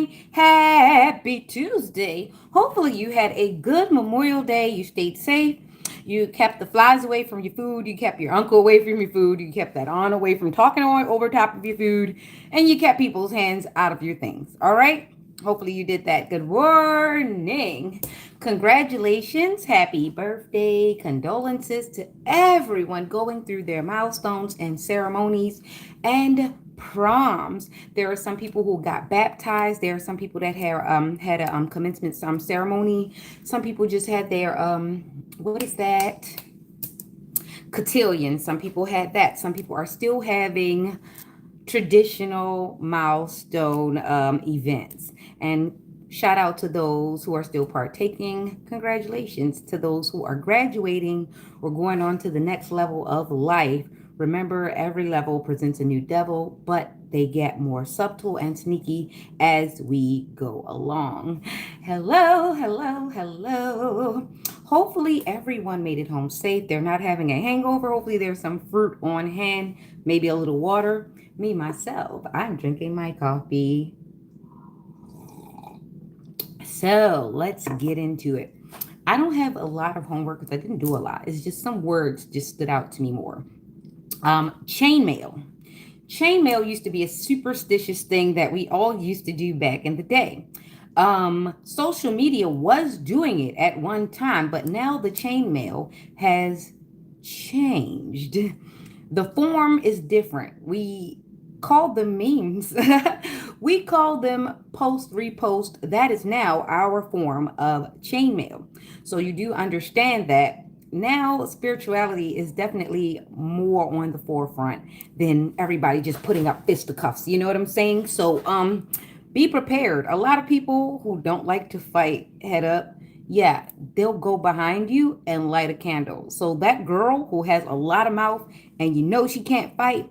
morning. Happy Tuesday. Hopefully, you had a good Memorial Day. You stayed safe. You kept the flies away from your food. You kept your uncle away from your food. You kept that aunt away from talking over top of your food. And you kept people's hands out of your things. All right? Hopefully, you did that. Good morning. Congratulations. Happy birthday. Condolences to everyone going through their milestones and ceremonies and proms. There are some people who got baptized. There are some people that had a commencement ceremony. Some people just had their what is that? Cotillion. Some people had that. Some people are still having traditional milestone events. And shout out to those who are still partaking. Congratulations to those who are graduating or going on to the next level of life. Remember, every level presents a new devil, but they get more subtle and sneaky as we go along. Hello, hello, hello. Hopefully, everyone made it home safe. They're not having a hangover. Hopefully, there's some fruit on hand, maybe a little water. Me, myself, I'm drinking my coffee. So let's get into it. I don't have a lot of homework because I didn't do a lot. It's just some words just stood out to me more. Chainmail. Chainmail used to be a superstitious thing that we all used to do back in the day. Social media was doing it at one time, but now the chainmail has changed. The form is different. We call them memes. We call them post repost. That is now our form of chainmail. So you do understand that now spirituality is definitely more on the forefront than everybody just putting up fisticuffs. You know what I'm saying? So be prepared. A lot of people who don't like to fight head up, yeah, they'll go behind you and light a candle. So that girl who has a lot of mouth and you know she can't fight,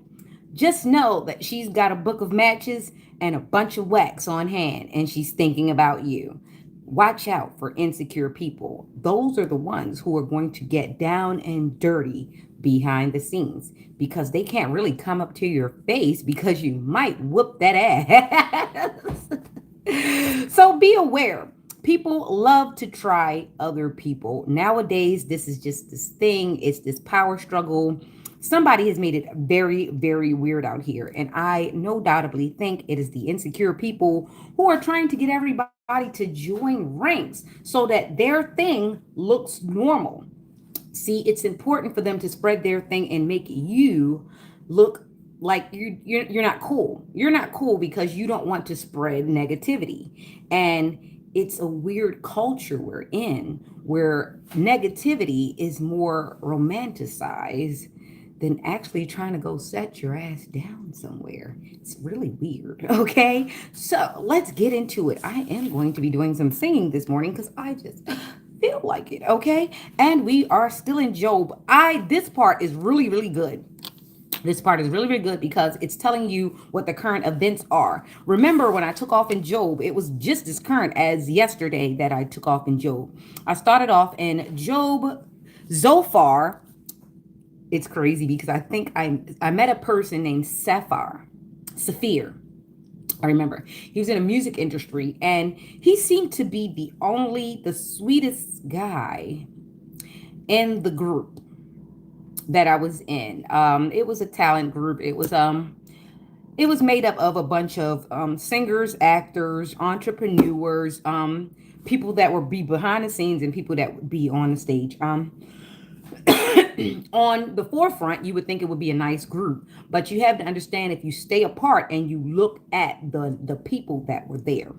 just know that she's got a book of matches and a bunch of wax on hand and she's thinking about you. Watch out for insecure people. Those are the ones who are going to get down and dirty behind the scenes because they can't really come up to your face because you might whoop that ass. So be aware. People love to try other people. Nowadays, this is just this thing, it's this power struggle. Somebody has made it very, very weird out here. And I no doubtably think it is the insecure people who are trying to get everybody to join ranks so that their thing looks normal. See, it's important for them to spread their thing and make you look like you're not cool. You're not cool because you don't want to spread negativity. And it's a weird culture we're in where negativity is more romanticized than actually trying to go set your ass down somewhere. It's really weird. Okay. So let's get into it. I am going to be doing some singing this morning because I just feel like it. Okay. And we are still in Job. This part is really, really good. This part is really, really good because it's telling you what the current events are. Remember, when I took off in Job, it was just as current as yesterday that I took off in Job. I started off in Job Zophar. It's crazy because I think I met a person named Saphir. I remember he was in a music industry and he seemed to be the sweetest guy in the group that I was in. It was a talent group. It was made up of a bunch of singers, actors, entrepreneurs, people that would be behind the scenes and people that would be on the stage. On the forefront, you would think it would be a nice group, but you have to understand if you stay apart and you look at the people that were there.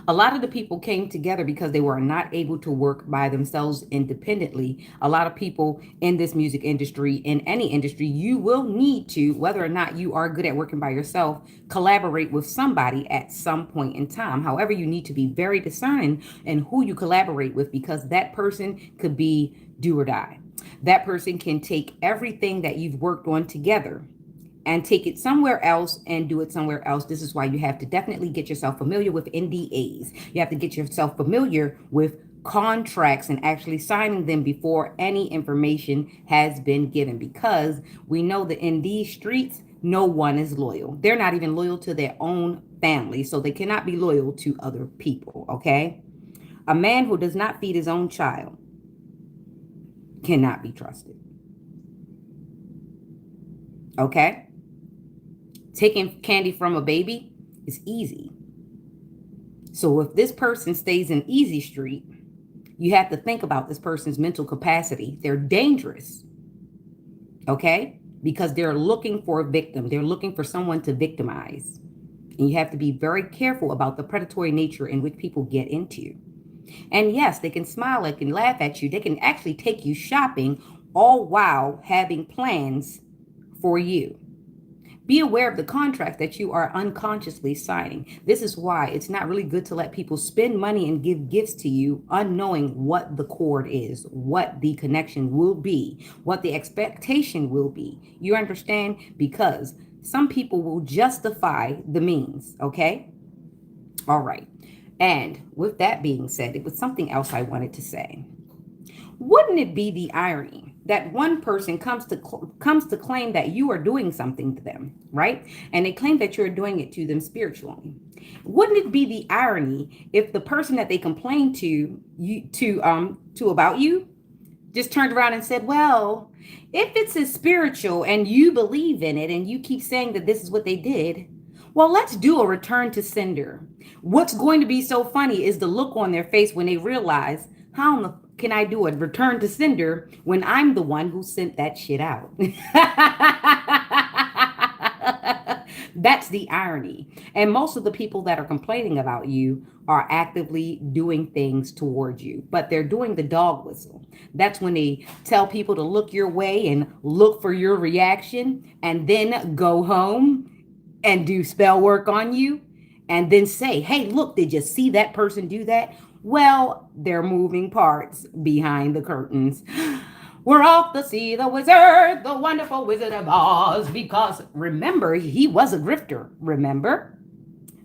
A lot of the people came together because they were not able to work by themselves independently. A lot of people in this music industry, in any industry, you will need to, whether or not you are good at working by yourself, collaborate with somebody at some point in time. However, you need to be very discerning in who you collaborate with because that person could be do or die. That person can take everything that you've worked on together and take it somewhere else and do it somewhere else. This is why you have to definitely get yourself familiar with NDAs. You have to get yourself familiar with contracts and actually signing them before any information has been given because we know that in these streets, no one is loyal. They're not even loyal to their own family, so they cannot be loyal to other people, okay? A man who does not feed his own child cannot be trusted, okay? Taking candy from a baby is easy. So if this person stays in easy street, you have to think about this person's mental capacity. They're dangerous, okay? Because they're looking for a victim. They're looking for someone to victimize. And you have to be very careful about the predatory nature in which people get into. And yes, they can smile, they can laugh at you, they can actually take you shopping, all while having plans for you. Be aware of the contract that you are unconsciously signing. This is why it's not really good to let people spend money and give gifts to you unknowing what the cord is, what the connection will be, what the expectation will be. You understand? Because some people will justify the means, okay? All right. And with that being said, it was something else I wanted to say. Wouldn't it be the irony that one person comes to claim that you are doing something to them, right? And they claim that you're doing it to them spiritually. Wouldn't it be the irony if the person that they complained to about you just turned around and said, "Well, if it's as spiritual and you believe in it and you keep saying that this is what they did, well, let's do a return to sender." What's going to be so funny is the look on their face when they realize, how can I do a return to sender when I'm the one who sent that shit out? That's the irony. And most of the people that are complaining about you are actively doing things towards you, but they're doing the dog whistle. That's when they tell people to look your way and look for your reaction and then go home and do spell work on you and then say, "Hey, look, did you see that person do that?" Well, they're moving parts behind the curtains. We're off to see the wizard, the wonderful Wizard of Oz, because remember, he was a grifter, remember?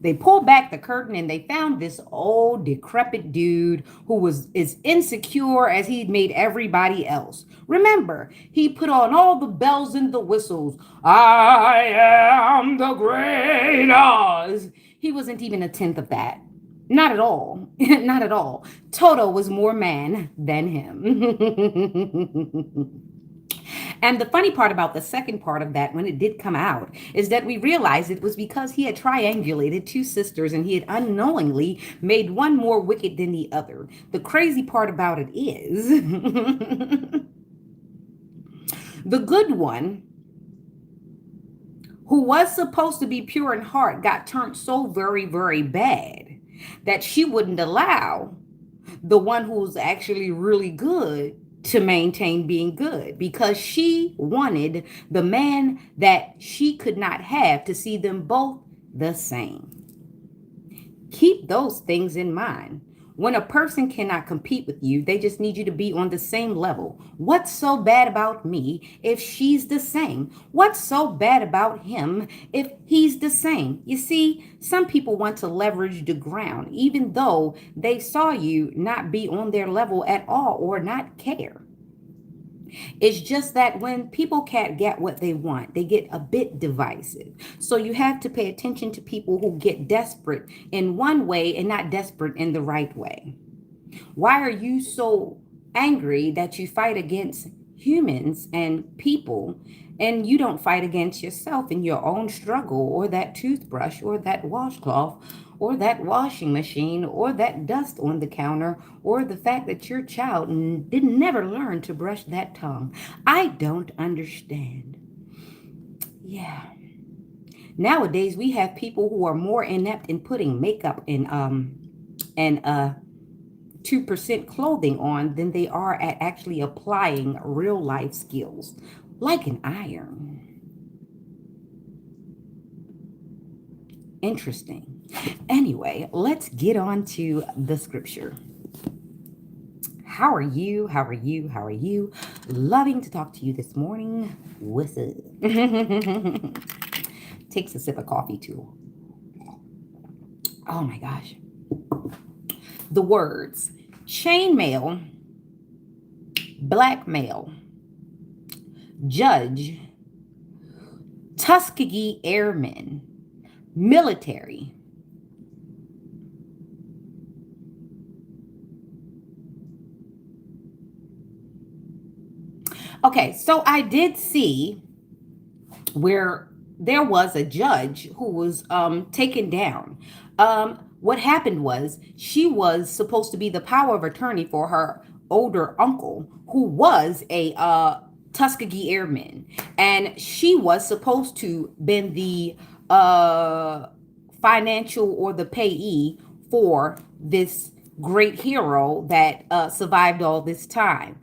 They pulled back the curtain and they found this old decrepit dude who was as insecure as he'd made everybody else. Remember, he put on all the bells and the whistles. "I am the great Oz." He wasn't even a tenth of that. Not at all. Not at all. Toto was more man than him. And the funny part about the second part of that, when it did come out, is that we realized it was because he had triangulated two sisters and he had unknowingly made one more wicked than the other. The crazy part about it is the good one, who was supposed to be pure in heart, got turned so very, very bad that she wouldn't allow the one who was actually really good to maintain being good, because she wanted the man that she could not have to see them both the same. Keep those things in mind. When a person cannot compete with you, they just need you to be on the same level. What's so bad about me if she's the same? What's so bad about him if he's the same? You see, some people want to leverage the ground, even though they saw you not be on their level at all or not care. It's just that when people can't get what they want, they get a bit divisive. So you have to pay attention to people who get desperate in one way and not desperate in the right way. Why are you so angry that you fight against humans and people and you don't fight against yourself in your own struggle, or that toothbrush, or that washcloth, or that washing machine, or that dust on the counter, or the fact that your child didn't never learn to brush that tongue? I don't understand. Yeah. Nowadays we have people who are more inept in putting makeup and 2% clothing on than they are at actually applying real life skills, like an iron. Interesting. Anyway, let's get on to the scripture. How are you? How are you? How are you? Loving to talk to you this morning. What's up? Takes a sip of coffee too. Oh my gosh. The words chainmail, blackmail, judge, Tuskegee Airmen, military. Okay, so I did see where there was a judge who was taken down. What happened was she was supposed to be the power of attorney for her older uncle, who was a Tuskegee Airman, and she was supposed to been the uh, financial or the payee for this great hero that survived all this time.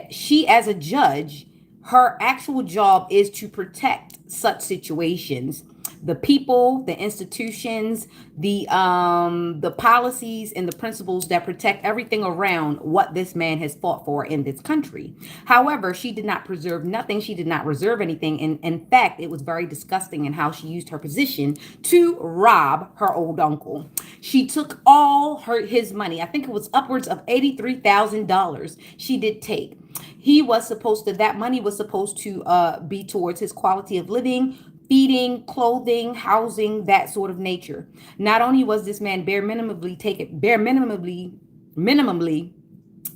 She, as a judge, her actual job is to protect such situations, the people, the institutions, the policies and the principles that protect everything around what this man has fought for in this country. However, she did not preserve nothing. She did not reserve anything. And in fact, it was very disgusting in how she used her position to rob her old uncle. She took all his money. I think it was upwards of $83,000 she did take. He was supposed to, that money was supposed to be towards his quality of living, feeding, clothing, housing, that sort of nature. Not only was this man bare minimally,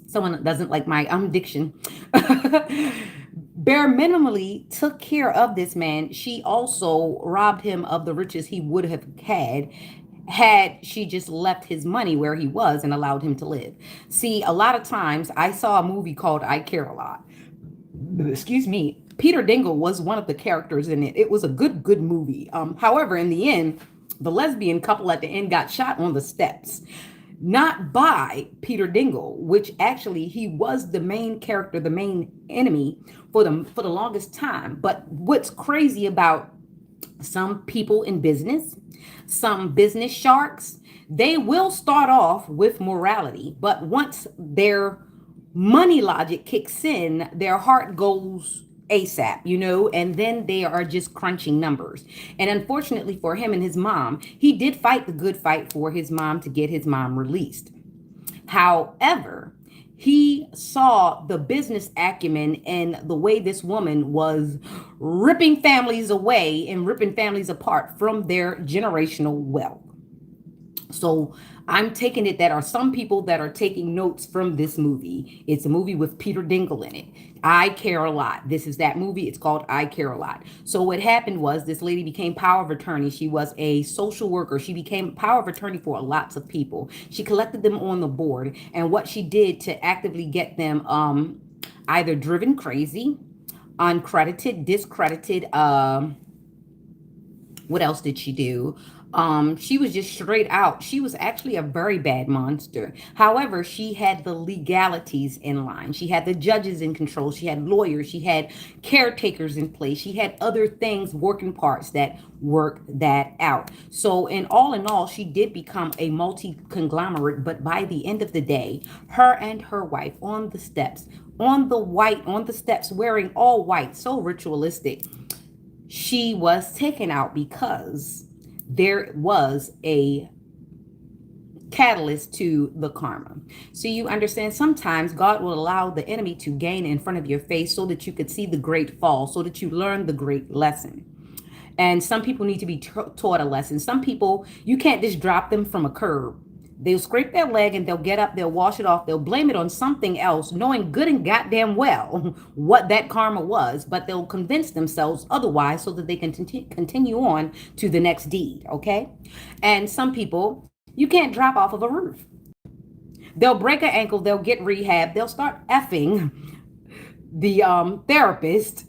someone that doesn't like my diction, bare minimally took care of this man, she also robbed him of the riches he would have had she just left his money where he was and allowed him to live. See, a lot of times I saw a movie called I Care a Lot. Excuse me. Peter Dingle was one of the characters in it. It was a good movie. However, in the end, the lesbian couple at the end got shot on the steps. Not by Peter Dingle, which actually he was the main character, the main enemy for the longest time. But what's crazy about some people in business, some business sharks, they will start off with morality, but once their money logic kicks in, their heart goes ASAP, and then they are just crunching numbers. And unfortunately for him and his mom, he did fight the good fight for his mom to get his mom released. However, he saw the business acumen and the way this woman was ripping families away and ripping families apart from their generational wealth. So I'm taking it that are some people that are taking notes from this movie. It's a movie with Peter Dingle in it. I Care a Lot. This is that movie. It's called I Care a Lot. So what happened was this lady became power of attorney. She was a social worker. She became power of attorney for lots of people. She collected them on the board. And what she did to actively get them either driven crazy, uncredited, discredited, what else did she do? She was just straight out. She was actually a very bad monster. However, she had the legalities in line. She had the judges in control. She had lawyers. She had caretakers in place. She had other things, working parts that work that out. So in all, she did become a multi-conglomerate. But by the end of the day, her and her wife on the steps, on the steps, wearing all white, so ritualistic, she was taken out because there was a catalyst to the karma. So you understand, sometimes God will allow the enemy to gain in front of your face so that you could see the great fall, so that you learn the great lesson. And some people need to be taught a lesson. Some people, you can't just drop them from a curb. They'll scrape their leg and they'll get up, they'll wash it off, they'll blame it on something else, knowing good and goddamn well what that karma was, but they'll convince themselves otherwise so that they can continue on to the next deed, okay? And some people, you can't drop off of a roof. They'll break an ankle, they'll get rehab, they'll start effing the therapist.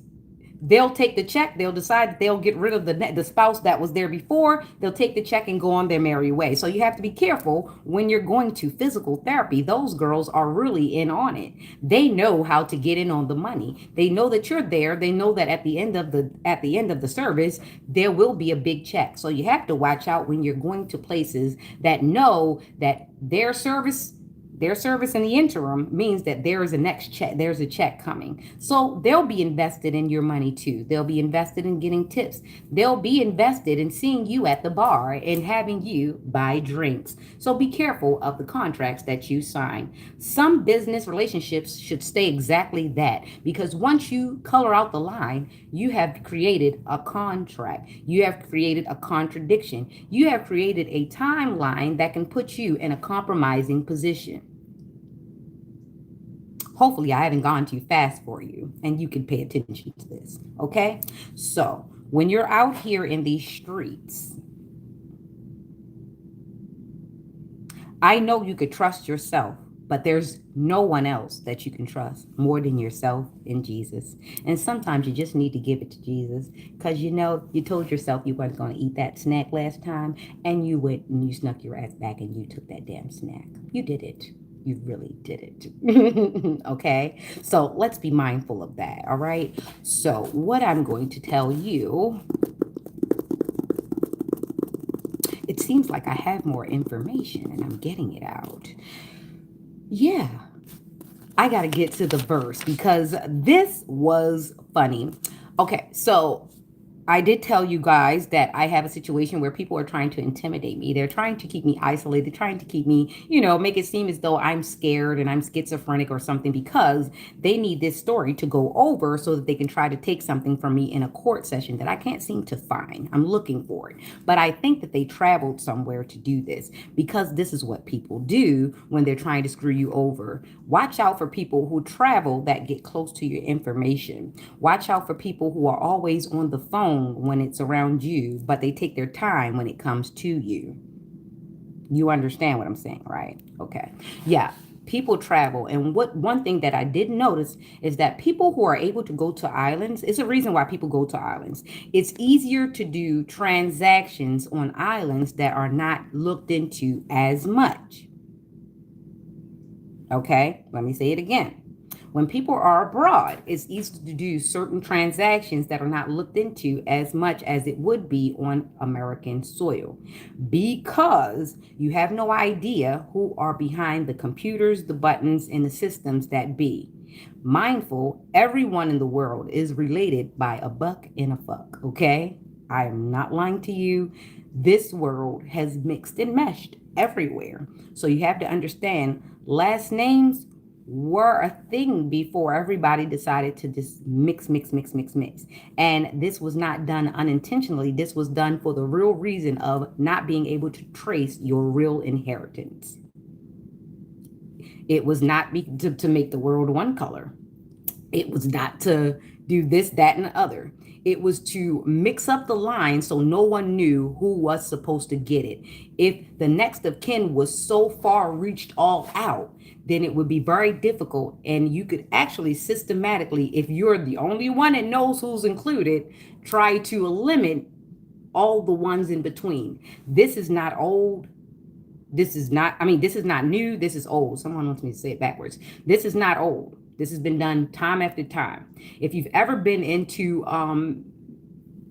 They'll take the check. They'll decide that they'll get rid of the spouse that was there before. They'll take the check and go on their merry way. So you have to be careful when you're going to physical therapy. Those girls are really in on it. They know how to get in on the money. They know that you're there. They know that at the end of the service, there will be a big check. So you have to watch out when you're going to places that know that their service Their service in the interim means that there is a next check, there's a check coming. So they'll be invested in your money too. They'll be invested in getting tips. They'll be invested in seeing you at the bar and having you buy drinks. So be careful of the contracts that you sign. Some business relationships should stay exactly that, because once you color out the line, you have created a contract. You have created a contradiction. You have created a timeline that can put you in a compromising position. Hopefully, I haven't gone too fast for you and you can pay attention to this. Okay. So, when you're out here in these streets, I know you could trust yourself, but there's no one else that you can trust more than yourself and Jesus. And sometimes you just need to give it to Jesus, because you told yourself you weren't going to eat that snack last time, and you went and you snuck your ass back and you took that damn snack. You did it. You really did it. Okay. So let's be mindful of that. All right. So, what I'm going to tell you, it seems like I have more information and I'm getting it out. Yeah, I got to get to the verse because this was funny. Okay, so I did tell you guys that I have a situation where people are trying to intimidate me. They're trying to keep me isolated, trying to keep me, make it seem as though I'm scared and I'm schizophrenic or something, because they need this story to go over so that they can try to take something from me in a court session that I can't seem to find. I'm looking for it. But I think that they traveled somewhere to do this, because this is what people do when they're trying to screw you over. Watch out for people who travel that get close to your information. Watch out for people who are always on the phone when it's around you, but they take their time when it comes to you. You understand what I'm saying, right? Okay. Yeah. People travel. And one thing that I did notice is that people who are able to go to islands, it's a reason why people go to islands. It's easier to do transactions on islands that are not looked into as much. Okay. Let me say it again. When people are abroad, it's easy to do certain transactions that are not looked into as much as it would be on American soil, because you have no idea who are behind the computers, the buttons, and the systems that be. Mindful, everyone in the world is related by a buck and a fuck, okay? I am not lying to you. This world has mixed and meshed everywhere. So you have to understand, last names were a thing before everybody decided to just mix, mix, mix, mix, mix. And this was not done unintentionally. This was done for the real reason of not being able to trace your real inheritance. It was not to make the world one color. It was not to do this, that, and the other. It was to mix up the line so no one knew who was supposed to get it. If the next of kin was so far reached all out, then it would be very difficult. And you could actually systematically, if you're the only one that knows who's included, try to limit all the ones in between. This is not old. This is not new. This is old. Someone wants me to say it backwards. This is not old. This has been done time after time. If you've ever been into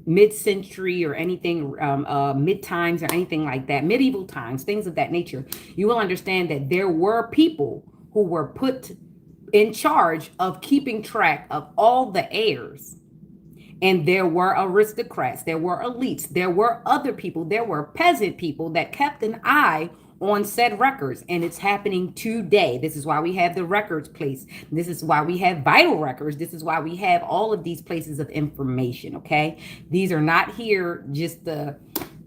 mid-century or anything, mid-times or anything like that, medieval times, things of that nature, you will understand that there were people who were put in charge of keeping track of all the heirs. And there were aristocrats, there were elites, there were other people, there were peasant people that kept an eye on said records, and it's happening today. This is why we have the records place. This is why we have vital records. This is why we have all of these places of information. Okay, these are not here just to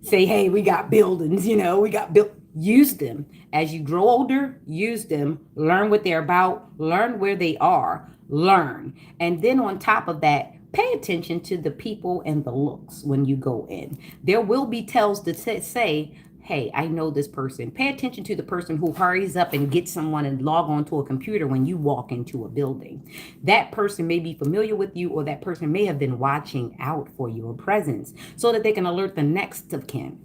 say, hey, we got buildings, we got built. Use them as you grow older. Use them, learn what they're about, learn where they are, learn. And then on top of that, pay attention to the people and the looks when you go in. There will be tells that say, hey, I know this person. Pay attention to the person who hurries up and gets someone and log on to a computer when you walk into a building. That person may be familiar with you, or that person may have been watching out for your presence so that they can alert the next of kin.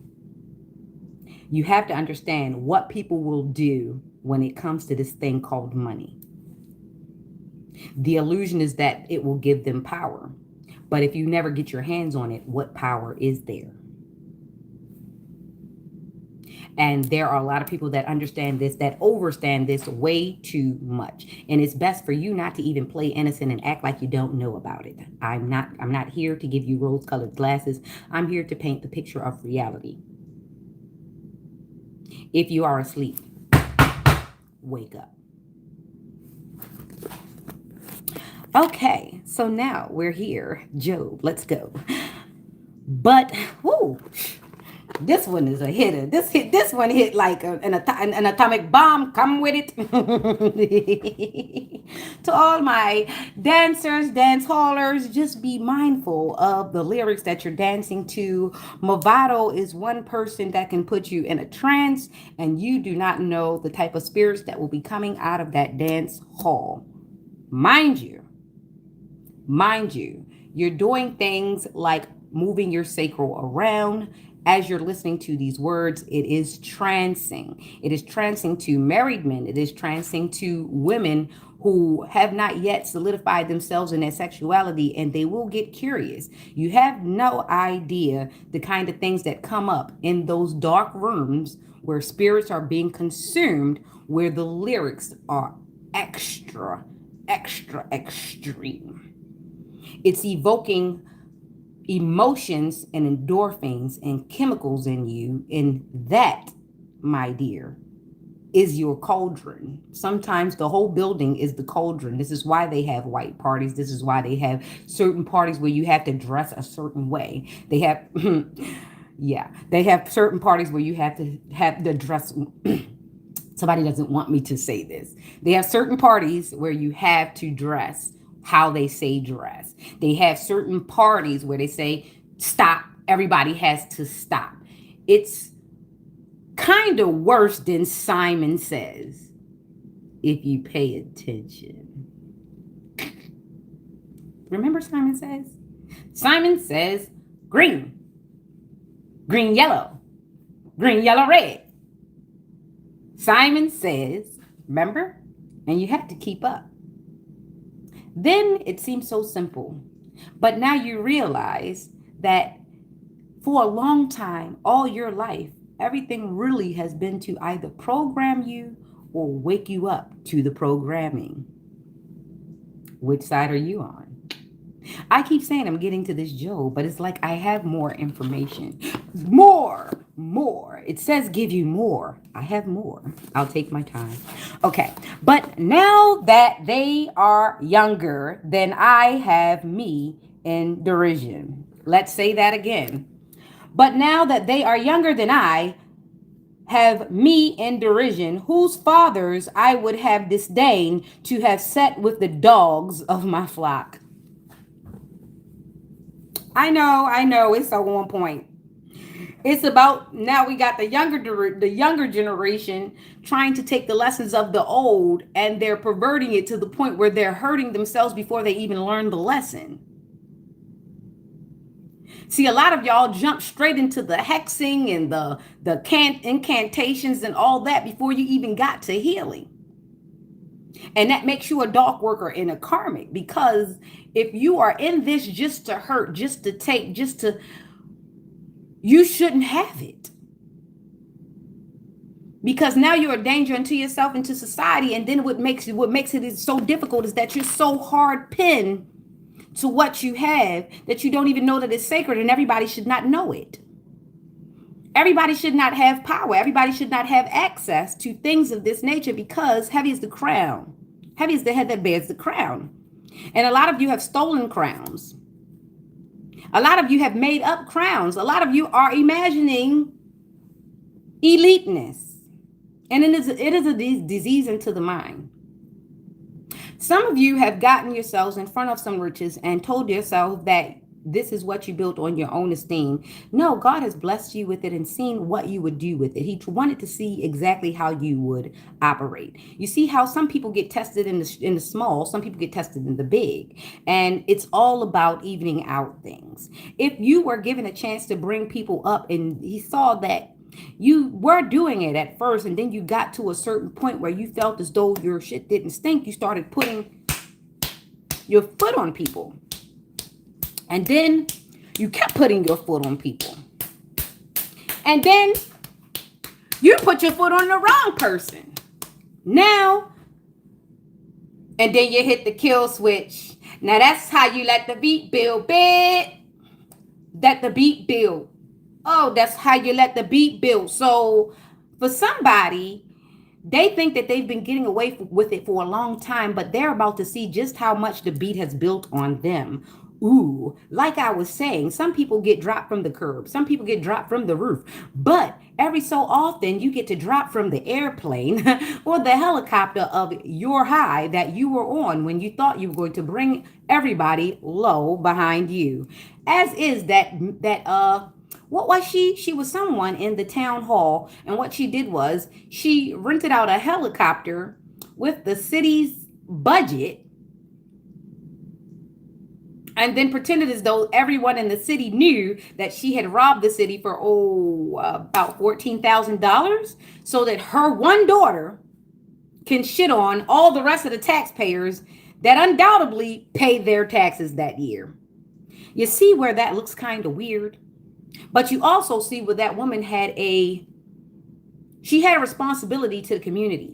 You have to understand what people will do when it comes to this thing called money. The illusion is that it will give them power. But if you never get your hands on it, what power is there? And there are a lot of people that understand this, that overstand this way too much. And it's best for you not to even play innocent and act like you don't know about it. I'm not here to give you rose-colored glasses. I'm here to paint the picture of reality. If you are asleep, wake up. Okay, so now we're here. Job, let's go. But, whoo, this one is a hitter. This one hit like an atomic bomb. Come with it. To all my dancers, dance hallers, just be mindful of the lyrics that you're dancing to. Movado is one person that can put you in a trance, and you do not know the type of spirits that will be coming out of that dance hall. Mind you, you're doing things like moving your sacral around as you're listening to these words. It is trancing. It is trancing to married men. It is trancing to women who have not yet solidified themselves in their sexuality, and they will get curious. You have no idea the kind of things that come up in those dark rooms where spirits are being consumed, where the lyrics are extra extreme. It's evoking emotions and endorphins and chemicals in you. And that, my dear, is your cauldron. Sometimes the whole building is the cauldron. This is why they have white parties. This is why they have certain parties where you have to dress a certain way. They have, yeah, they have certain parties where you have to have the dress. Somebody doesn't want me to say this. They have certain parties where you have to dress how they say dress. They have certain parties where they say stop. Everybody has to stop. It's kind of worse than Simon Says, if you pay attention. Remember Simon Says? Simon Says green, green, yellow, red. Simon Says, remember? And you have to keep up. Then it seems so simple. But now you realize that for a long time, all your life, everything really has been to either program you or wake you up to the programming. Which side are you on? I keep saying I'm getting to this Job, but it's like I have more information. More. It says give you more. I have more. I'll take my time. Okay. But now that they are younger, then I have me in derision. Let's say that again. But now that they are younger than I have me in derision, whose fathers I would have disdained to have set with the dogs of my flock. I know, it's so on point. It's about now we got the younger generation trying to take the lessons of the old, and they're perverting it to the point where they're hurting themselves before they even learn the lesson. See, a lot of y'all jump straight into the hexing and the incantations and all that before you even got to healing. And that makes you a dark worker and a karmic, because if you are in this just to hurt, just to take, you shouldn't have it. Because now you're a danger unto yourself and to society. And then what makes it is so difficult is that you're so hard pinned to what you have that you don't even know that it's sacred, and everybody should not know it. Everybody should not have power. Everybody should not have access to things of this nature, because heavy is the crown. Heavy is the head that bears the crown. And a lot of you have stolen crowns. A lot of you have made up crowns. A lot of you are imagining eliteness. And it is a disease into the mind. Some of you have gotten yourselves in front of some riches and told yourself that this is what you built on your own esteem. No, God has blessed you with it and seen what you would do with it. He wanted to see exactly how you would operate. You see how some people get tested in the small, some people get tested in the big, and it's all about evening out things. If you were given a chance to bring people up, and he saw that you were doing it at first, and then you got to a certain point where you felt as though your shit didn't stink, you started putting your foot on people. And then you kept putting your foot on people. And then You put your foot on the wrong person. Now, and then you hit the kill switch. Now that's how you let the beat build, bitch. Let the beat build. Oh, that's how you let the beat build. So for somebody, they think that they've been getting away with it for a long time, but they're about to see just how much the beat has built on them. Ooh, like I was saying, some people get dropped from the curb, some people get dropped from the roof, but every so often you get to drop from the airplane or the helicopter of your high that you were on when you thought you were going to bring everybody low behind you. As is that what was she? She was someone in the town hall, and what she did was she rented out a helicopter with the city's budget and then pretended as though everyone in the city knew that she had robbed the city for about $14,000 so that her one daughter can shit on all the rest of the taxpayers that undoubtedly paid their taxes that year. You see where that looks kind of weird? But you also see where that woman she had a responsibility to the community.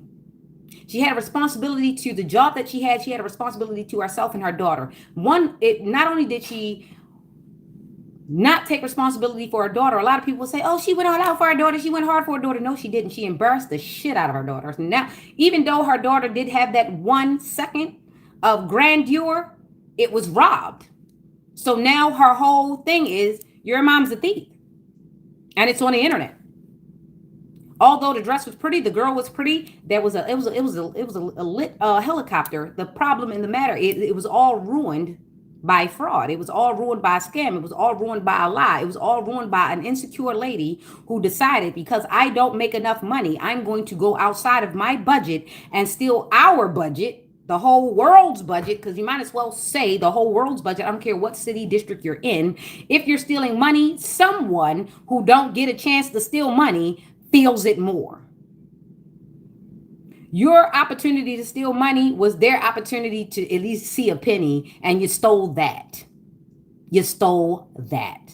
She had a responsibility to the job that she had. She had a responsibility to herself and her daughter. Not only did she not take responsibility for her daughter, a lot of people say, oh, she went all out for her daughter. She went hard for her daughter. No, she didn't. She embarrassed the shit out of her daughter. Now, even though her daughter did have that 1 second of grandeur, it was robbed. So now her whole thing is, your mom's a thief. And it's on the internet. Although the dress was pretty, the girl was pretty. It was a lit helicopter. The problem in the matter, it was all ruined by fraud. It was all ruined by a scam. It was all ruined by a lie. It was all ruined by an insecure lady who decided, because I don't make enough money, I'm going to go outside of my budget and steal our budget, the whole world's budget, because you might as well say the whole world's budget. I don't care what city district you're in. If you're stealing money, someone who don't get a chance to steal money feels it more. Your opportunity to steal money was their opportunity to at least see a penny, and you stole that. You stole that.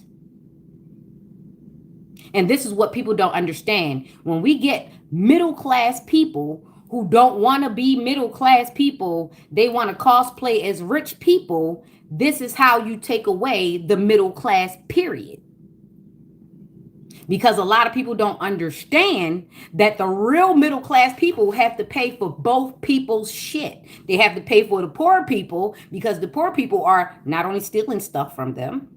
And this is what people don't understand. When we get middle class people who don't want to be middle class people, they want to cosplay as rich people. This is how you take away the middle class, period. Because a lot of people don't understand that the real middle class people have to pay for both people's shit. They have to pay for the poor people, because the poor people are not only stealing stuff from them,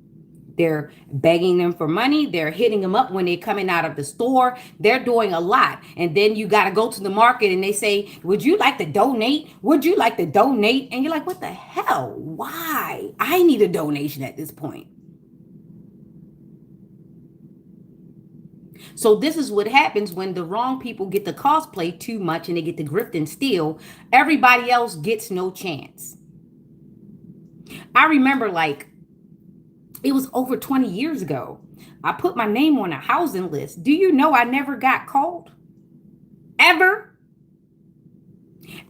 they're begging them for money. They're hitting them up when they're coming out of the store. They're doing a lot. And then you got to go to the market and they say, would you like to donate? Would you like to donate? And you're like, what the hell? Why? I need a donation at this point. So this is what happens when the wrong people get to cosplay too much and they get to grift and steal. Everybody else gets no chance. I remember, like, it was over 20 years ago. I put my name on a housing list. Do you know I never got called? Ever?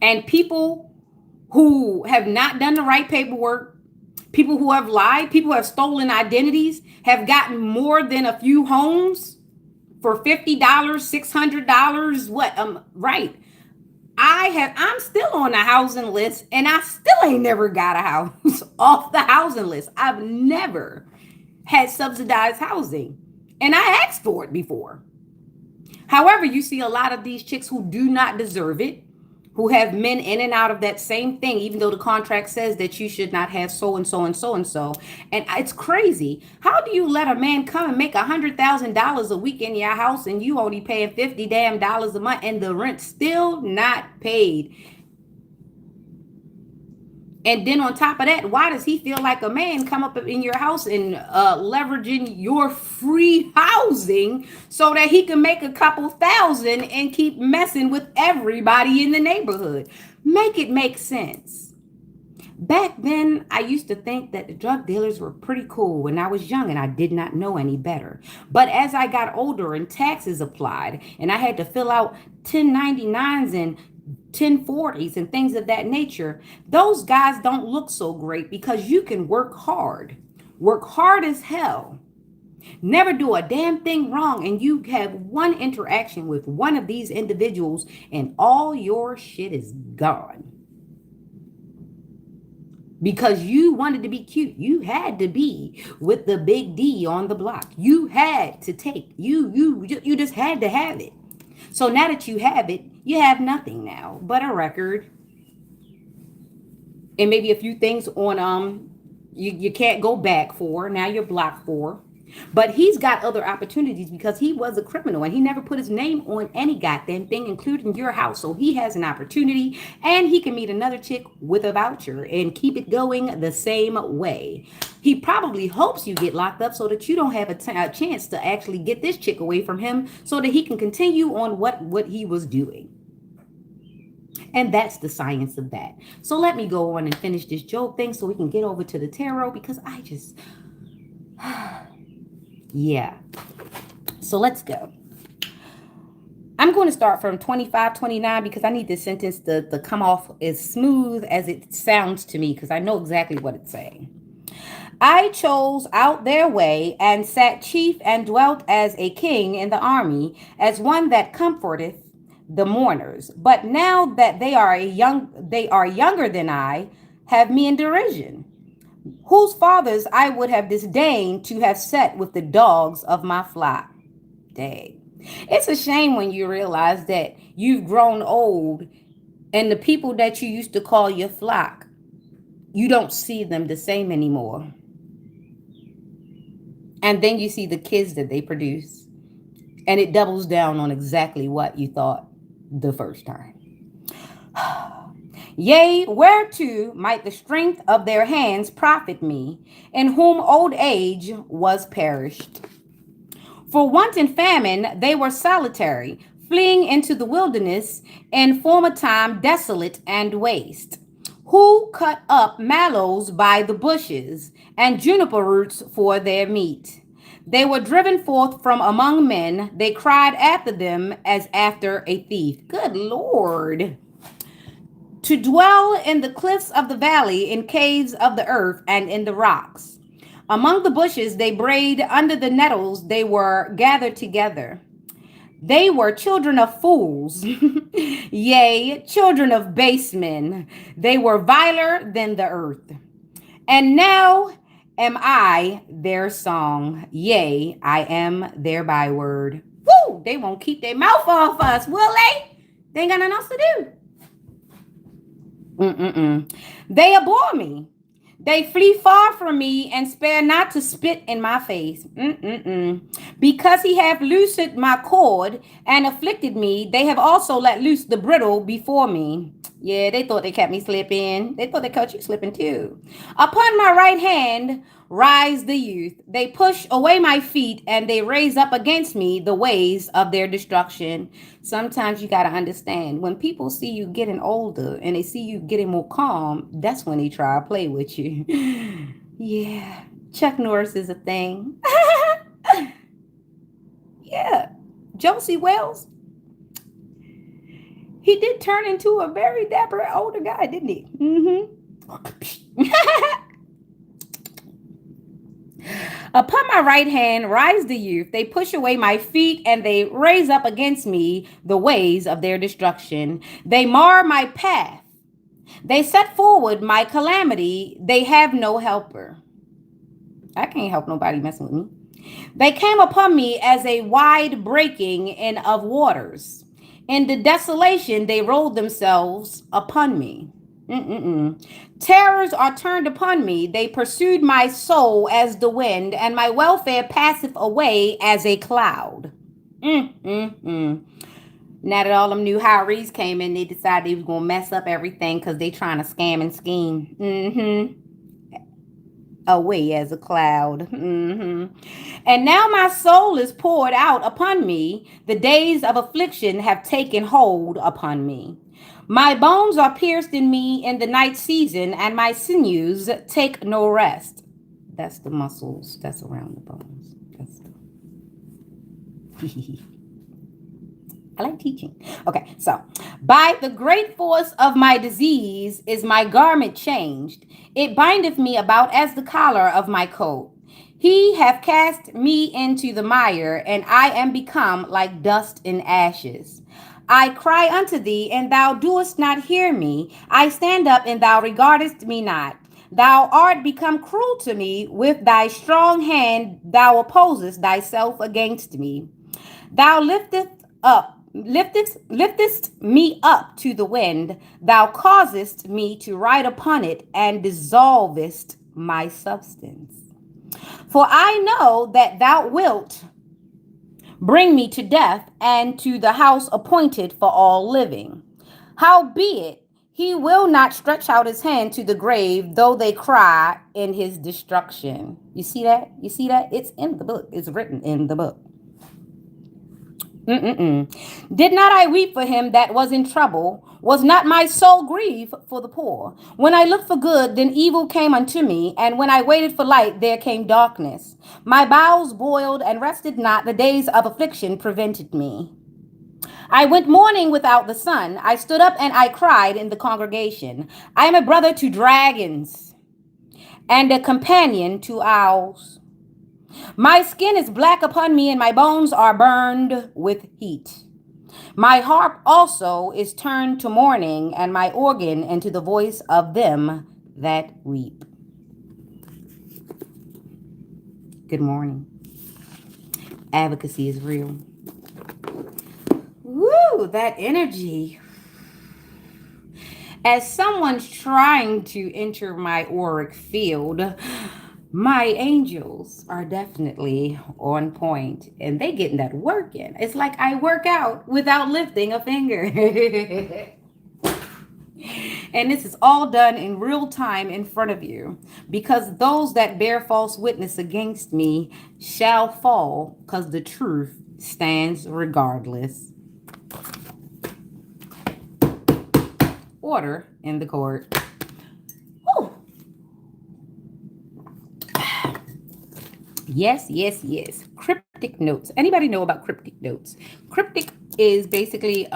And people who have not done the right paperwork, people who have lied, people who have stolen identities, have gotten more than a few homes for $50, $600. What? Right. I'm still on the housing list, and I still ain't never got a house off the housing list. I've never had subsidized housing, and I asked for it before. However, you see a lot of these chicks who do not deserve it, who have men in and out of that same thing, even though the contract says that you should not have so and so and so and so. And it's crazy. How do you let a man come and make $100,000 a week in your house and you only paying $50 damn a month and the rent still not paid? And then on top of that, why does he feel like a man come up in your house and leveraging your free housing so that he can make a couple thousand and keep messing with everybody in the neighborhood? Make it make sense. Back then, I used to think that the drug dealers were pretty cool when I was young and I did not know any better. But as I got older and taxes applied and I had to fill out 1099s and 1040s and things of that nature, those guys don't look so great, because you can work hard as hell, Never do a damn thing wrong, and you have one interaction with one of these individuals, and all your shit is gone. Because you wanted to be cute. You had to be with the big D on the block. You had to take. You just had to have it. So now that you have it, you have nothing now but a record and maybe a few things on you can't go back for. Now you're blocked for. But he's got other opportunities because he was a criminal and he never put his name on any goddamn thing, including your house. So he has an opportunity and he can meet another chick with a voucher and keep it going the same way. He probably hopes you get locked up so that you don't have a chance to actually get this chick away from him so that he can continue on what he was doing. And that's the science of that. So let me go on and finish this Job thing so we can get over to the tarot because I just... Yeah. So let's go. I'm going to start from 25-29 because I need this sentence to come off as smooth as it sounds to me because I know exactly what it's saying. I chose out their way and sat chief and dwelt as a king in the army, as one that comforteth the mourners. But now that they are younger than I, have me in derision, whose fathers I would have disdained to have set with the dogs of my flock. Dang. It's a shame when you realize that you've grown old and the people that you used to call your flock, you don't see them the same anymore. And then you see the kids that they produce, and it doubles down on exactly what you thought the first time. Yea, whereto might the strength of their hands profit me, in whom old age was perished? For want and famine they were solitary, fleeing into the wilderness, in former time desolate and waste. Who cut up mallows by the bushes, and juniper roots for their meat? They were driven forth from among men, they cried after them as after a thief. Good Lord. To dwell in the cliffs of the valley, in caves of the earth, and in the rocks. Among the bushes they brayed, under the nettles they were gathered together. They were children of fools, yea, children of base men. They were viler than the earth. And now am I their song, yea, I am their byword. Woo! They won't keep their mouth off us, will they? They ain't got nothing else to do. They abhor me. They flee far from me and spare not to spit in my face. Because he hath loosed my cord and afflicted me, they have also let loose the bridle before me. Yeah, they thought they kept me slipping. They thought they caught you slipping too. Upon my right hand rise the youth. They push away my feet and they raise up against me the ways of their destruction. Sometimes you got to understand when people see you getting older and they see you getting more calm, that's when they try to play with you. Yeah, Chuck Norris is a thing. Yeah, Josie Wells. He did turn into a very dapper older guy, didn't he? Upon my right hand rise the youth. They push away my feet and they raise up against me the ways of their destruction. They mar my path. They set forward my calamity. They have no helper. I can't help nobody messing with me. They came upon me as a wide breaking in of waters. In the desolation, they rolled themselves upon me. Terrors are turned upon me. They pursued my soul as the wind, and my welfare passeth away as a cloud. Now that all them new hirees came in, they decided they was going to mess up everything because they trying to scam and scheme. Away as a cloud. And now my soul is poured out upon me. The days of affliction have taken hold upon me. My bones are pierced in me in the night season, and my sinews take no rest. That's the muscles that's around the bones. That's the... I like teaching. Okay, so by the great force of my disease is my garment changed. It bindeth me about as the collar of my coat. He have cast me into the mire, and I am become like dust and ashes. I cry unto thee, and thou doest not hear me. I stand up, and thou regardest me not. Thou art become cruel to me. With thy strong hand thou opposest thyself against me. Thou liftest me up to the wind. Thou causest me to ride upon it, and dissolvest my substance. For I know that thou wilt bring me to death, and to the house appointed for all living. Howbeit, he will not stretch out his hand to the grave, though they cry in his destruction. You see that? You see that? It's in the book. It's written in the book. Mm-mm-mm. Did not I weep for him that was in trouble? Was not my soul grieved for the poor? When I looked for good, then evil came unto me, and when I waited for light, there came darkness. My bowels boiled and rested not, the days of affliction prevented me. I went mourning without the sun. I stood up and I cried in the congregation. I am a brother to dragons and a companion to owls. My skin is black upon me, and my bones are burned with heat. My harp also is turned to mourning, and my organ into the voice of them that weep. Good morning. Advocacy is real. Woo, that energy. As someone's trying to enter my auric field, my angels are definitely on point, and they getting that work in. It's like I work out without lifting a finger. And this is all done in real time in front of you, because those that bear false witness against me shall fall, because the truth stands regardless. Order in the court. Whew. Yes, yes, yes. Cryptic notes. Anybody know about cryptic notes? Cryptic is basically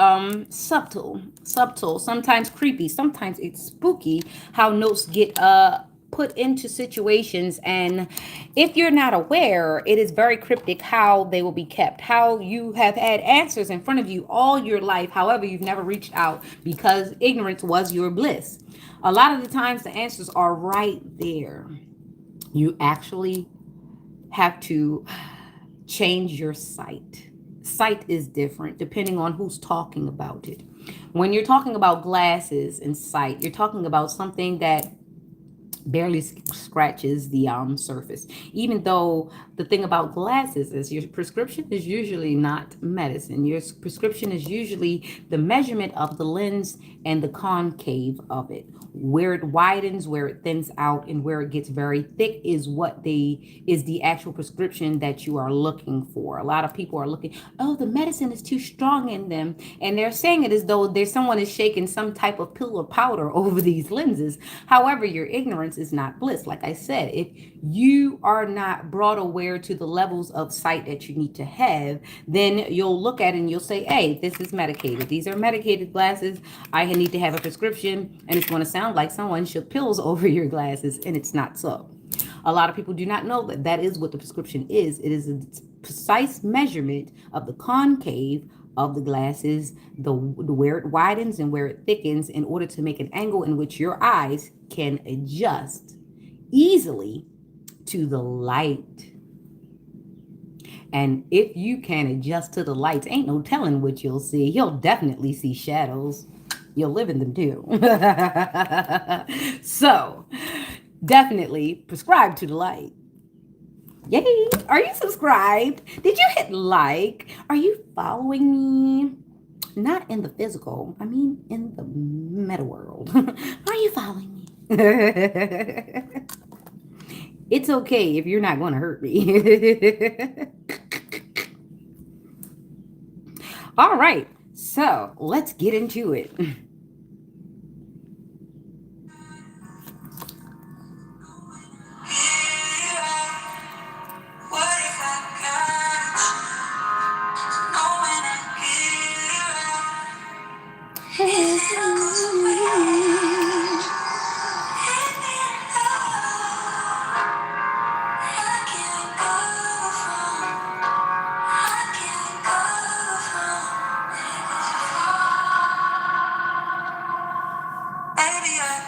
subtle, sometimes creepy, sometimes it's spooky how notes get put into situations, and if you're not aware, it is very cryptic how they will be kept, how you have had answers in front of you all your life, however you've never reached out because ignorance was your bliss. A lot of the times the answers are right there. You actually have to change your sight. Sight is different depending on who's talking about it. When you're talking about glasses and sight, you're talking about something that barely scratches the surface. Even though the thing about glasses is your prescription is usually not medicine. Your prescription is usually the measurement of the lens and the concave of it. Where it widens, where it thins out, and where it gets very thick is the actual prescription that you are looking for. A lot of people are looking, oh, the medicine is too strong in them, and they're saying it as though there's someone is shaking some type of pill or powder over these lenses. However, your ignorance is not bliss. Like I said, if you are not brought aware to the levels of sight that you need to have, then you'll look at it and you'll say, hey, this is medicated. These are medicated glasses. I need to have a prescription, and it's going to sound like someone shook pills over your glasses, and it's not so. A lot of people do not know that that is what the prescription is. It is a precise measurement of the concave of the glasses, the where it widens and where it thickens, in order to make an angle in which your eyes can adjust easily to the light. And if you can adjust to the lights, ain't no telling what you'll see. You'll definitely see shadows. You'll live in them too. So definitely prescribe to the light. Yay! Are you subscribed? Did you hit like? Are you following me? Not in the physical, I mean in the meta world. Are you following me? It's okay if you're not going to hurt me. All right, so let's get into it.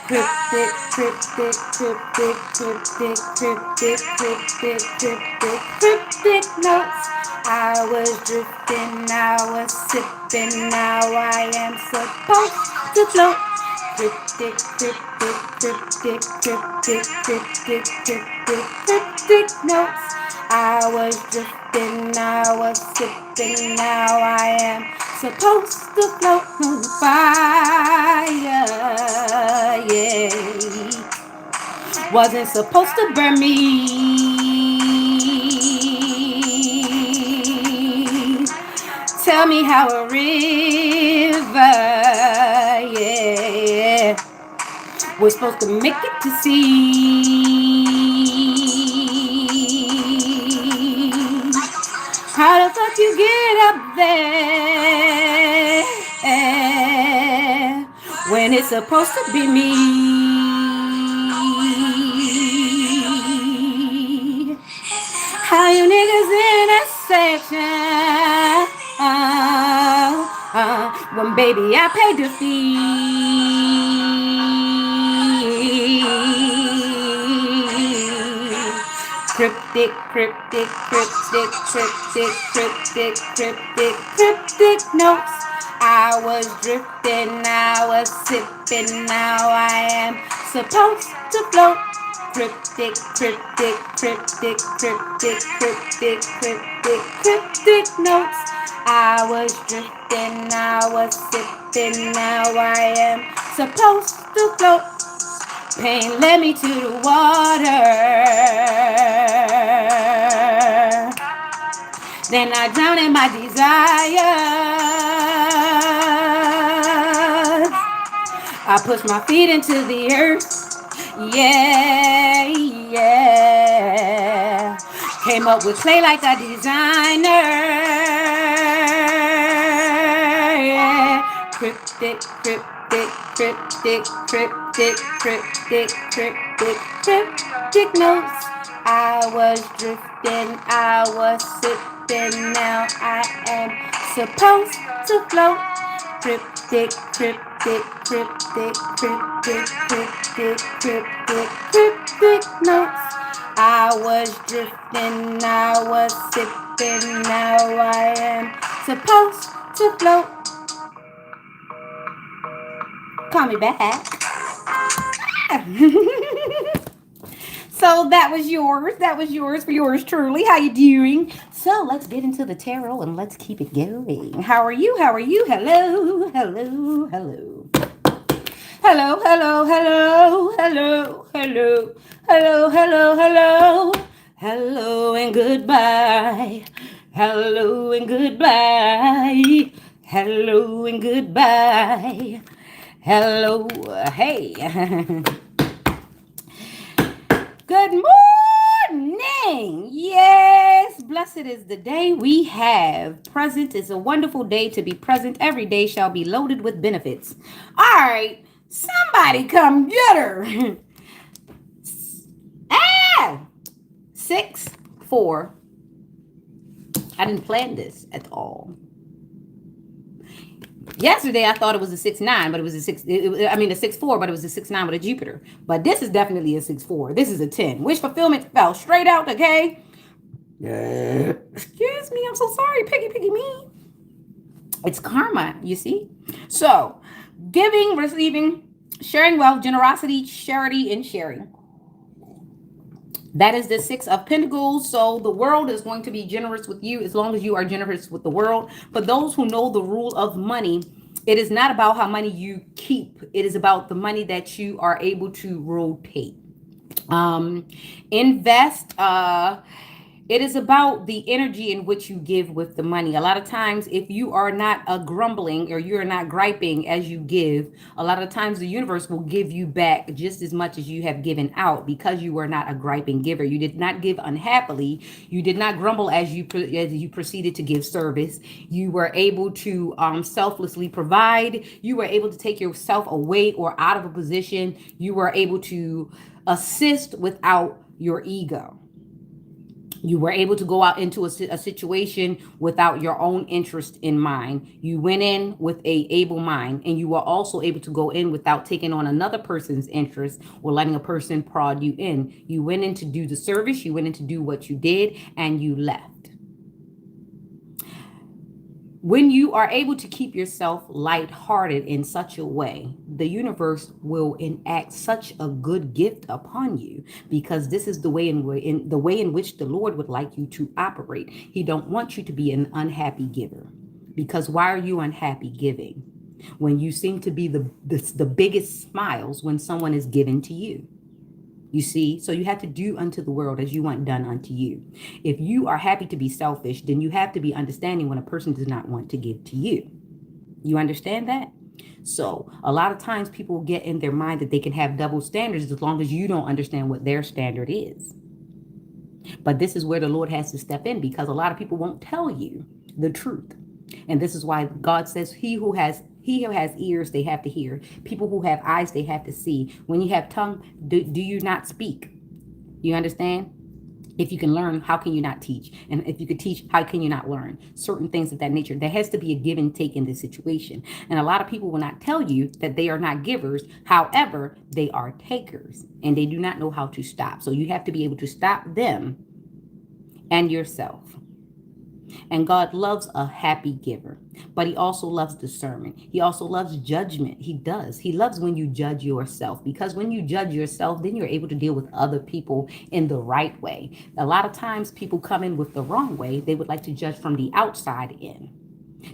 Cryptic, cryptic, cryptic, cryptic, cryptic, cryptic, cryptic, cryptic notes. I was drifting, I was sipping, now I am supposed to float. Cryptic, cryptic, cryptic, cryptic, cryptic, cryptic, cryptic notes. I was drifting, I was sipping, now I am supposed to float on fire. Yeah, wasn't supposed to burn me. Tell me how a river, yeah, we're supposed to make it to sea. How the fuck you get up there when it's supposed to be me? How you niggas in a section when baby I paid the fee? Cryptic, cryptic, cryptic, cryptic, cryptic, cryptic, cryptic notes. I was drifting, I was sipping, now I am supposed to float. Cryptic, cryptic, cryptic, cryptic, cryptic, cryptic, cryptic notes. I was drifting, I was sipping, now I am supposed to float. Pain led me to the water. Then I drowned in my desires. I pushed my feet into the earth. Yeah, yeah. Came up with clay like a designer. Yeah. Cryptic, cryptic, cryptic, cryptic, cryptic, cryptic, cryptic notes. I was drifting, I was sipping, now I am supposed to float. Cryptic, cryptic, cryptic, cryptic, cryptic, cryptic, cryptic notes. I was drifting, I was sipping, now I am supposed to float. Call me back. So that was yours. That was yours for yours truly. How you doing? So let's get into the tarot and let's keep it going. How are you? How are you? Hello, hello, hello. Hello, hello, hello, hello, hello, hello, hello, hello. Hello and goodbye. Hello and goodbye. Hello and goodbye. Hello, hey. Good morning. Yes, blessed is the day we have. Present is a wonderful day to be present. Every day shall be loaded with benefits. All right, somebody come get her. 6-4. I didn't plan this at all. Yesterday, I thought it was a 6-9, but it was a 6-4, but it was a 6-9 with a Jupiter. But this is definitely a 6-4. This is a 10. Wish fulfillment fell straight out, okay? Excuse me, I'm so sorry, piggy me. It's karma, you see? So, giving, receiving, sharing wealth, generosity, charity, and sharing. That is the 6 of Pentacles. So the world is going to be generous with you as long as you are generous with the world. For those who know the rule of money, it is not about how money you keep. It is about the money that you are able to rotate. Invest. It is about the energy in which you give with the money. A lot of times, if you are not grumbling or you're not griping as you give, a lot of times the universe will give you back just as much as you have given out because you were not a griping giver. You did not give unhappily. You did not grumble as you proceeded to give service. You were able to selflessly provide. You were able to take yourself away or out of a position. You were able to assist without your ego. You were able to go out into a situation without your own interest in mind. You went in with a able mind, and you were also able to go in without taking on another person's interest or letting a person prod you in. You went in to do the service, you went in to do what you did, and you left. When you are able to keep yourself lighthearted in such a way, the universe will enact such a good gift upon you, because this is the way in which the Lord would like you to operate. He don't want you to be an unhappy giver, because why are you unhappy giving when you seem to be the biggest smiles when someone is given to you? You see, so you have to do unto the world as you want done unto you. If you are happy to be selfish, then you have to be understanding when a person does not want to give to you. You understand that? So a lot of times people get in their mind that they can have double standards as long as you don't understand what their standard is. But this is where the Lord has to step in, because a lot of people won't tell you the truth. And this is why God says he who has ears, they have to hear. People who have eyes, they have to see. When you have tongue, do you not speak? You understand? If you can learn, how can you not teach? And if you could teach, how can you not learn? Certain things of that nature. There has to be a give and take in this situation. And a lot of people will not tell you that they are not givers. However, they are takers, and they do not know how to stop. So you have to be able to stop them and yourself. And God loves a happy giver, but he also loves discernment. He also loves judgment. He does. He loves when you judge yourself, because when you judge yourself, then you're able to deal with other people in the right way. A lot of times people come in with the wrong way. They would like to judge from the outside in.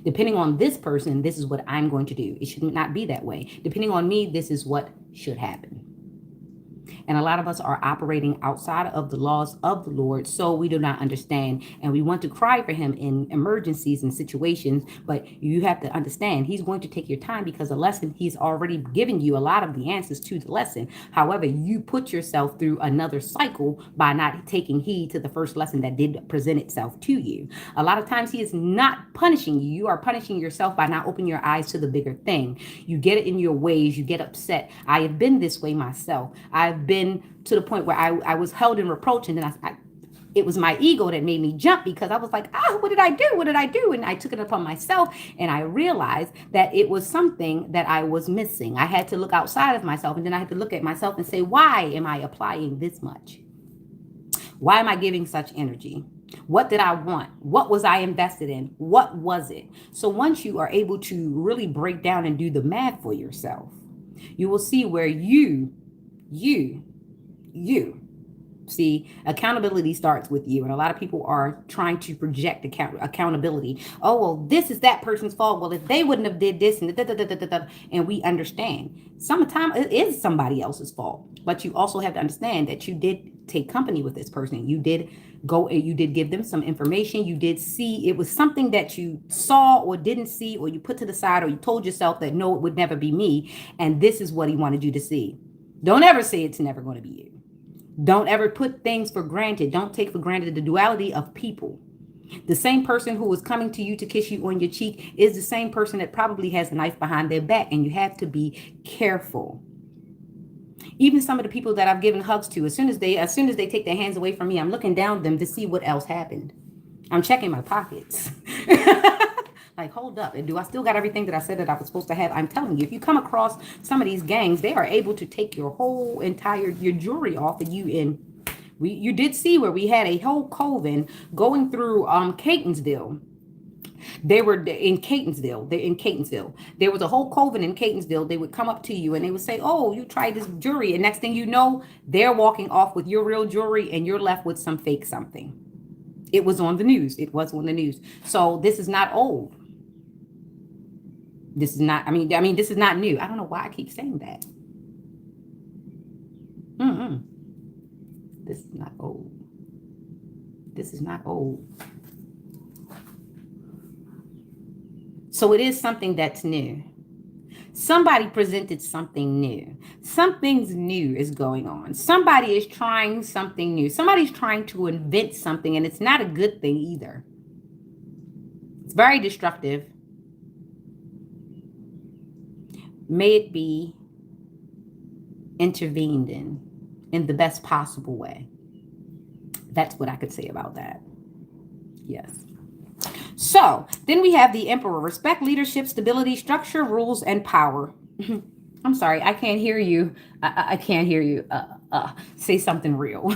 Depending on this person, this is what I'm going to do. It should not be that way. Depending on me, this is what should happen. And a lot of us are operating outside of the laws of the Lord, so we do not understand. And we want to cry for him in emergencies and situations, but you have to understand he's going to take your time, because the lesson, he's already given you a lot of the answers to the lesson. However, you put yourself through another cycle by not taking heed to the first lesson that did present itself to you. A lot of times he is not punishing you. You are punishing yourself by not opening your eyes to the bigger thing. You get it in your ways. You get upset. I have been this way myself. I've been to the point where I was held in reproach, and then it was my ego that made me jump, because I was like, what did I do? What did I do? And I took it upon myself, and I realized that it was something that I was missing. I had to look outside of myself, and then I had to look at myself and say, why am I applying this much? Why am I giving such energy? What did I want? What was I invested in? What was it? So once you are able to really break down and do the math for yourself, you will see where you see, accountability starts with you. And a lot of people are trying to project accountability. Oh, well, this is that person's fault. Well, if they wouldn't have did this, and we understand sometimes it is somebody else's fault. But you also have to understand that you did take company with this person. You did go and you did give them some information. You did see, it was something that you saw or didn't see, or you put to the side, or you told yourself that no, it would never be me. And this is what he wanted you to see. Don't ever say it's never going to be you. Don't ever put things for granted. Don't take for granted the duality of people. The same person who is coming to you to kiss you on your cheek is the same person that probably has a knife behind their back, and you have to be careful. Even some of the people that I've given hugs to, as soon as they take their hands away from me, I'm looking down them to see what else happened. I'm checking my pockets. Like, hold up. And do I still got everything that I said that I was supposed to have? I'm telling you, if you come across some of these gangs, they are able to take your whole your jewelry off of you. And you did see where we had a whole coven going through Catonsville. They were in Catonsville. They're in Catonsville. There was a whole coven in Catonsville. They would come up to you and they would say, oh, you tried this jewelry. And next thing you know, they're walking off with your real jewelry, and you're left with some fake something. It was on the news. It was on the news. So this is not old. This is not, I mean, this is not new. I don't know why I keep saying that. This is not old. This is not old. So it is something that's new. Somebody presented something new. Something's new is going on. Somebody is trying something new. Somebody's trying to invent something, and it's not a good thing either. It's very destructive. May it be intervened in the best possible way. That's what I could say about that. Yes. So then we have the emperor: respect, leadership, stability, structure, rules, and power. I'm sorry, I can't hear you. I can't hear you. Say something real.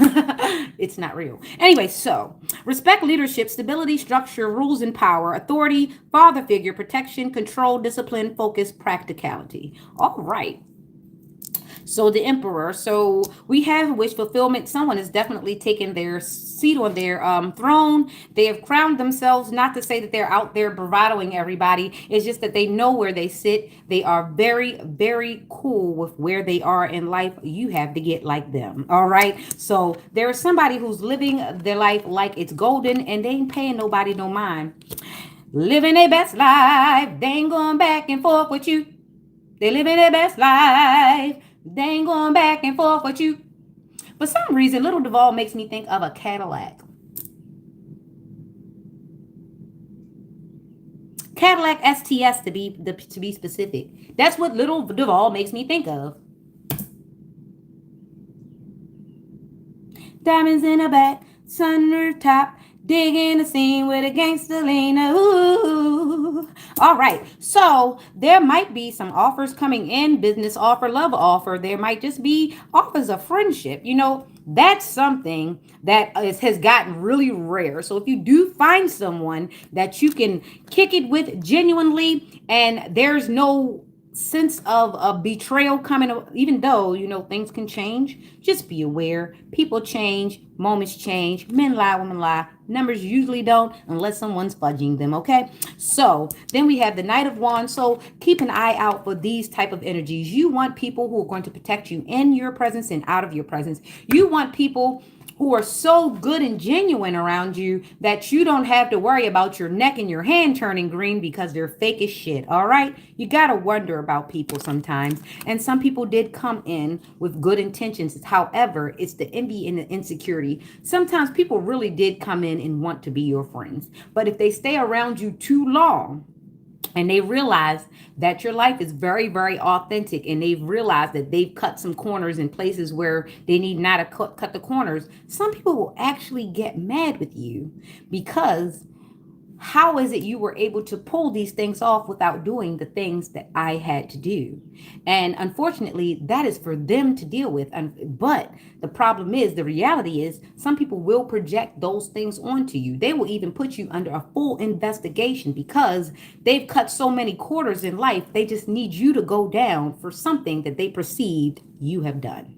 It's not real. Anyway, so respect, leadership, stability, structure, rules, and power, authority, father figure, protection, control, discipline, focus, practicality. All right. So the emperor. So we have wish fulfillment. Someone has definitely taken their seat on their throne. They have crowned themselves. Not to say that they're out there bravadoing everybody. It's just that they know where they sit. They are very, very cool with where they are in life. You have to get like them. All right. So there is somebody who's living their life like it's golden, and they ain't paying nobody no mind. Living their best life. They ain't going back and forth with you. They living their best life. They ain't going back and forth with you. For some reason, Little Duval makes me think of a Cadillac. Cadillac STS to be specific. That's what Little Duval makes me think of. Diamonds in the back, sunroof top, digging the scene with a gangster lean. Ooh. All right. So there might be some offers coming in, business offer, love offer. There might just be offers of friendship. That's something that has gotten really rare. So if you do find someone that you can kick it with genuinely, and there's no sense of a betrayal coming, even though things can change, just be aware. People change, moments change, men lie, women lie, numbers usually don't unless someone's fudging them. Okay, so then we have the Knight of Wands. So keep an eye out for these type of energies. You want people who are going to protect you in your presence and out of your presence. You want people who are so good and genuine around you that you don't have to worry about your neck and your hand turning green because they're fake as shit. All right. You got to wonder about people sometimes. And some people did come in with good intentions. However, it's the envy and the insecurity. Sometimes people really did come in and want to be your friends. But if they stay around you too long, and they realize that your life is very, very authentic, and they've realized that they've cut some corners in places where they need not to cut the corners, some people will actually get mad with you because how is it you were able to pull these things off without doing the things that I had to do? And unfortunately, that is for them to deal with. But the problem is, the reality is, some people will project those things onto you. They will even put you under a full investigation because they've cut so many quarters in life. They just need you to go down for something that they perceived you have done.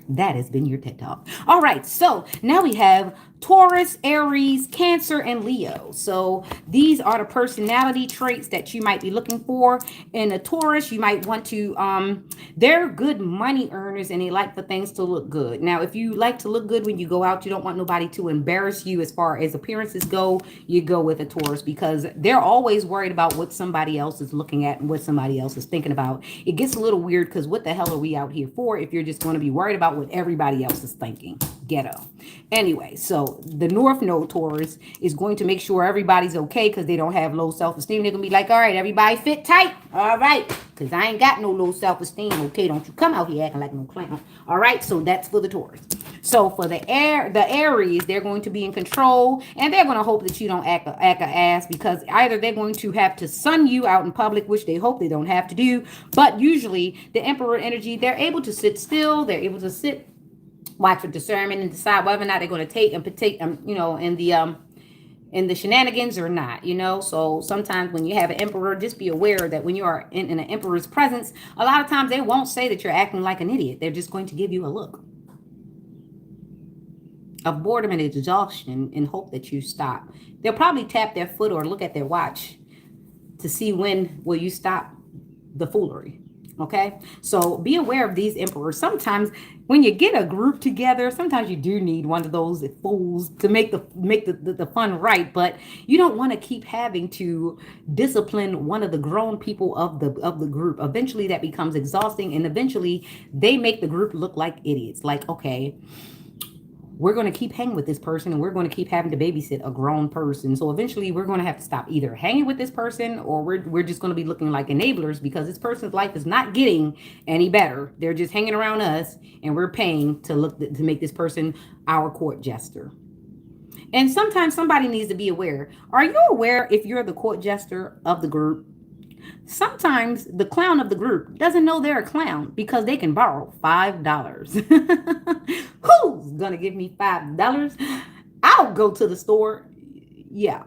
That has been your TED Talk. All right, so now we have Taurus, Aries, Cancer, and Leo. So these are the personality traits that you might be looking for. In a Taurus, you might want to, they're good money earners and they like for things to look good. Now, if you like to look good when you go out, you don't want nobody to embarrass you as far as appearances go, you go with a Taurus because they're always worried about what somebody else is looking at and what somebody else is thinking about. It gets a little weird because what the hell are we out here for if you're just going to be worried about what everybody else is thinking? Ghetto. Anyway, so the North Node Taurus is going to make sure everybody's okay because they don't have low self-esteem. They're going to be like, all right, everybody fit tight. All right, because I ain't got no low self-esteem. Okay, don't you come out here acting like no clown. All right, so that's for the Taurus. So for the Aries, they're going to be in control, and they're going to hope that you don't act an ass because either they're going to have to sun you out in public, which they hope they don't have to do. But usually the Emperor energy, they're able to sit still. They're able to sit, watch for discernment, and decide whether or not they're going to take and partake, in the shenanigans or not. So sometimes when you have an emperor, just be aware that when you are in an emperor's presence, a lot of times they won't say that you're acting like an idiot. They're just going to give you a look of boredom and exhaustion and hope that you stop. They'll probably tap their foot or look at their watch to see when will you stop the foolery. Okay, so be aware of these emperors. Sometimes when you get a group together, sometimes you do need one of those fools to make the fun right, but you don't want to keep having to discipline one of the grown people of the group. Eventually that becomes exhausting, and eventually they make the group look like idiots. Like, okay, we're going to keep hanging with this person and we're going to keep having to babysit a grown person. So eventually we're going to have to stop either hanging with this person, or we're just going to be looking like enablers because this person's life is not getting any better. They're just hanging around us and we're paying to make this person our court jester. And sometimes somebody needs to be aware. Are you aware if you're the court jester of the group? Sometimes the clown of the group doesn't know they're a clown because they can borrow $5. Who's gonna give me $5? I'll go to the store. Yeah.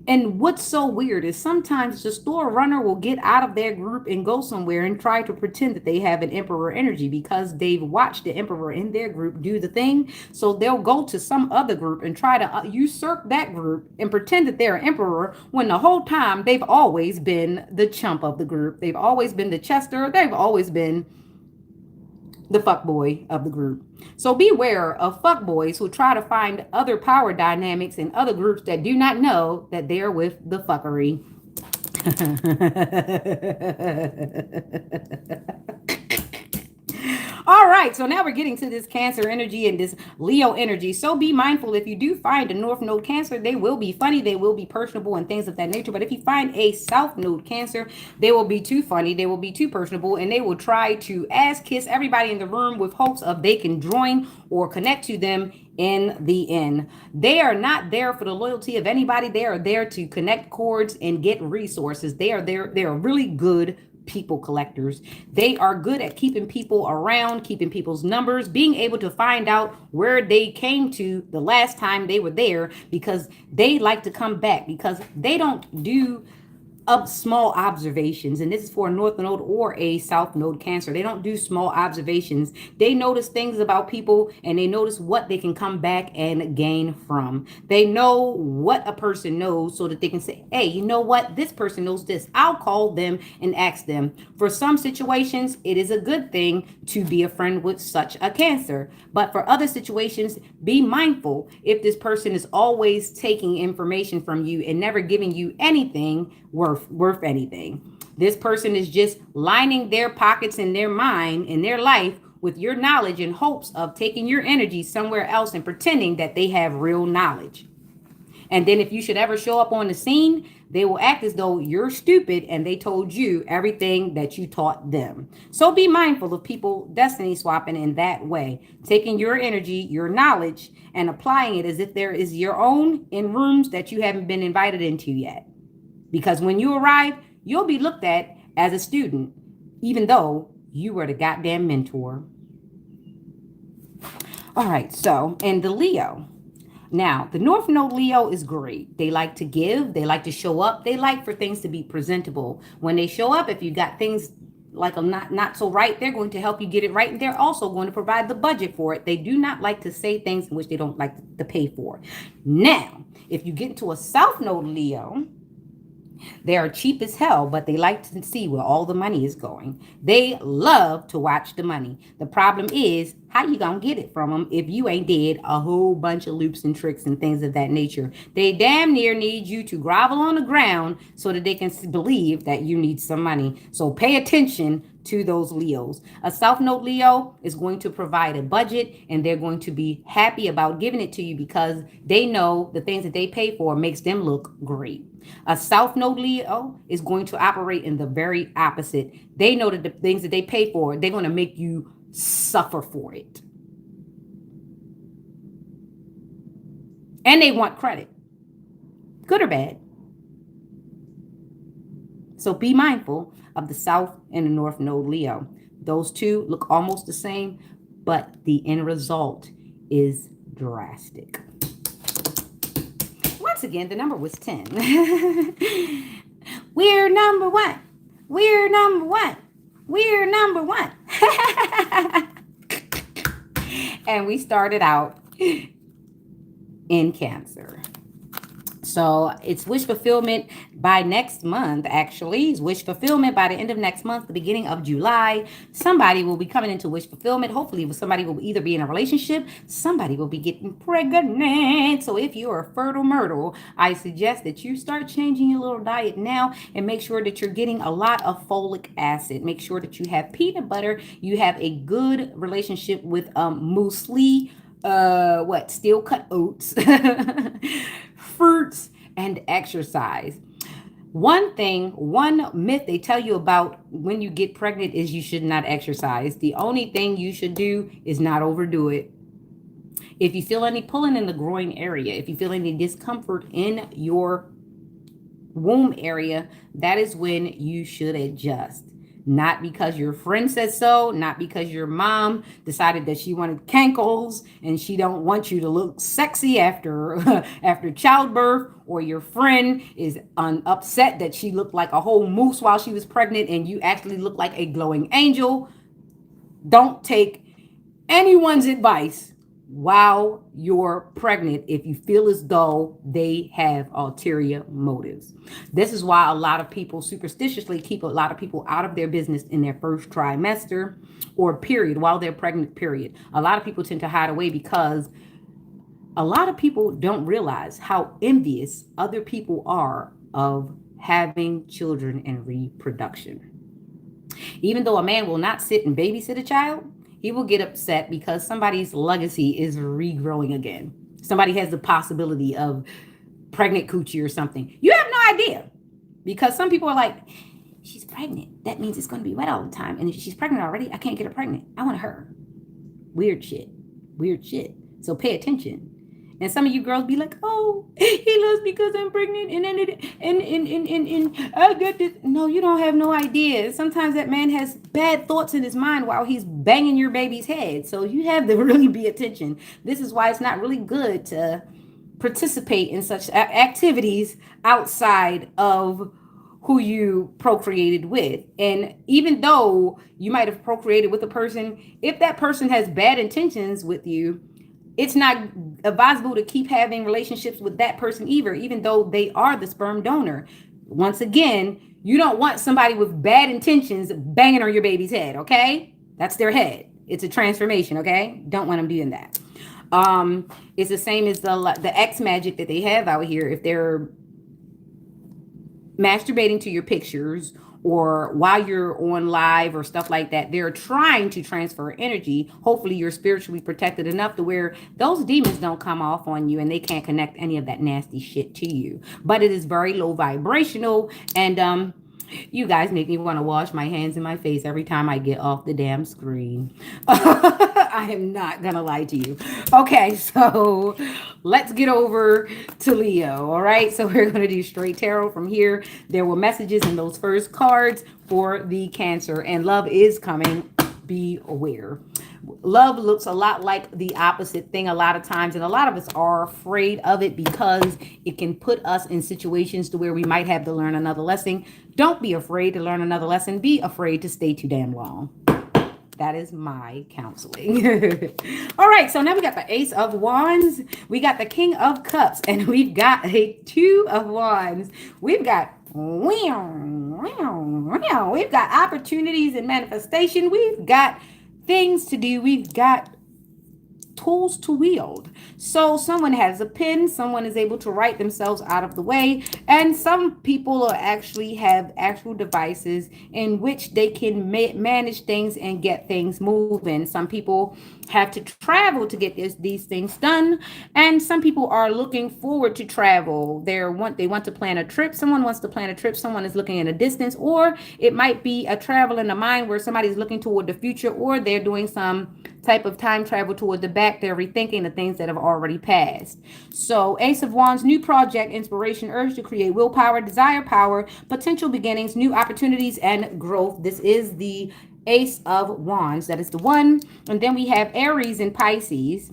And what's so weird is sometimes the store runner will get out of their group and go somewhere and try to pretend that they have an emperor energy because they've watched the emperor in their group do the thing. So they'll go to some other group and try to usurp that group and pretend that they're an emperor when the whole time they've always been the chump of the group. They've always been the Chester. They've always been the fuckboy of the group. So beware of fuckboys who try to find other power dynamics in other groups that do not know that they're with the fuckery. All right, so now we're getting to this Cancer energy and this Leo energy. So be mindful if you do find a North Node Cancer, they will be funny, they will be personable and things of that nature. But if you find a South Node Cancer, they will be too funny, they will be too personable, and they will try to ass kiss everybody in the room with hopes of they can join or connect to them in the end. They are not there for the loyalty of anybody. They are there to connect cords and get resources. They are there. They are really good people collectors. They are good at keeping people around, keeping people's numbers, being able to find out where they came to the last time they were there, because they like to come back, because they don't do of small observations. And this is for a North Node or a South Node Cancer. They don't do small observations. They notice things about people and they notice what they can come back and gain from. They know what a person knows so that they can say, hey, you know what? This person knows this. I'll call them and ask them. For some situations, it is a good thing to be a friend with such a Cancer. But for other situations, be mindful if this person is always taking information from you and never giving you anything worth anything. This person is just lining their pockets and their mind and their life with your knowledge in hopes of taking your energy somewhere else and pretending that they have real knowledge. And then if you should ever show up on the scene, they will act as though you're stupid and they told you everything that you taught them. So be mindful of people destiny swapping in that way, taking your energy, your knowledge, and applying it as if there is your own in rooms that you haven't been invited into yet. Because when you arrive, you'll be looked at as a student, even though you were the goddamn mentor. All right, so, and the Leo. Now, the North Node Leo is great. They like to give, they like to show up, they like for things to be presentable. When they show up, if you got things like a not so right, they're going to help you get it right, and they're also going to provide the budget for it. They do not like to say things in which they don't like to pay for. Now, if you get into a South Node Leo, they are cheap as hell, but they like to see where all the money is going. They love to watch the money. The problem is, how you gonna get it from them if you ain't did a whole bunch of loops and tricks and things of that nature? They damn near need you to grovel on the ground so that they can believe that you need some money. So pay attention to those Leos. A South Node Leo is going to provide a budget and they're going to be happy about giving it to you because they know the things that they pay for makes them look great. A South Node Leo is going to operate in the very opposite. They know that the things that they pay for, they're going to make you suffer for it. And they want credit, good or bad. So be mindful of the South and the North Node Leo. Those two look almost the same, but the end result is drastic. Once again, the number was 10. We're number one. We're number one. We're number one. And we started out in Cancer. So it's wish fulfillment by next month, actually. It's wish fulfillment by the end of next month, the beginning of July. Somebody will be coming into wish fulfillment. Hopefully, somebody will either be in a relationship, somebody will be getting pregnant. So if you're a fertile myrtle, I suggest that you start changing your little diet now and make sure that you're getting a lot of folic acid. Make sure that you have peanut butter. You have a good relationship with muesli, steel cut oats, fruits, and exercise. One myth they tell you about when you get pregnant is you should not exercise. The only thing you should do is not overdo it. If you feel any pulling in the groin area, if you feel any discomfort in your womb area, that is when you should adjust. Not because your friend said so, not because your mom decided that she wanted cankles and she don't want you to look sexy after after childbirth, or your friend is upset that she looked like a whole moose while she was pregnant and you actually look like a glowing angel. Don't take anyone's advice while you're pregnant if you feel as though they have ulterior motives. This is why a lot of people superstitiously keep a lot of people out of their business in their first trimester or period while they're pregnant, period. A lot of people tend to hide away because a lot of people don't realize how envious other people are of having children and reproduction. Even though a man will not sit and babysit a child, he will get upset because somebody's legacy is regrowing again. Somebody has the possibility of pregnant coochie or something. You have no idea. Because some people are like, she's pregnant. That means it's going to be wet all the time. And if she's pregnant already, I can't get her pregnant. I want her. Weird shit. Weird shit. So pay attention. And some of you girls be like, oh, he loves because I'm pregnant and I got this. No, you don't have no idea. Sometimes that man has bad thoughts in his mind while he's banging your baby's head. So you have to really be attention. This is why it's not really good to participate in such activities outside of who you procreated with. And even though you might have procreated with a person, if that person has bad intentions with you, it's not advisable to keep having relationships with that person either, even though they are the sperm donor. Once again, you don't want somebody with bad intentions banging on your baby's head, okay? That's their head. It's a transformation, okay? Don't want them doing that. It's the same as the X magic that they have out here. If they're masturbating to your pictures or while you're on live or stuff like that, they're trying to transfer energy. Hopefully you're spiritually protected enough to where those demons don't come off on you and they can't connect any of that nasty shit to you. But it is very low vibrational, and you guys make me want to wash my hands and my face every time I get off the damn screen. I am not gonna lie to you. Okay, so let's get over to Leo. All right, so we're gonna do straight tarot from here. There were messages in those first cards for the Cancer, and love is coming. Be aware. Love looks a lot like the opposite thing a lot of times, and a lot of us are afraid of it because it can put us in situations to where we might have to learn another lesson. Don't be afraid to learn another lesson. Be afraid to stay too damn long. That is my counseling. All right, so now we got the Ace of Wands, we got the King of Cups, and we've got a Two of Wands. We've got we've got opportunities and manifestation. We've got things to do. We've got tools to wield. So someone has a pen, someone is able to write themselves out of the way, and some people are actually have actual devices in which they can manage things and get things moving. Some people have to travel to get these things done, and some people are looking forward to travel. They want to plan a trip. Someone wants to plan a trip. Someone is looking in a distance, or it might be a travel in the mind where somebody's looking toward the future, or they're doing some type of time travel toward the back. They're rethinking the things that have already passed. So Ace of Wands, new project, inspiration, urge to create, willpower, desire, power, potential beginnings, new opportunities, and growth. This is the Ace of Wands. That is the one. And then we have Aries and Pisces.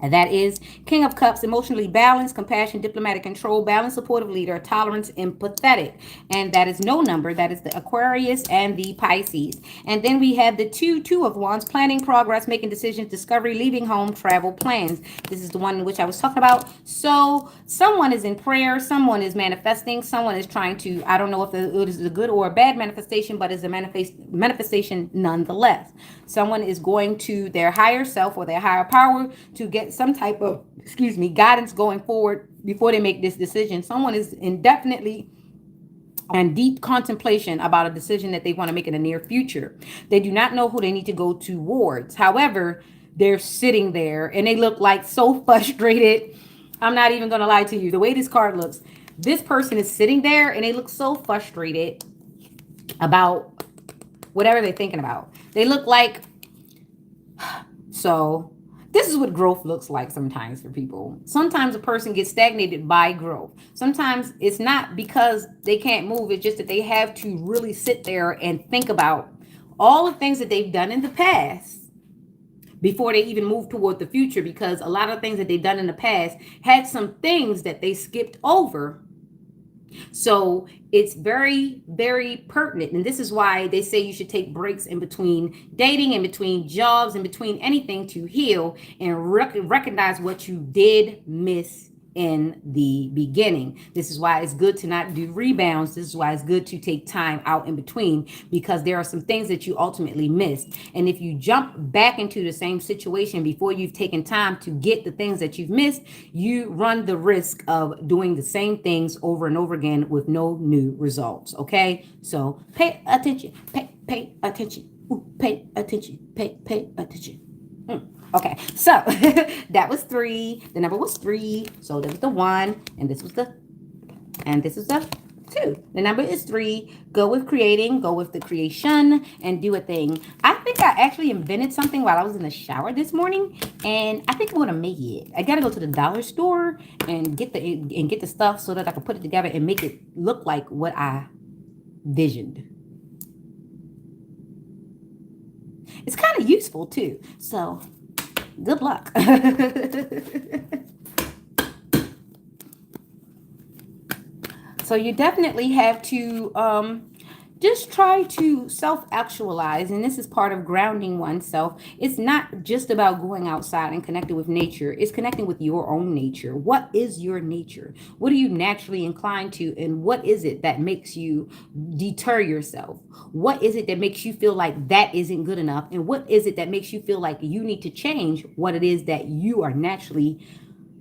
And that is King of Cups, emotionally balanced, compassion, diplomatic control, balanced, supportive leader, tolerance, empathetic. And that is no number. That is the Aquarius and the Pisces. And then we have the Two of Wands, planning, progress, making decisions, discovery, leaving home, travel, plans. This is the one in which I was talking about. So someone is in prayer. Someone is manifesting. Someone is trying to, I don't know if it is a good or a bad manifestation, but it's a manifestation nonetheless. Someone is going to their higher self or their higher power to get some type of, guidance going forward before they make this decision. Someone is indefinitely and deep contemplation about a decision that they want to make in the near future. They do not know who they need to go towards. However, they're sitting there and they look like so frustrated. I'm not even going to lie to you. The way this card looks, this person is sitting there and they look so frustrated about whatever they're thinking about. They look like, so this is what growth looks like sometimes for people. Sometimes a person gets stagnated by growth. Sometimes it's not because they can't move. It's just that they have to really sit there and think about all the things that they've done in the past before they even move toward the future, because a lot of things that they've done in the past had some things that they skipped over. So it's very, very pertinent. And this is why they say you should take breaks in between dating, in between jobs, in between anything to heal and recognize what you did miss in the beginning. This is why it's good to not do rebounds. This is why it's good to take time out in between, because there are some things that you ultimately missed. And if you jump back into the same situation before you've taken time to get the things that you've missed, you run the risk of doing the same things over and over again with no new results. Okay, so pay attention, pay attention, pay attention, pay attention. Okay, so that was 3. The number was 3. So there was the 1, and this was the 2. The number is 3. Go with creating, go with the creation, and do a thing. I think I actually invented something while I was in the shower this morning, and I think I'm gonna make it. I gotta go to the dollar store and get the stuff so that I can put it together and make it look like what I visioned. It's kind of useful too. So good luck. So you definitely have to just try to self-actualize. And this is part of grounding oneself. It's not just about going outside and connecting with nature. It's connecting with your own nature. What is your nature? What are you naturally inclined to? And what is it that makes you deter yourself? What is it that makes you feel like that isn't good enough? And what is it that makes you feel like you need to change what it is that you are naturally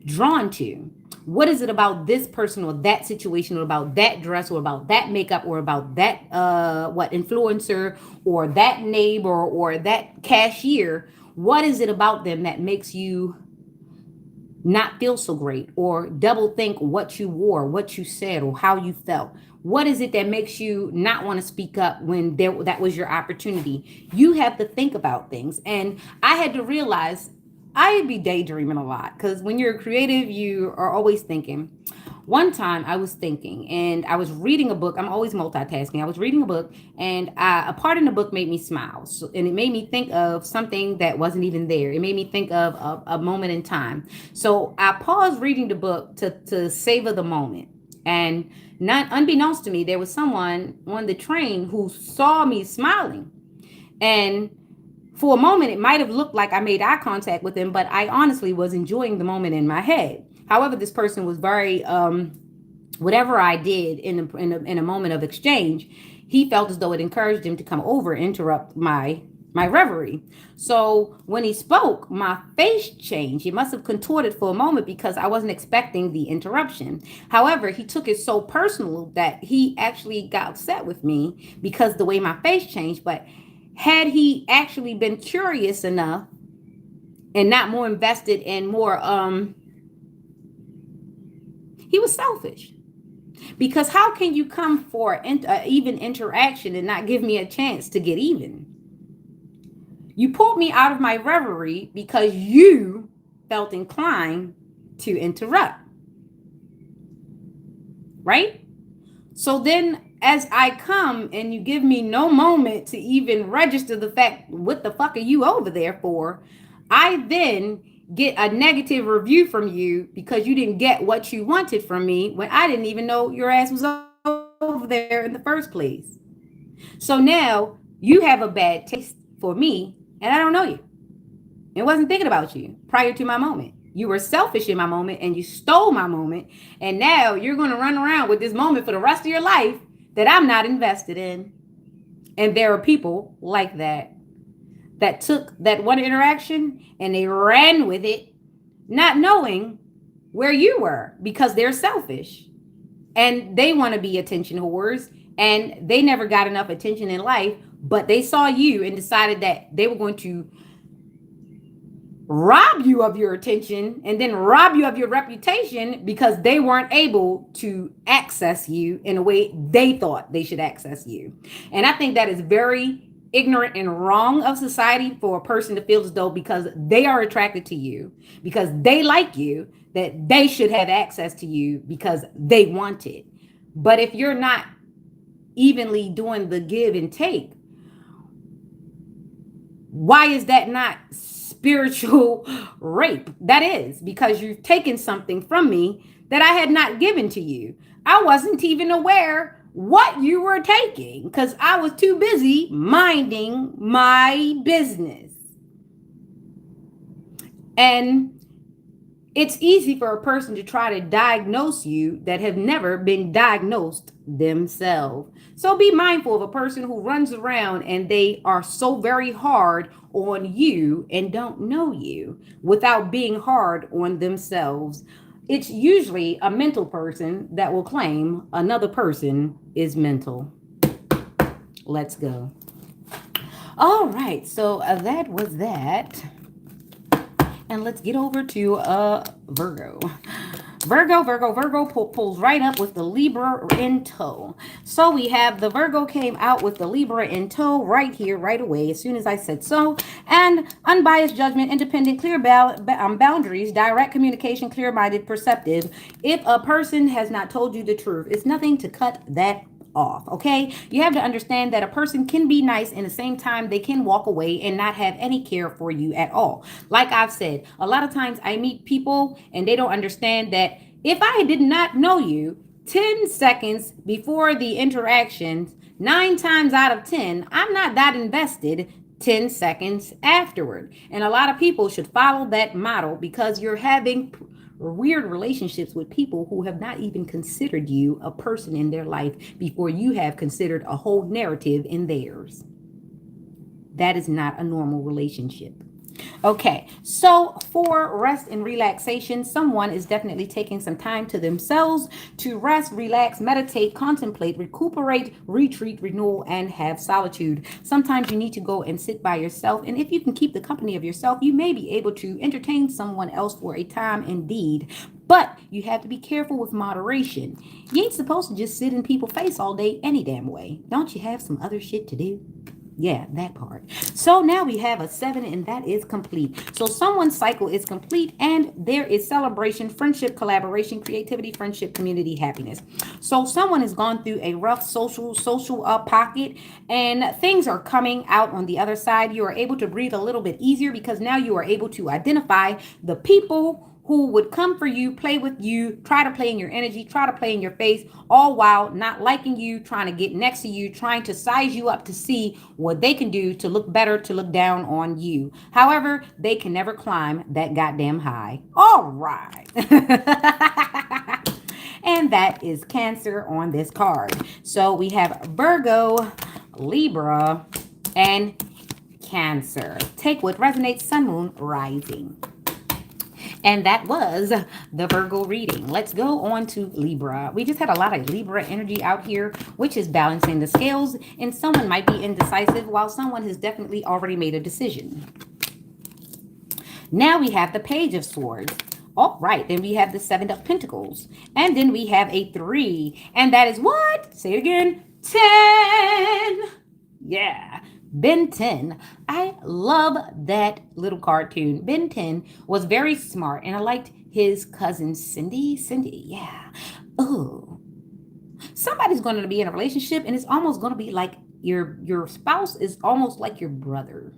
drawn to? What is it about this person or that situation or about that dress or about that makeup or about that influencer or that neighbor or that cashier? What is it about them that makes you not feel so great, or double think what you wore, what you said, or how you felt? What is it that makes you not want to speak up when that was your opportunity? You have to think about things. And I had to realize I'd be daydreaming a lot, because when you're creative, you are always thinking. One time I was thinking and I was reading a book. I'm always multitasking. I was reading a book, and a part in the book made me smile. And it made me think of something that wasn't even there. It made me think of a moment in time. So I paused reading the book to savor the moment. And not unbeknownst to me, there was someone on the train who saw me smiling. And for a moment, it might have looked like I made eye contact with him, but I honestly was enjoying the moment in my head. However, this person was very, whatever I did in a moment of exchange, he felt as though it encouraged him to come over and interrupt my reverie. So when he spoke, my face changed. It must have contorted for a moment because I wasn't expecting the interruption. However, he took it so personal that he actually got upset with me because the way my face changed. But had he actually been curious enough and not more invested and more, he was selfish. Because how can you come for even interaction and not give me a chance to get even? You pulled me out of my reverie because you felt inclined to interrupt. Right? So then as I come and you give me no moment to even register the fact, what the fuck are you over there for? I then get a negative review from you because you didn't get what you wanted from me when I didn't even know your ass was over there in the first place. So now you have a bad taste for me and I don't know you. I wasn't thinking about you prior to my moment. You were selfish in my moment and you stole my moment. And now you're going to run around with this moment for the rest of your life that I'm not invested in. And there are people like that took that one interaction and they ran with it, not knowing where you were, because they're selfish and they want to be attention whores and they never got enough attention in life, but they saw you and decided that they were going to rob you of your attention and then rob you of your reputation because they weren't able to access you in a way they thought they should access you. And I think that is very ignorant and wrong of society for a person to feel as though because they are attracted to you, because they like you, that they should have access to you because they want it. But if you're not evenly doing the give and take, why is that not spiritual rape? That is because you've taken something from me that I had not given to you. I wasn't even aware what you were taking because I was too busy minding my business. And it's easy for a person to try to diagnose you that have never been diagnosed themselves. So be mindful of a person who runs around and they are so very hard on you and don't know you without being hard on themselves. It's usually a mental person that will claim another person is mental. Let's go. All right, so that was that. And let's get over to Virgo. Virgo pulls right up with the Libra in tow. So we have the Virgo came out with the Libra in tow right here, right away, as soon as I said so. And unbiased judgment, independent, clear boundaries, direct communication, clear-minded, perceptive. If a person has not told you the truth, it's nothing to cut that off. Okay, you have to understand that a person can be nice and at the same time they can walk away and not have any care for you at all. Like I've said, a lot of times I meet people and they don't understand that if I did not know you 10 seconds before the interaction, 9 times out of 10 I'm not that invested 10 seconds afterward. And a lot of people should follow that model because you're having weird relationships with people who have not even considered you a person in their life before you have considered a whole narrative in theirs. That is not a normal relationship. Okay, so for rest and relaxation, someone is definitely taking some time to themselves to rest, relax, meditate, contemplate, recuperate, retreat, renewal, and have solitude. Sometimes you need to go and sit by yourself, and if you can keep the company of yourself, you may be able to entertain someone else for a time indeed. But you have to be careful with moderation. You ain't supposed to just sit in people's face all day any damn way. Don't you have some other shit to do? Yeah, that part. So now we have a 7 and that is complete. So someone's cycle is complete and there is celebration, friendship, collaboration, creativity, friendship, community, happiness. So someone has gone through a rough social pocket and things are coming out on the other side. You are able to breathe a little bit easier because now you are able to identify the people who would come for you, play with you, try to play in your energy, try to play in your face, all while not liking you, trying to get next to you, trying to size you up to see what they can do to look better, to look down on you. However, they can never climb that goddamn high. All right. And that is Cancer on this card. So we have Virgo, Libra, and Cancer. Take what resonates, Sun, Moon, Rising. And that was the Virgo reading. Let's go on to Libra. We just had a lot of Libra energy out here, which is balancing the scales. And someone might be indecisive while someone has definitely already made a decision. Now we have the Page of Swords. All right, then we have the 7 of Pentacles. And then we have a 3. And that is what? Say it again. 10. Yeah. Ben 10. I love that little cartoon. Ben 10 was very smart and I liked his cousin Cindy. Yeah. Oh. Somebody's going to be in a relationship and it's almost going to be like your spouse is almost like your brother.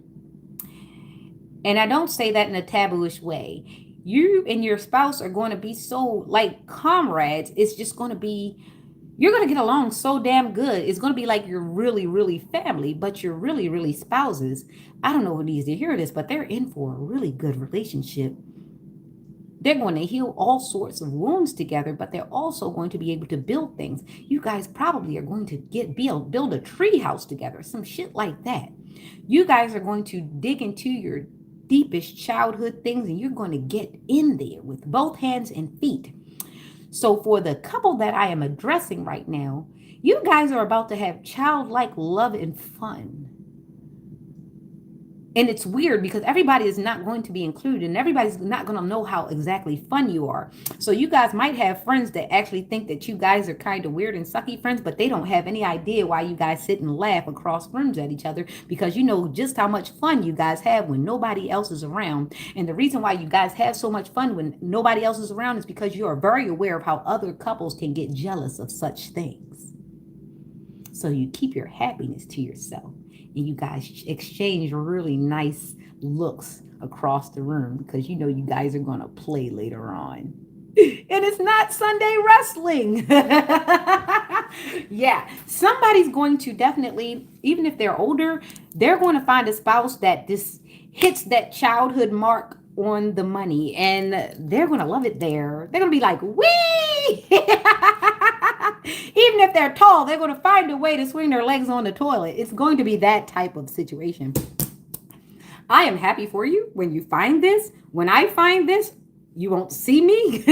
And I don't say that in a tabooish way. You and your spouse are going to be so like comrades. It's just going to be, you're going to get along so damn good. It's going to be like you're really, really family, but you're really, really spouses. I don't know who needs to hear this, but they're in for a really good relationship. They're going to heal all sorts of wounds together, but they're also going to be able to build things. You guys probably are going to build a tree house together, some shit like that. You guys are going to dig into your deepest childhood things and you're going to get in there with both hands and feet. So for the couple that I am addressing right now, you guys are about to have childlike love and fun. And it's weird because everybody is not going to be included and everybody's not going to know how exactly fun you are. So you guys might have friends that actually think that you guys are kind of weird and sucky friends, but they don't have any idea why you guys sit and laugh across rooms at each other, because you know just how much fun you guys have when nobody else is around. And the reason why you guys have so much fun when nobody else is around is because you are very aware of how other couples can get jealous of such things. So you keep your happiness to yourself and you guys exchange really nice looks across the room because you know you guys are going to play later on. And it's not Sunday wrestling. Yeah, somebody's going to definitely, even if they're older, they're going to find a spouse that this hits that childhood mark on the money and they're going to love it there. They're going to be like, wee! Even if they're tall, they're going to find a way to swing their legs on the toilet. It's going to be that type of situation. I am happy for you when you find this. When I find this, you won't see me.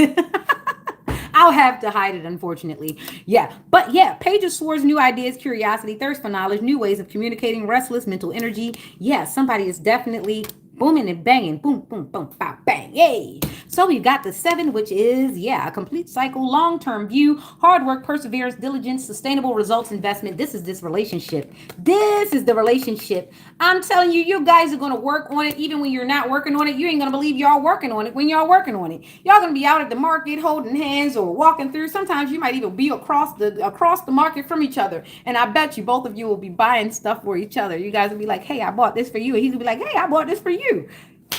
I'll have to hide it, unfortunately. Yeah. But yeah, Page of Swords, new ideas, curiosity, thirst for knowledge, new ways of communicating, restless mental energy. Yeah, somebody is definitely booming and banging. Boom, boom, boom, bow, bang. Yay. So we've got the 7, which is, yeah, a complete cycle, long-term view, hard work, perseverance, diligence, sustainable results, investment. This is this relationship. This is the relationship. I'm telling you, you guys are going to work on it even when you're not working on it. You ain't going to believe y'all working on it when y'all working on it. Y'all going to be out at the market holding hands or walking through. Sometimes you might even be across the market from each other. And I bet you both of you will be buying stuff for each other. You guys will be like, hey, I bought this for you. And he's going to be like, hey, I bought this for you.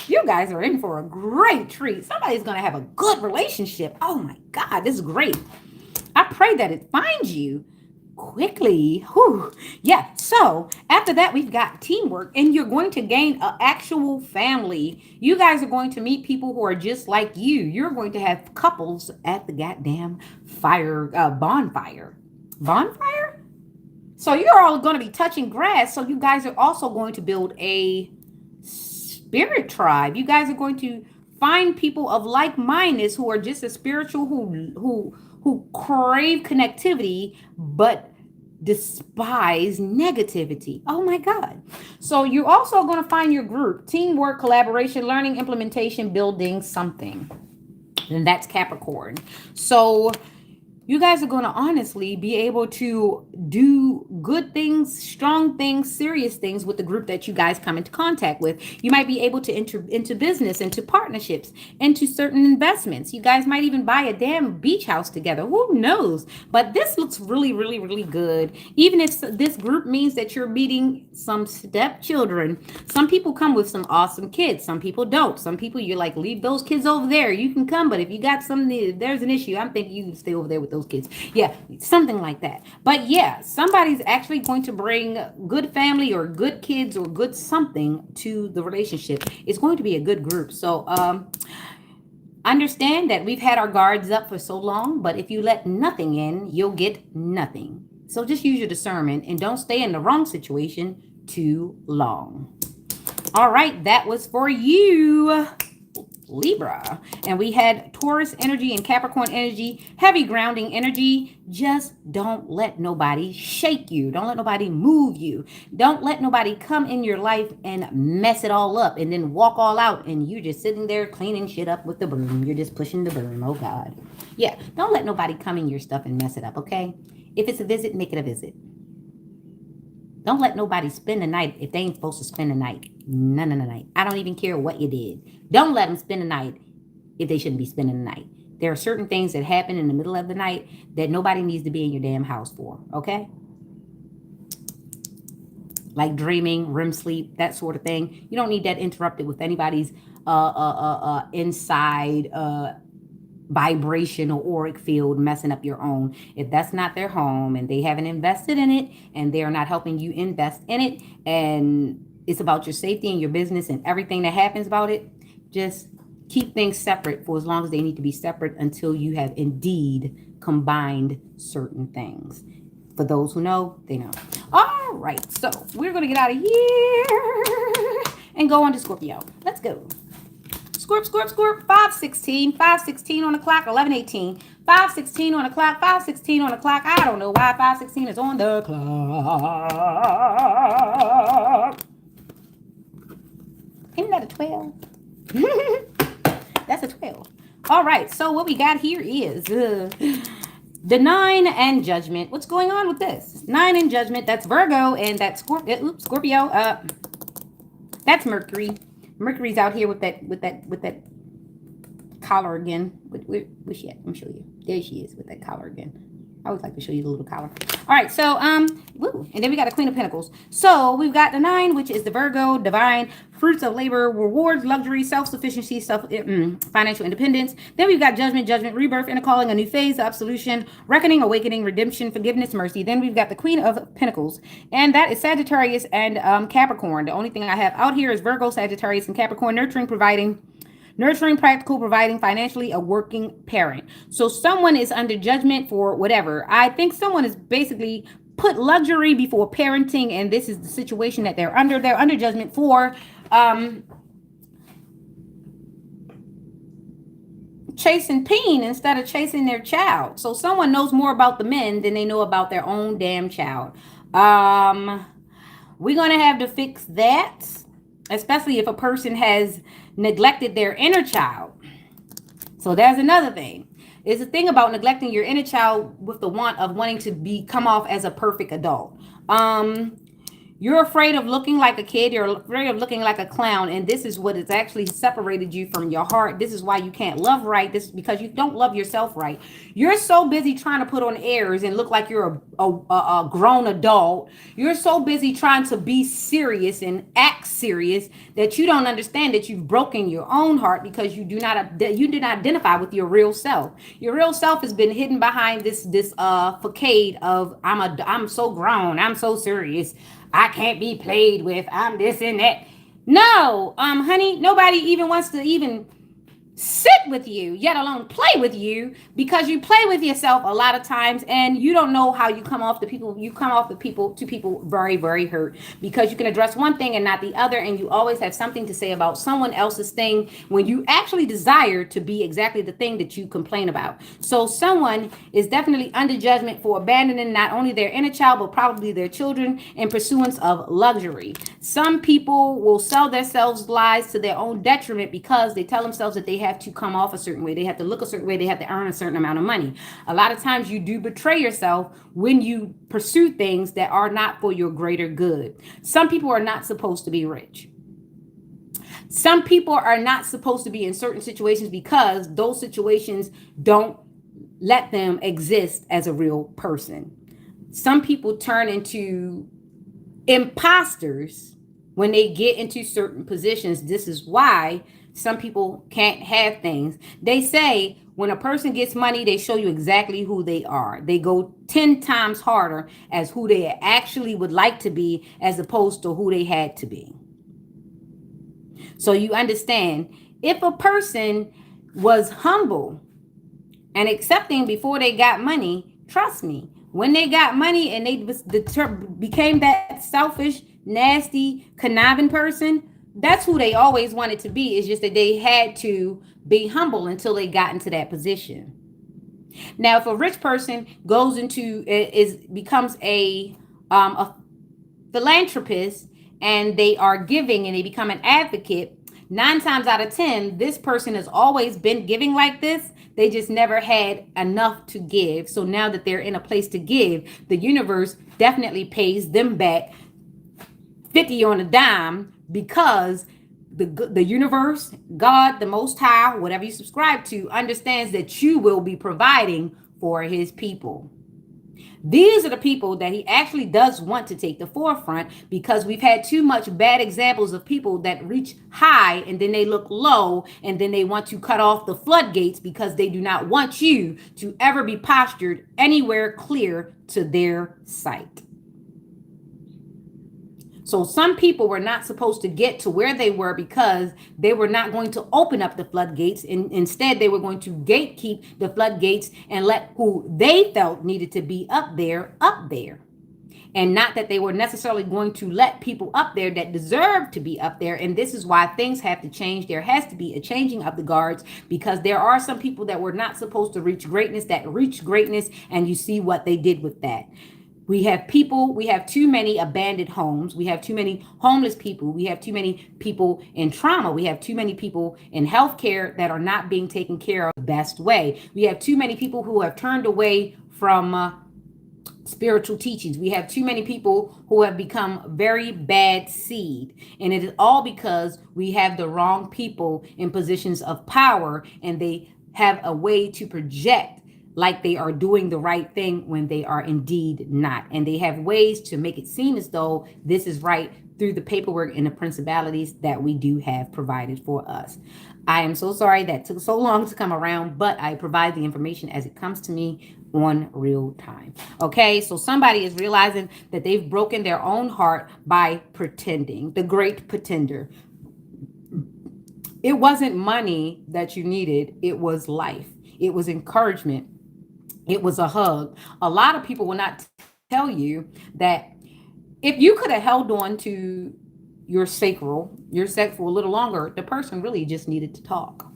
You guys are in for a great treat. Somebody's going to have a good relationship. Oh my God, this is great. I pray that it finds you quickly. Whew. Yeah. So after that, we've got teamwork and you're going to gain an actual family. You guys are going to meet people who are just like you. You're going to have couples at the goddamn bonfire. Bonfire? So you're all going to be touching grass. So you guys are also going to build a spirit tribe. You guys are going to find people of like-mindedness who are just as spiritual, who crave connectivity but despise negativity. Oh my God. So you're also going to find your group, teamwork, collaboration, learning, implementation, building something. And that's Capricorn. So you guys are going to honestly be able to do good things, strong things, serious things with the group that you guys come into contact with. You might be able to enter into business, into partnerships, into certain investments. You guys might even buy a damn beach house together. Who knows? But this looks really, really, really good. Even if this group means that you're meeting some stepchildren. Some people come with some awesome kids. Some people don't. Some people you're like, leave those kids over there. You can come, but if you got something, there's an issue, I'm thinking you can stay over there with those kids. Yeah, something like that. But yeah, somebody's actually going to bring good family or good kids or good something to the relationship. It's going to be a good group. So understand that we've had our guards up for so long, but if you let nothing in, you'll get nothing. So just use your discernment and don't stay in the wrong situation too long. All right, that was for you, Libra. And we had Taurus energy and Capricorn energy, heavy grounding energy. Just don't let nobody shake you. Don't let nobody move you. Don't let nobody come in your life and mess it all up and then walk all out and you're just sitting there cleaning shit up with the broom. You're just pushing the broom. Oh God. Yeah, don't let nobody come in your stuff and mess it up, okay? If it's a visit, make it a visit. Don't let nobody spend the night if they ain't supposed to spend the night. None of the night. I don't even care what you did. Don't let them spend the night if they shouldn't be spending the night. There are certain things that happen in the middle of the night that nobody needs to be in your damn house for, okay? Like dreaming, REM sleep, that sort of thing. You don't need that interrupted with anybody's inside vibration or auric field messing up your own. If that's not their home and they haven't invested in it and they're not helping you invest in it and it's about your safety and your business and everything that happens about it, just keep things separate for as long as they need to be separate until you have indeed combined certain things. For those who know, they know. All right, so we're going to get out of here and go on to Scorpio. Let's go. Scorp, 5:16 on the clock, 11:18, 5:16 on the clock, 5:16 on the clock. I don't know why 5:16 is on the clock. 12. That's a 12. All right. So what we got here is the 9 and Judgment. What's going on with this? 9 and Judgment. That's Virgo and that's Scorpio. That's Mercury. Mercury's out here with that collar again. Where's she at? Let me show you. There she is with that collar again. I always like to show you the little collar. All right, so woo, and then we got the Queen of Pentacles. So we've got the 9, which is the Virgo, divine, fruits of labor, rewards, luxury, self-sufficiency, financial independence. Then we've got Judgment, rebirth, inner calling, a new phase, absolution, reckoning, awakening, redemption, forgiveness, mercy. Then we've got the Queen of Pentacles, and that is Sagittarius and Capricorn. The only thing I have out here is Virgo, Sagittarius, and Capricorn, nurturing, practical, providing financially, a working parent. So someone is under judgment for whatever. I think someone is basically put luxury before parenting, and this is the situation that they're under. They're under judgment for chasing peen instead of chasing their child. So someone knows more about the men than they know about their own damn child. We're going to have to fix that, especially if a person has neglected their inner child. So there's another thing. It's a thing about neglecting your inner child with the want of wanting to come off as a perfect adult. You're afraid of looking like a kid. You're afraid of looking like a clown. And this is what has actually separated you from your heart. This is why you can't love right. This is because you don't love yourself right. You're so busy trying to put on airs and look like you're a grown adult. You're so busy trying to be serious and act serious that you don't understand that you've broken your own heart because you do not identify with your real self. Your real self has been hidden behind this facade of I'm so grown. I'm so serious. I can't be played with. I'm this and that. No, honey, nobody even wants to even sit with you, yet alone play with you, because you play with yourself a lot of times and you don't know how you come off to people. You come off to people very, very hurt because you can address one thing and not the other, and you always have something to say about someone else's thing when you actually desire to be exactly the thing that you complain about. So someone is definitely under judgment for abandoning not only their inner child but probably their children in pursuance of luxury. Some people will sell themselves lies to their own detriment because they tell themselves that they have to come off a certain way, they have to look a certain way, they have to earn a certain amount of money. A lot of times you do betray yourself when you pursue things that are not for your greater good. Some people are not supposed to be rich. Some people are not supposed to be in certain situations because those situations don't let them exist as a real person. Some people turn into imposters when they get into certain positions. This is why some people can't have things. They say when a person gets money, they show you exactly who they are. They go 10 times harder as who they actually would like to be as opposed to who they had to be. So you understand, if a person was humble and accepting before they got money, trust me, when they got money and they became that selfish, nasty, conniving person, that's who they always wanted to be. It's just that they had to be humble until they got into that position. Now, if a rich person becomes a philanthropist and they are giving and they become an advocate, 9 times out of 10, this person has always been giving like this. They just never had enough to give. So now that they're in a place to give, the universe definitely pays them back 50 on a dime, because the universe, God, the Most High, whatever you subscribe to, understands that you will be providing for his people. These are the people that he actually does want to take the forefront, because we've had too much bad examples of people that reach high and then they look low and then they want to cut off the floodgates because they do not want you to ever be postured anywhere clear to their sight. So some people were not supposed to get to where they were because they were not going to open up the floodgates. And instead, they were going to gatekeep the floodgates and let who they felt needed to be up there. And not that they were necessarily going to let people up there that deserve to be up there. And this is why things have to change. There has to be a changing of the guards, because there are some people that were not supposed to reach greatness that reached greatness. And you see what they did with that. We have people, we have too many abandoned homes. We have too many homeless people. We have too many people in trauma. We have too many people in healthcare that are not being taken care of the best way. We have too many people who have turned away from spiritual teachings. We have too many people who have become very bad seed. And it is all because we have the wrong people in positions of power, and they have a way to project like they are doing the right thing when they are indeed not. And they have ways to make it seem as though this is right through the paperwork and the principalities that we do have provided for us. I am so sorry that took so long to come around, but I provide the information as it comes to me on real time. Okay, so somebody is realizing that they've broken their own heart by pretending, the great pretender. It wasn't money that you needed, it was life, it was encouragement, it was a hug. A lot of people will not tell you that if you could have held on to your sacral a little longer, the person really just needed to talk.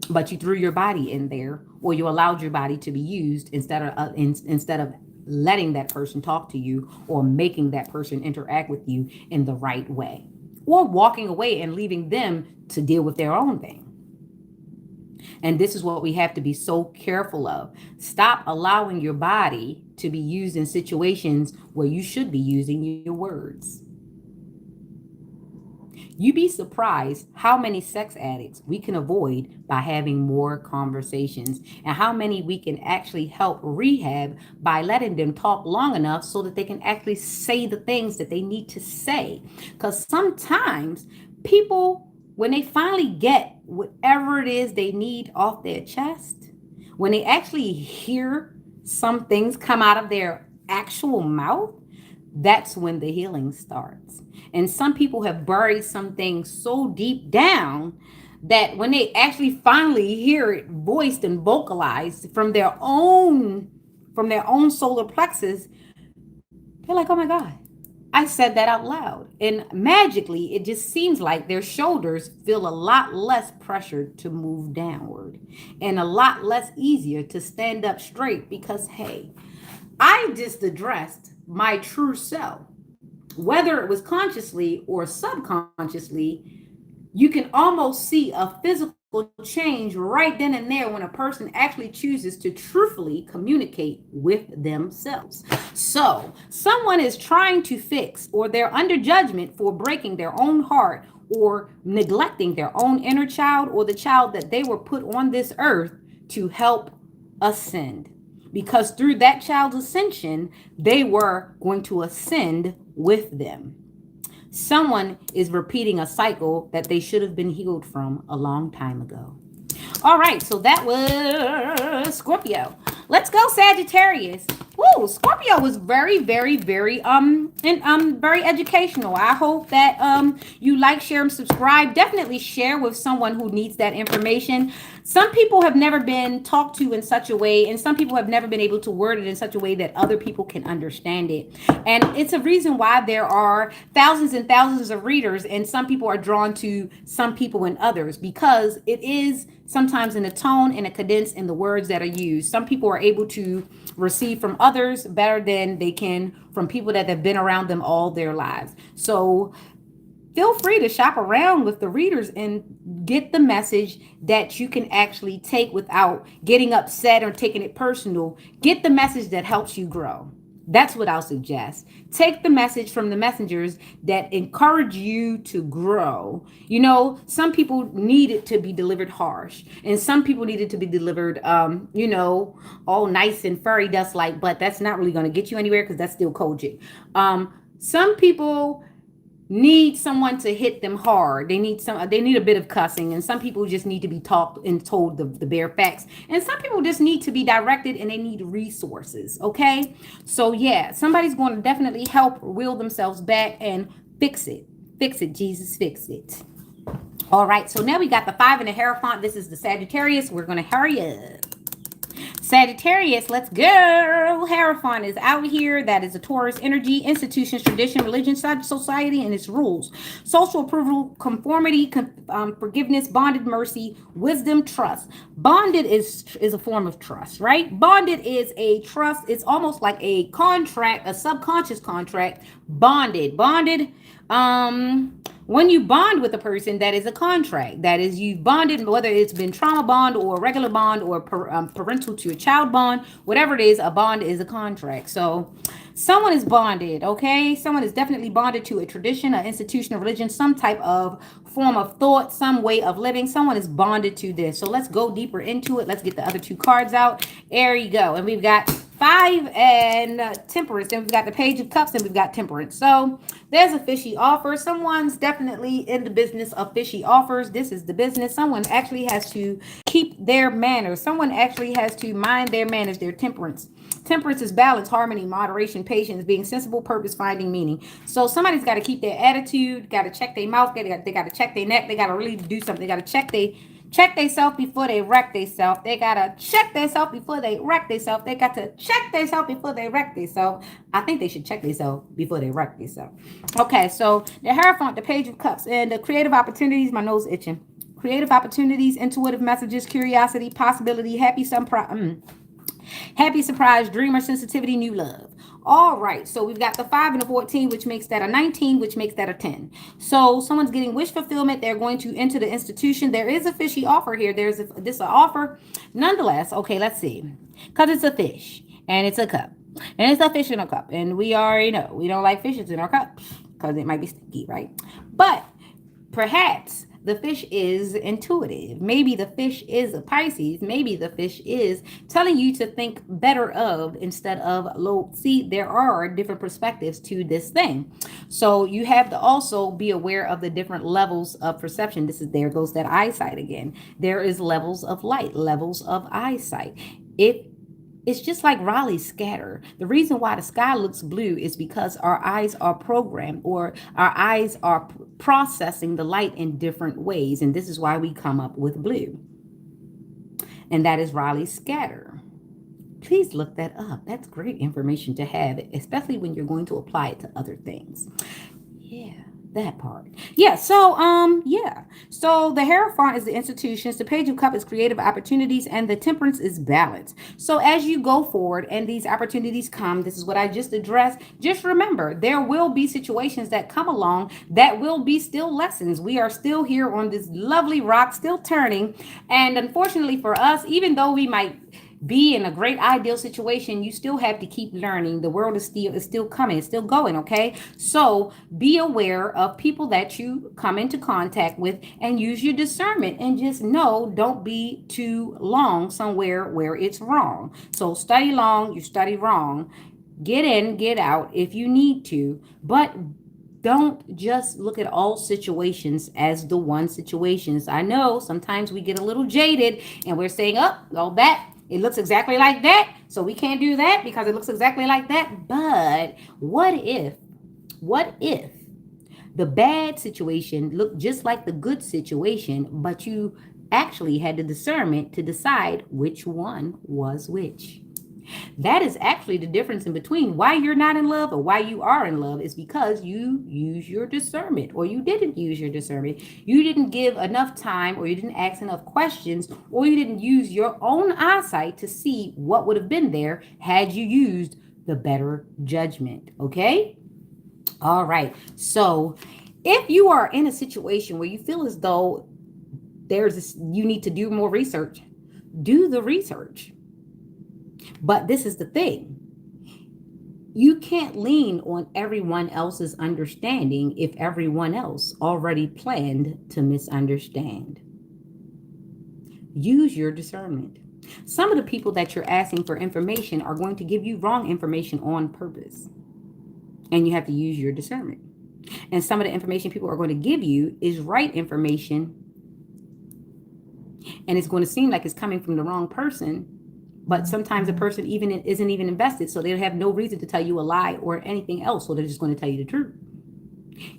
But you threw your body in there, or you allowed your body to be used instead of letting that person talk to you, or making that person interact with you in the right way, or walking away and leaving them to deal with their own thing. And this is what we have to be so careful of. Stop allowing your body to be used in situations where you should be using your words. You'd be surprised how many sex addicts we can avoid by having more conversations, and how many we can actually help rehab by letting them talk long enough so that they can actually say the things that they need to say. Because sometimes people, when they finally get whatever it is they need off their chest, when they actually hear some things come out of their actual mouth, that's when the healing starts. And some people have buried some things so deep down that when they actually finally hear it voiced and vocalized from their own solar plexus, they're like, oh my God, I said that out loud. And magically, it just seems like their shoulders feel a lot less pressured to move downward, and a lot less easier to stand up straight, because, hey, I just addressed my true self. Whether it was consciously or subconsciously, you can almost see a physical change right then and there when a person actually chooses to truthfully communicate with themselves. So, someone is trying to fix, or they're under judgment for breaking their own heart, or neglecting their own inner child, or the child that they were put on this earth to help ascend. Because through that child's ascension, they were going to ascend with them. Someone is repeating a cycle that they should have been healed from a long time ago. All right, so that was Scorpio. Let's go Sagittarius. Woo, Scorpio was very, very, very very educational. I hope that you like, share, and subscribe. Definitely share with someone who needs that information. Some people have never been talked to in such a way, and some people have never been able to word it in such a way that other people can understand it. And it's a reason why there are thousands and thousands of readers, and some people are drawn to some people and others, because it is sometimes in the tone and a cadence in the words that are used. Some people are able to receive from others better than they can from people that have been around them all their lives. So feel free to shop around with the readers and get the message that you can actually take without getting upset or taking it personal. Get the message that helps you grow. That's what I'll suggest. Take the message from the messengers that encourage you to grow. You know, some people need it to be delivered harsh, and some people need it to be delivered, all nice and fairy dust like, but that's not really going to get you anywhere, because that's still Kojic. Some people need someone to hit them hard. They need a bit of cussing, and some people just need to be talked and told the bare facts. And some people just need to be directed, and they need resources. Okay. So yeah, somebody's going to definitely help wheel themselves back and fix it. Fix it, Jesus, fix it. All right. So now we got the 5 and the Hierophant. This is the Sagittarius. We're going to hurry up. Sagittarius, let's go. Hierophant is out here. That is a Taurus energy. Institutions, tradition, religion, society, and its rules. Social approval, conformity, forgiveness, bonded, mercy, wisdom, trust. Bonded is a form of trust, right? Bonded is a trust. It's almost like a contract, a subconscious contract. Bonded. When you bond with a person, that is a contract. That is, you've bonded, whether it's been trauma bond or regular bond or parental to your child bond, whatever it is, a bond is a contract. So someone is bonded, okay? Someone is definitely bonded to a tradition, an institution, a religion, some type of form of thought, some way of living. Someone is bonded to this. So let's go deeper into it. Let's get the other two cards out. There you go. And we've got 5 and temperance. Then we've got the page of cups and we've got temperance. So there's a fishy offer. Someone's definitely in the business of fishy offers. This is the business. Someone actually has to keep their manners. Someone actually has to mind their manners, their temperance. Temperance is balance, harmony, moderation, patience, being sensible, purpose, finding meaning. So somebody's got to keep their attitude, got to check their mouth, they got to check their neck, they got to really do something. They got to check themselves before they wreck themselves. They gotta check themselves before they wreck themselves. They got to check themselves before they wreck themselves. I think they should check themselves before they wreck themselves. Okay, so the Hierophant, the Page of Cups, and the creative opportunities. My nose itching. Creative opportunities, intuitive messages, curiosity, possibility, happy surprise, dreamer, sensitivity, new love. All right, so we've got the 5 and the 14, which makes that a 19, which makes that a 10. So someone's getting wish fulfillment. They're going to enter the institution. There is a fishy offer here. This is an offer. Nonetheless, okay, let's see. Because it's a fish and it's a cup. And it's a fish in a cup. And we already know we don't like fishes in our cups because it might be stinky, right? But perhaps the fish is intuitive. Maybe the fish is a Pisces. Maybe the fish is telling you to think better of instead of low. See, there are different perspectives to this thing. So you have to also be aware of the different levels of perception. There goes that eyesight again. There is levels of light, levels of eyesight. It's just like Raleigh's scatter. The reason why the sky looks blue is because our eyes are programmed, or our eyes are processing the light in different ways. And this is why we come up with blue. And that is Raleigh's scatter. Please look that up. That's great information to have, especially when you're going to apply it to other things. Yeah. That part. Yeah. So, So the Hierophant is the institutions. The Page of Cups is creative opportunities, and the Temperance is balance. So as you go forward and these opportunities come, this is what I just addressed. Just remember, there will be situations that come along that will be still lessons. We are still here on this lovely rock, still turning. And unfortunately for us, even though we might be in a great ideal situation, you still have to keep learning. The world is still coming, it's still going. Okay, so be aware of people that you come into contact with and use your discernment, and just know, don't be too long somewhere where it's wrong. So study long, you study wrong. Get in, get out if you need to, but don't just look at all situations as the one situations. I know sometimes we get a little jaded and we're saying, oh, that it looks exactly like that, so we can't do that because it looks exactly like that. But what if the bad situation looked just like the good situation, but you actually had the discernment to decide which one was which? That is actually the difference in between why you're not in love or why you are in love, is because you use your discernment, or you didn't use your discernment. You didn't give enough time, or you didn't ask enough questions, or you didn't use your own eyesight to see what would have been there had you used the better judgment. Okay? All right. So if you are in a situation where you feel as though you need to do more research, do the research. But this is the thing. You can't lean on everyone else's understanding if everyone else already planned to misunderstand. Use your discernment. Some of the people that you're asking for information are going to give you wrong information on purpose. And you have to use your discernment. And some of the information people are going to give you is right information. And it's going to seem like it's coming from the wrong person. But sometimes the person isn't even invested, so they have no reason to tell you a lie or anything else. So they're just going to tell you the truth.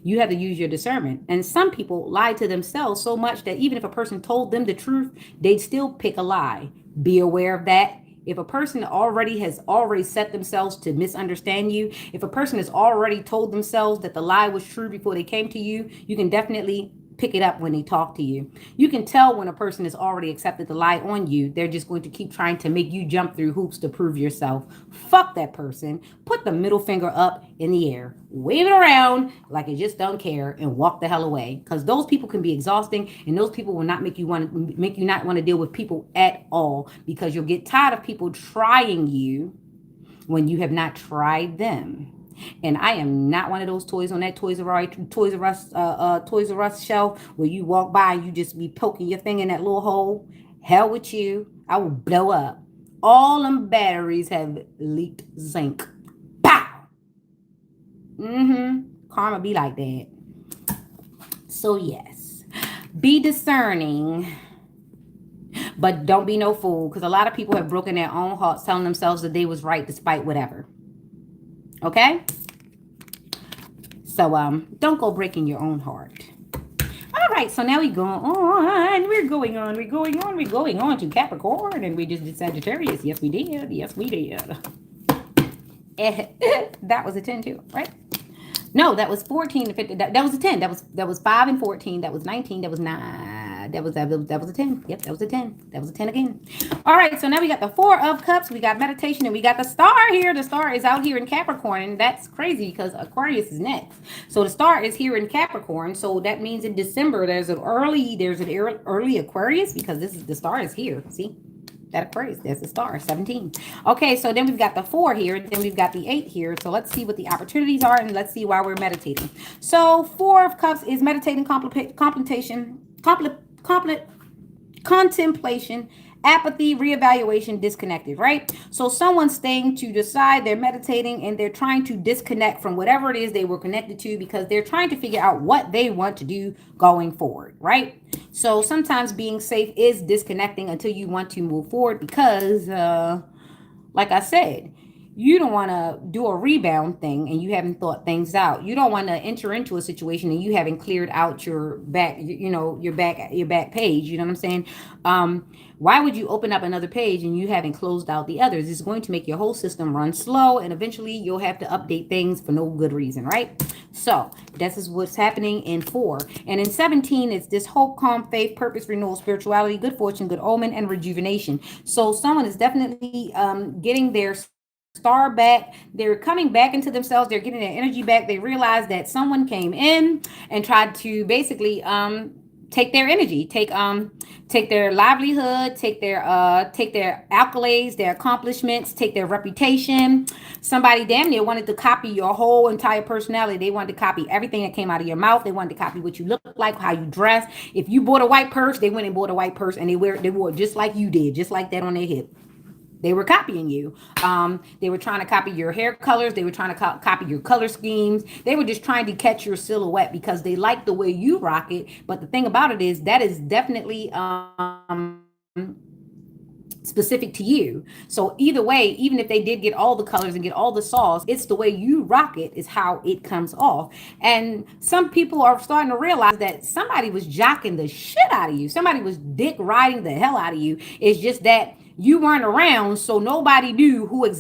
You have to use your discernment. And some people lie to themselves so much that even if a person told them the truth, they'd still pick a lie. Be aware of that. If a person has already set themselves to misunderstand you, if a person has already told themselves that the lie was true before they came to you, you can definitely pick it up when they talk to you. You can tell when a person has already accepted the lie on you. They're just going to keep trying to make you jump through hoops to prove yourself. Fuck that person. Put the middle finger up in the air, wave it around like you just don't care, and walk the hell away. Because those people can be exhausting, and those people will not make you not want to deal with people at all. Because you'll get tired of people trying you when you have not tried them. And I am not one of those toys on that Toys R Us shelf where you walk by and you just be poking your finger in that little hole. Hell with you. I will blow up. All them batteries have leaked zinc. Pow! Karma be like that. So yes, be discerning, but don't be no fool, because a lot of people have broken their own hearts telling themselves that they was right despite whatever. Okay? So don't go breaking your own heart. All right, so now we're going on to Capricorn, and we just did Sagittarius. Yes, we did. That was a 10 too, right? No, that was 14 to 50. That was a 10. That was 5 and 14. That was 19. That was 9. That was a 10. Yep, that was a 10. That was a 10 again. All right, so now we got the 4 of Cups. We got meditation, and we got the star here. The star is out here in Capricorn, and that's crazy because Aquarius is next. So the star is here in Capricorn. So that means in December there's an early Aquarius, because the star is here. See? That Aquarius, there's the star, 17. Okay, so then we've got the 4 here, then we've got the 8 here. So let's see what the opportunities are, and let's see why we're meditating. So 4 of Cups is meditating, contemplation, apathy, reevaluation, disconnected, right? So someone's staying to decide, they're meditating, and they're trying to disconnect from whatever it is they were connected to, because they're trying to figure out what they want to do going forward, right? So sometimes being safe is disconnecting until you want to move forward, because like I said, you don't want to do a rebound thing and you haven't thought things out. You don't want to enter into a situation and you haven't cleared out your back, your back page. You know what I'm saying? Why would you open up another page and you haven't closed out the others? It's going to make your whole system run slow, and eventually you'll have to update things for no good reason, right? So this is what's happening in 4. And in 17, it's this hope, calm, faith, purpose, renewal, spirituality, good fortune, good omen, and rejuvenation. So someone is definitely getting their star back. They're coming back into themselves. They're getting their energy back. They realize that someone came in and tried to basically take their energy, take their livelihood, take their accolades, their accomplishments, take their reputation. Somebody damn near wanted to copy your whole entire personality. They wanted to copy everything that came out of your mouth. They wanted to copy what you look like, how you dress. If you bought a white purse, they went and bought a white purse, and they wore it just like you did, just like that on their hip. They were copying you. They were trying to copy your hair colors. They were trying to copy your color schemes. They were just trying to catch your silhouette because they like the way you rock it. But the thing about it is that is definitely specific to you. So either way, even if they did get all the colors and get all the sauce, it's the way you rock it is how it comes off. And some people are starting to realize that somebody was jocking the shit out of you. Somebody was dick riding the hell out of you. It's just that you weren't around, so nobody knew what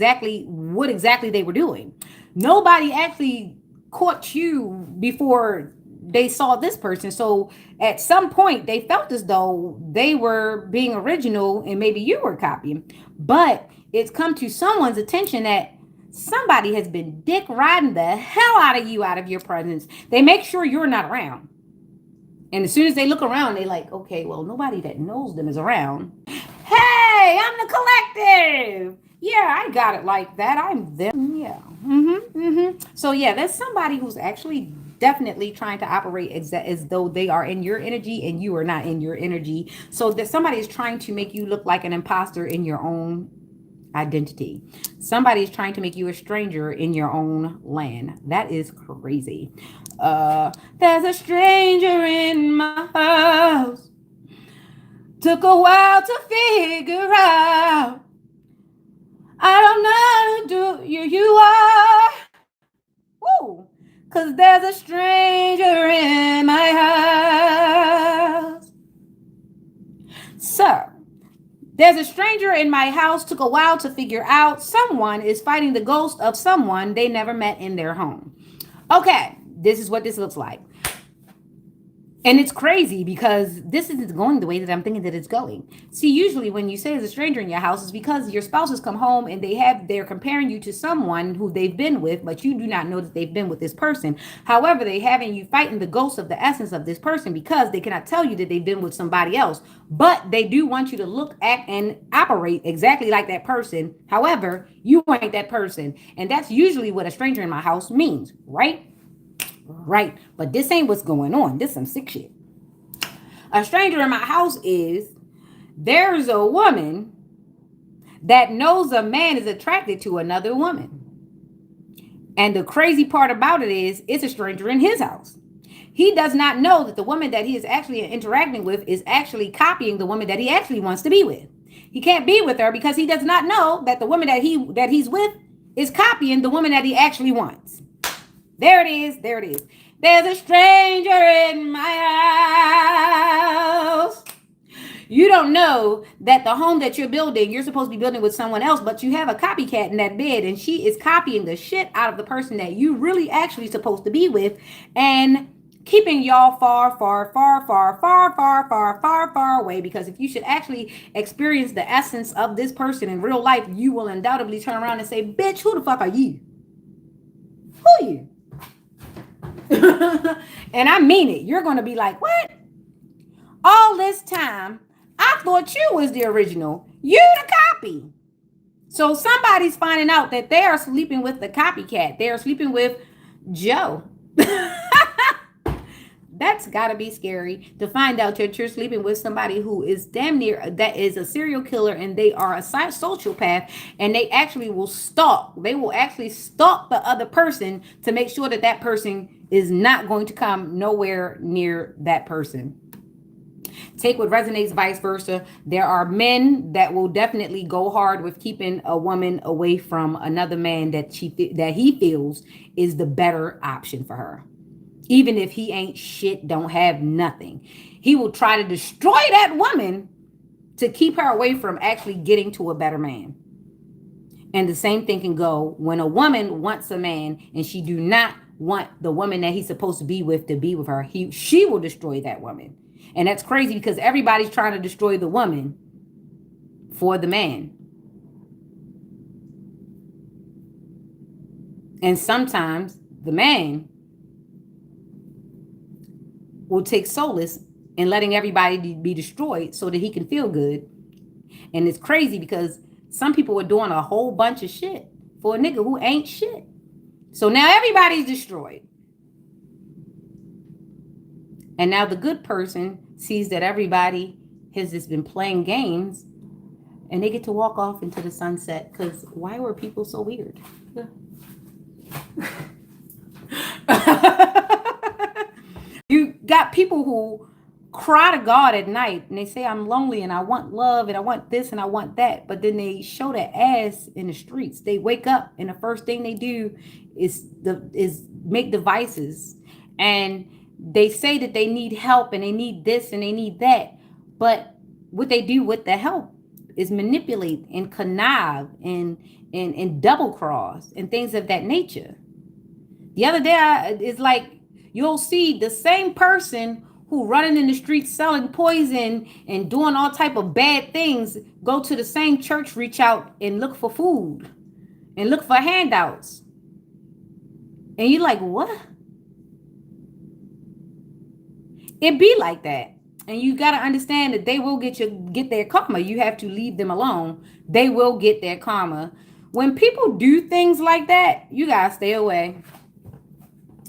exactly they were doing. Nobody actually caught you before they saw this person. So at some point they felt as though they were being original and maybe you were copying. But it's come to someone's attention that somebody has been dick riding the hell out of you out of your presence. They make sure you're not around. And as soon as they look around, they like, okay, well, nobody that knows them is around. Hey, I'm the collective. Yeah, I got it like that. I'm them. Yeah. So yeah, there's somebody who's actually definitely trying to operate as though they are in your energy and you are not in your energy. So that somebody is trying to make you look like an imposter in your own identity. Somebody is trying to make you a stranger in your own land. That is crazy. There's a stranger in my house. Took a while to figure out. I don't know who you are. Woo! Cause there's a stranger in my house. So, There's a stranger in my house. Took a while to figure out. Someone is fighting the ghost of someone they never met in their home. Okay, this is what this looks like. And it's crazy because this isn't going the way that I'm thinking that it's going. See, usually when you say there's a stranger in your house, it's because your spouses come home and they're comparing you to someone who they've been with, but you do not know that they've been with this person. However, they having you fighting the ghost of the essence of this person because they cannot tell you that they've been with somebody else, but they do want you to look at and operate exactly like that person. However, you ain't that person. And that's usually what a stranger in my house means, right? Right. But this ain't what's going on. This some sick shit. A stranger in my house is there's a woman that knows a man is attracted to another woman. And the crazy part about it is it's a stranger in his house. He does not know that the woman that he is actually interacting with is actually copying the woman that he actually wants to be with. He can't be with her because he does not know that the woman that he's with is copying the woman that he actually wants. There it is. There it is. There's a stranger in my house. You don't know that the home that you're building, you're supposed to be building with someone else, but you have a copycat in that bed and she is copying the shit out of the person that you really actually supposed to be with and keeping y'all far, far, far, far, far, far, far, far, far away. Because if you should actually experience the essence of this person in real life, you will undoubtedly turn around and say, bitch, who the fuck are you? Who are you? And I mean it. You're going to be like, what? All this time, I thought you was the original. You the copy. So somebody's finding out that they are sleeping with the copycat. They are sleeping with Joe. That's got to be scary to find out that you're sleeping with somebody who is damn near, that is a serial killer and they are a sociopath and they actually will stalk. They will actually stalk the other person to make sure that that person is not going to come nowhere near that person. Take what resonates, vice versa. There are men that will definitely go hard with keeping a woman away from another man that he feels is the better option for her. Even if he ain't shit, don't have nothing. He will try to destroy that woman to keep her away from actually getting to a better man. And the same thing can go when a woman wants a man and she do not want the woman that he's supposed to be with her. She will destroy that woman. And that's crazy because everybody's trying to destroy the woman for the man. And sometimes the man will take solace in letting everybody be destroyed so that he can feel good. And it's crazy because some people are doing a whole bunch of shit for a nigga who ain't shit. So now everybody's destroyed. And now the good person sees that everybody has just been playing games and they get to walk off into the sunset because why were people so weird? You got people who cry to God at night and they say, I'm lonely and I want love and I want this and I want that. But then they show their ass in the streets. They wake up and the first thing they do is make devices. And they say that they need help and they need this and they need that. But what they do with the help is manipulate and connive and double cross and things of that nature. The other day, it's like you'll see the same person who running in the streets selling poison and doing all type of bad things go to the same church, reach out and look for food and look for handouts. And you're like, what? It be like that. And you got to understand that they will get their karma. You have to leave them alone. They will get their karma. When people do things like that, you got to stay away.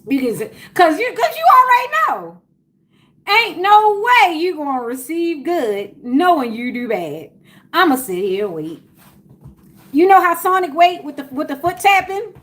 Because you already know. Ain't no way you going to receive good knowing you do bad. I'm going to sit here and wait. You know how Sonic wait with the foot tapping?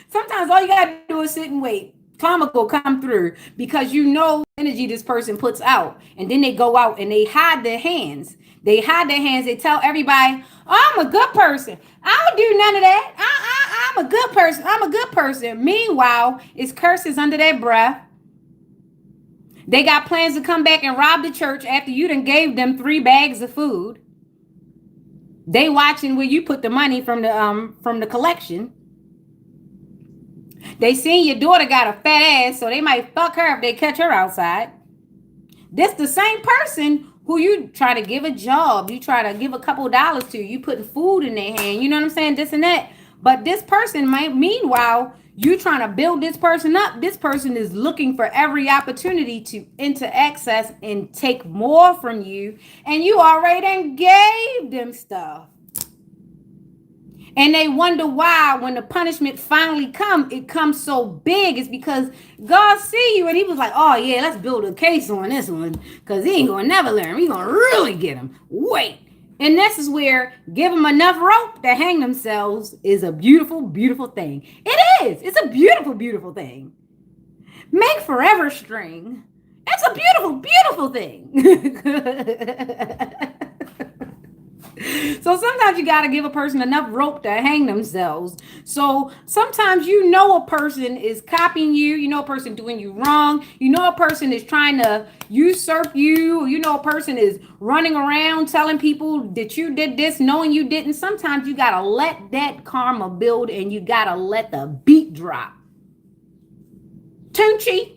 Sometimes all you gotta do is sit and wait. Karma will come through because you know energy this person puts out, and then they go out and they hide their hands. They tell everybody, oh, I'm a good person. I don't do none of that. I'm a good person. I'm a good person. Meanwhile, it's curses under their breath. They got plans to come back and rob the church after you done gave them 3 bags of food. They watching where you put the money from the collection. They seen your daughter got a fat ass, so they might fuck her if they catch her outside. This the same person who you try to give a job, you try to give a couple dollars to, you putting food in their hand, you know what I'm saying, this and that. But this person might, meanwhile, you trying to build this person up. This person is looking for every opportunity to enter access and take more from you. And you already done gave them stuff. And they wonder why when the punishment finally comes, it comes so big. It's because God see you and he was like, oh yeah, let's build a case on this one because he ain't gonna never learn. He gonna really get him. Wait. And this is where give them enough rope to hang themselves is a beautiful, beautiful thing. It is. It's a beautiful, beautiful thing. Make forever string. It's a beautiful, beautiful thing. So sometimes you got to give a person enough rope to hang themselves. So sometimes you know a person is copying you. You know a person doing you wrong. You know a person is trying to usurp you. You know a person is running around telling people that you did this, knowing you didn't. Sometimes you got to let that karma build and you got to let the beat drop. Tunchi.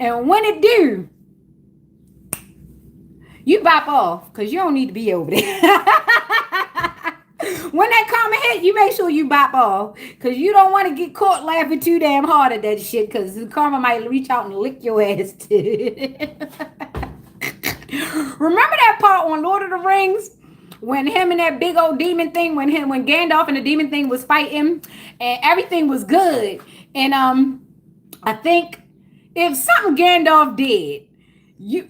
And when it do, you bop off because you don't need to be over there. When that karma hit, you make sure you bop off because you don't want to get caught laughing too damn hard at that shit because the karma might reach out and lick your ass too. Remember that part on Lord of the Rings when him and that big old demon thing, when Gandalf and the demon thing was fighting and everything was good. And I think if something Gandalf did,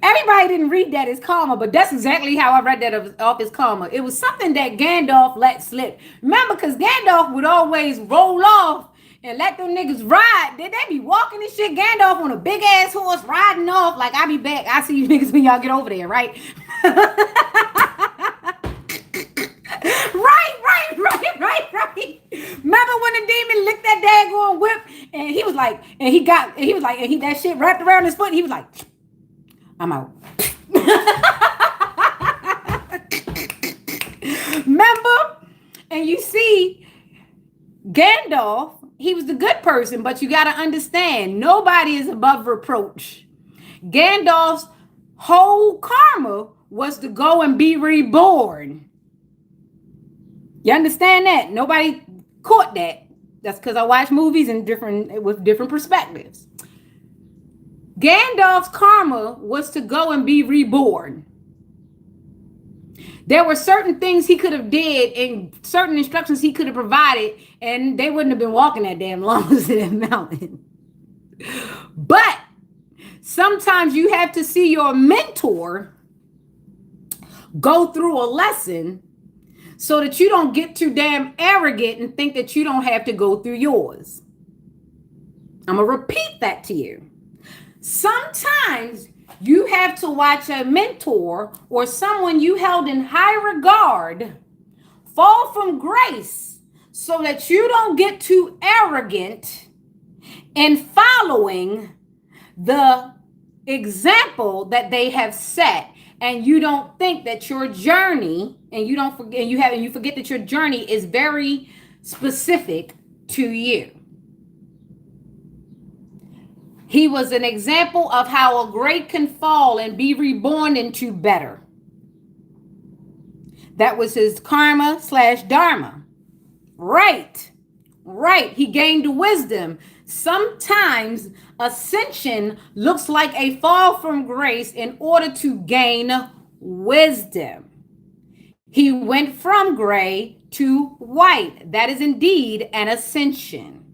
everybody didn't read that as karma, but that's exactly how I read that off as karma. It was something that Gandalf let slip. Remember, because Gandalf would always roll off and let them niggas ride. They be walking this shit. Gandalf on a big ass horse riding off like, I'll be back. I see you niggas when y'all get over there, right? Right. Remember when the demon licked that daggone whip and he was like, that shit wrapped around his foot. And he was like, I'm out. Remember? And you see, Gandalf, he was the good person, but you got to understand, nobody is above reproach. Gandalf's whole karma was to go and be reborn. You understand that? Nobody caught that. That's because I watch movies with different perspectives. Gandalf's karma was to go and be reborn. There were certain things he could have did and certain instructions he could have provided, and they wouldn't have been walking that damn long to that mountain. But sometimes you have to see your mentor go through a lesson so that you don't get too damn arrogant and think that you don't have to go through yours. I'm going to repeat that to you. Sometimes you have to watch a mentor or someone you held in high regard fall from grace so that you don't get too arrogant in following the example that they have set, and you don't think that your journey, and you forget that your journey is very specific to you. He was an example of how a great can fall and be reborn into better. That was his karma/dharma. Right. He gained wisdom. Sometimes ascension looks like a fall from grace in order to gain wisdom. He went from gray to white. That is indeed an ascension.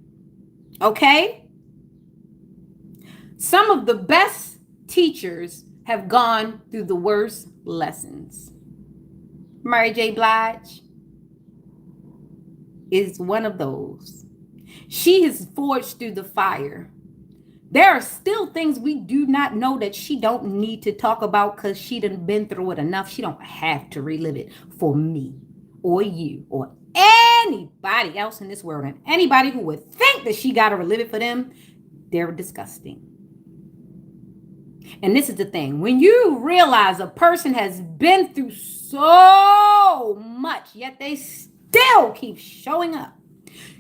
Okay? Some of the best teachers have gone through the worst lessons. Mary J. Blige is one of those. She has forged through the fire. There are still things we do not know that she don't need to talk about because she done been through it enough. She don't have to relive it for me or you or anybody else in this world, and anybody who would think that she got to relive it for them, they're disgusting. And this is the thing. When you realize a person has been through so much, yet they still keep showing up,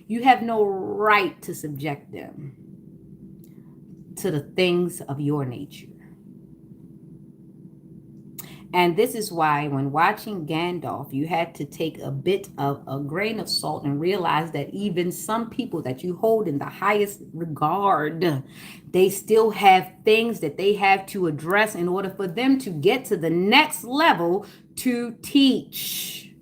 you have no right to subject them to the things of your nature. And this is why when watching Gandalf, you had to take a bit of a grain of salt and realize that even some people that you hold in the highest regard, they still have things that they have to address in order for them to get to the next level to teach.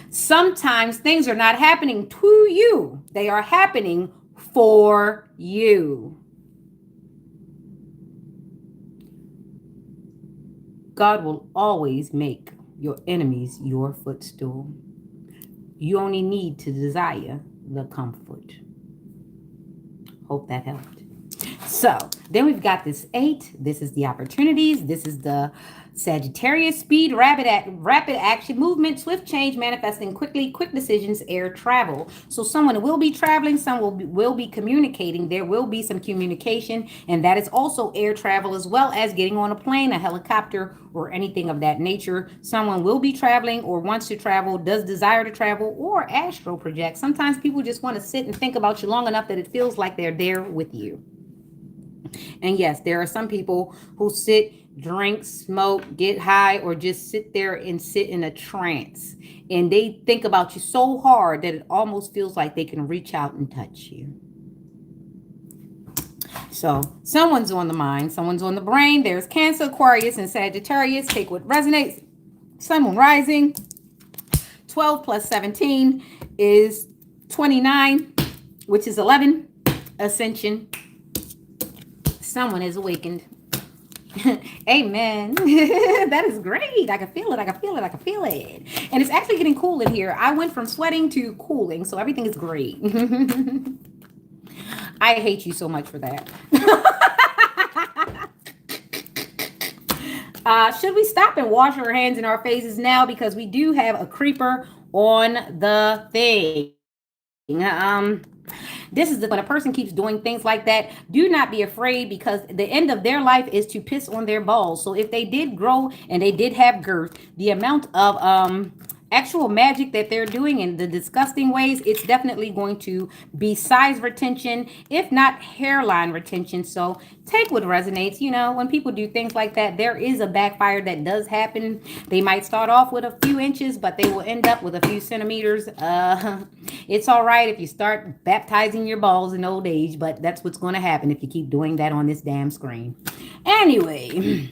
Sometimes things are not happening to you, they are happening for you. God will always make your enemies your footstool. You only need to desire the comfort. Hope that helped. So then we've got this 8. This is the opportunities. This is the Sagittarius: speed, rapid action, movement, swift change, manifesting quickly, quick decisions, air travel. So someone will be traveling, someone will be communicating. There will be some communication, and that is also air travel, as well as getting on a plane, a helicopter, or anything of that nature. Someone will be traveling or wants to travel, does desire to travel, or astral project. Sometimes people just want to sit and think about you long enough that it feels like they're there with you. And yes, there are some people who sit, drink, smoke, get high, or just sit there and sit in a trance. And they think about you so hard that it almost feels like they can reach out and touch you. So someone's on the mind, someone's on the brain. There's Cancer, Aquarius, and Sagittarius. Take what resonates. Sun, Moon, Rising. 12 plus 17 is 29, which is 11. Ascension. Someone is awakened. Amen. That is great. I can feel it. I can feel it. I can feel it. And it's actually getting cool in here. I went from sweating to cooling, so everything is great. I hate you so much for that. Should we stop and wash our hands and our faces now? Because we do have a creeper on the thing. This is when a person keeps doing things like that, do not be afraid, because the end of their life is to piss on their balls. So if they did grow and they did have girth, the amount of actual magic that they're doing in the disgusting ways, it's definitely going to be size retention, if not hairline retention. So take what resonates. You know, when people do things like that, there is a backfire that does happen. They might start off with a few inches, but they will end up with a few centimeters. It's all right if you start baptizing your balls in old age, but that's what's going to happen if you keep doing that on this damn screen. Anyway.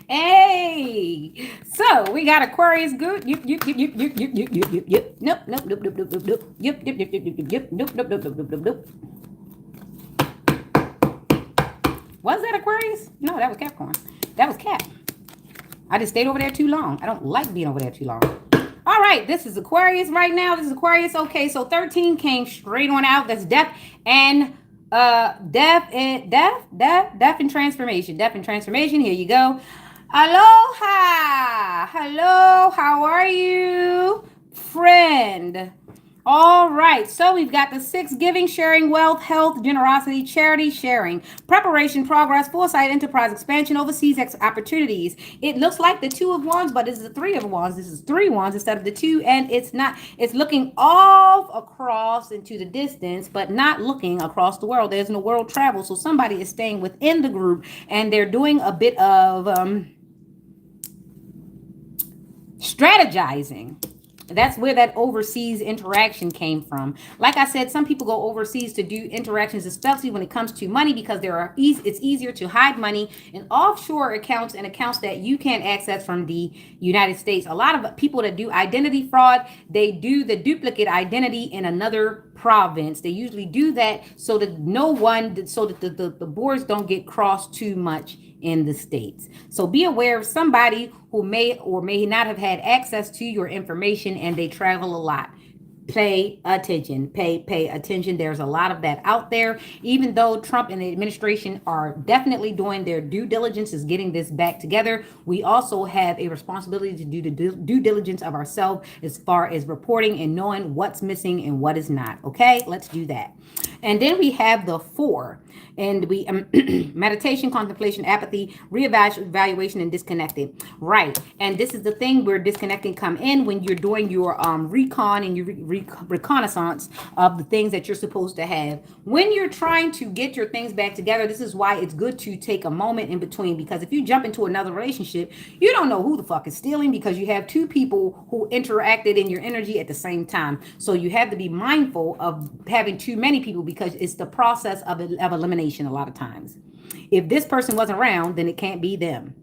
Hey, so we got Aquarius good. Nope. Was that Aquarius? No, that was Capricorn. That was Cap. I just stayed over there too long. I don't like being over there too long. All right, this is Aquarius right now. This is Aquarius. Okay, so 13 came straight on out. That's death and death and transformation. Death and transformation. Here you go. Aloha. Hello, how are you, friend? All right, so we've got the 6: giving, sharing, wealth, health, generosity, charity, sharing, preparation, progress, foresight, enterprise, expansion, overseas opportunities. It looks like the 2 of Wands, but this is the 3 of Wands. This is 3 Wands instead of the 2, and it's not. It's looking off across into the distance, but not looking across the world. There's no world travel, so somebody is staying within the group, and they're doing a bit of strategizing. That's where that overseas interaction came from. Like I said, some people go overseas to do interactions, especially when it comes to money, because it's easier to hide money in offshore accounts and accounts that you can't access from the United States. A lot of people that do identity fraud, they do the duplicate identity in another province. They usually do that so that the borders don't get crossed too much in the States. So be aware of somebody who may or may not have had access to your information, and they travel a lot. Pay attention. Pay attention. There's a lot of that out there. Even though Trump and the administration are definitely doing their due diligence is getting this back together, we also have a responsibility to do the due diligence of ourselves as far as reporting and knowing what's missing and what is not. Okay, let's do that. And then we have the four, and we meditation, contemplation, apathy, reevaluation, and disconnected. Right, and this is the thing where disconnecting come in when you're doing your recon and your reconnaissance of the things that you're supposed to have. When you're trying to get your things back together, this is why it's good to take a moment in between, because if you jump into another relationship, you don't know who the fuck is stealing, because you have two people who interacted in your energy at the same time. So you have to be mindful of having too many people, because it's the process of elimination a lot of times. If this person wasn't around, then it can't be them.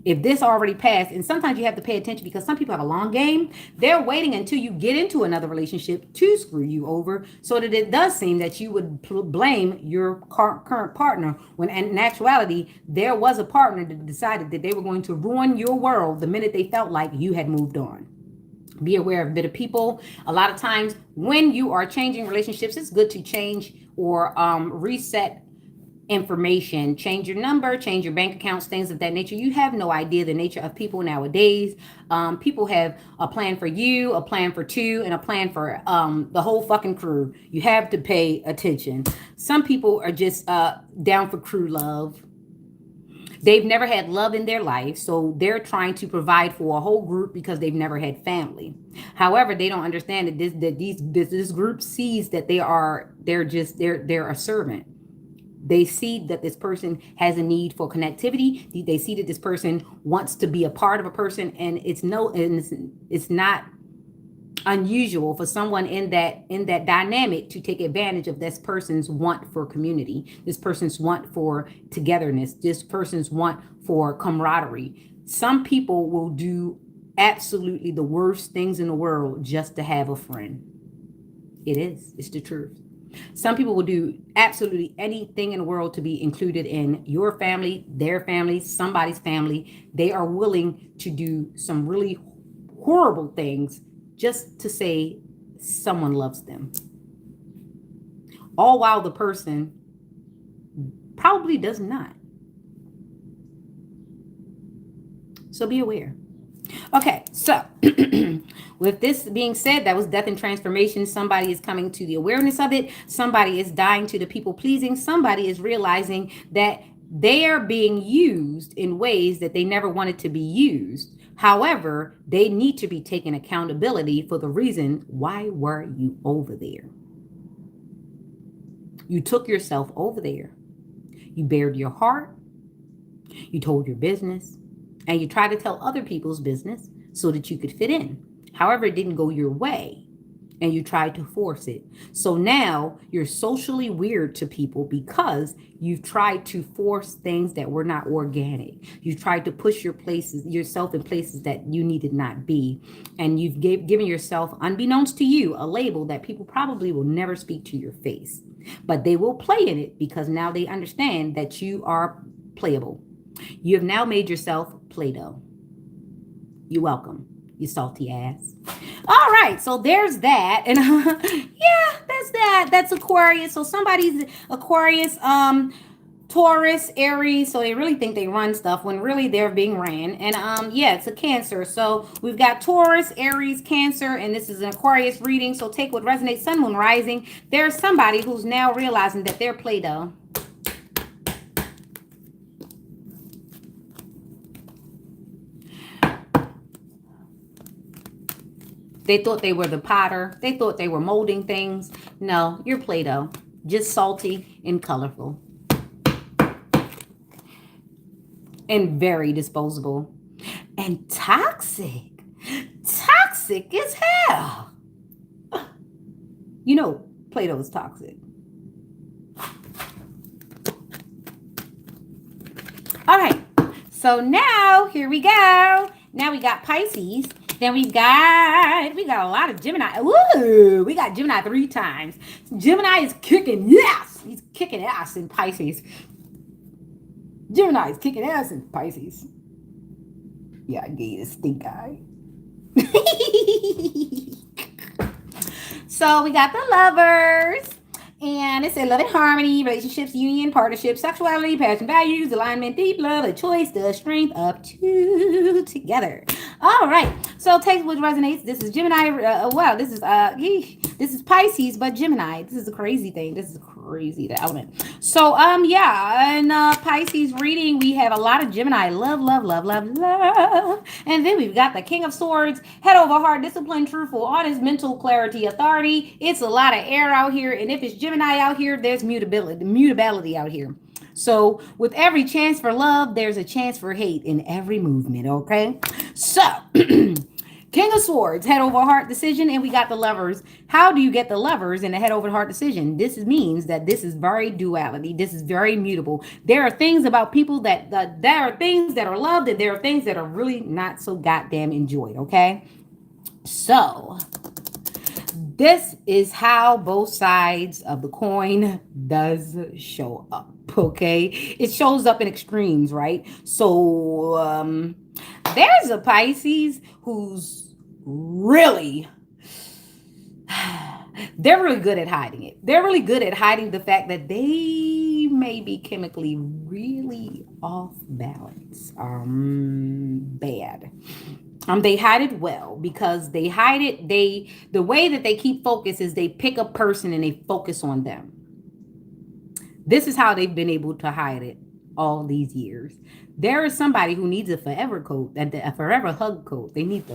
If this already passed, and sometimes you have to pay attention because some people have a long game. They're waiting until you get into another relationship to screw you over, so that it does seem that you would blame your current partner, when in actuality, there was a partner that decided that they were going to ruin your world the minute they felt like you had moved on. Be aware of bitter people. A lot of times when you are changing relationships, it's good to change or reset information, change your number, change your bank accounts, things of that nature. You have no idea the nature of people nowadays. People have a plan for you, a plan for two, and a plan for the whole fucking crew. You have to pay attention. Some people are just down for crew love. They've never had love in their life, so they're trying to provide for a whole group because they've never had family. However, they don't understand that this group sees that they're a servant. They see that this person has a need for connectivity. They see that this person wants to be a part of a person, and it's not unusual for someone in that dynamic to take advantage of this person's want for community, this person's want for togetherness, this person's want for camaraderie. Some people will do absolutely the worst things in the world just to have a friend. It's the truth. Some people will do absolutely anything in the world to be included in your family, their family, somebody's family. They are willing to do some really horrible things just to say someone loves them. All while the person probably does not. So be aware. Okay, so with this being said, that was death and transformation. Somebody is coming to the awareness of it. Somebody is dying to the people pleasing. Somebody is realizing that they are being used in ways that they never wanted to be used. However, they need to be taking accountability for the reason, why were you over there? You took yourself over there. You bared your heart. You told your business. And you tried to tell other people's business so that you could fit in. However, it didn't go your way. And you tried to force it. So now you're socially weird to people because you've tried to force things that were not organic. You tried to push yourself in places that you needed not be. And you've given yourself, unbeknownst to you, a label that people probably will never speak to your face. But they will play in it because now they understand that you are playable. You have now made yourself Play-Doh. You're welcome, you salty ass. All right, so there's that. And yeah, that's that. That's Aquarius. So somebody's Aquarius, Taurus, Aries. So they really think they run stuff when really they're being ran. And yeah, it's a Cancer. So we've got Taurus, Aries, Cancer, and this is an Aquarius reading. So take what resonates. Sun, Moon, Rising. There's somebody who's now realizing that they're Play-Doh. They thought they were the potter. They thought they were molding things. No, you're Play-Doh. Just salty and colorful. And very disposable. And toxic. Toxic as hell. You know, Play-Doh is toxic. All right. So now, here we go. Now we got Pisces. Then we got a lot of Gemini. Ooh, we got Gemini 3 times. Gemini is kicking ass. He's kicking ass in Pisces. Gemini is kicking ass in Pisces. Yeah, I gave you a stink eye. So we got the lovers. And it said love and harmony, relationships, union, partnership, sexuality, passion, values, alignment, deep love, a choice, the strength of two together. All right. So text which resonates. This is Gemini. Wow. This is Pisces, but Gemini. This is a crazy thing. This is crazy, the element. So yeah, and Pisces reading, we have a lot of Gemini. Love, love, love, love, love. And then we've got the King of Swords, head over heart, discipline, truthful, honest, mental clarity, authority. It's a lot of air out here. And if it's Gemini out here, there's mutability out here. So with every chance for love, there's a chance for hate in every movement. Okay. So King of Swords, head over heart decision, and we got the lovers. How do you get the lovers in the head over heart decision? This means that this is very duality. This is very mutable. There are things about people that there are things that are loved, and there are things that are really not so goddamn enjoyed. Okay, so this is how both sides of the coin does show up. Okay, it shows up in extremes, right? So there's a Pisces who's really they're really good at hiding it. They're really good at hiding the fact that they may be chemically really off balance. Bad. They hide it well because they hide it. The way that they keep focus is they pick a person and they focus on them. This is how they've been able to hide it all these years. There is somebody who needs a forever coat, a forever hug coat. They need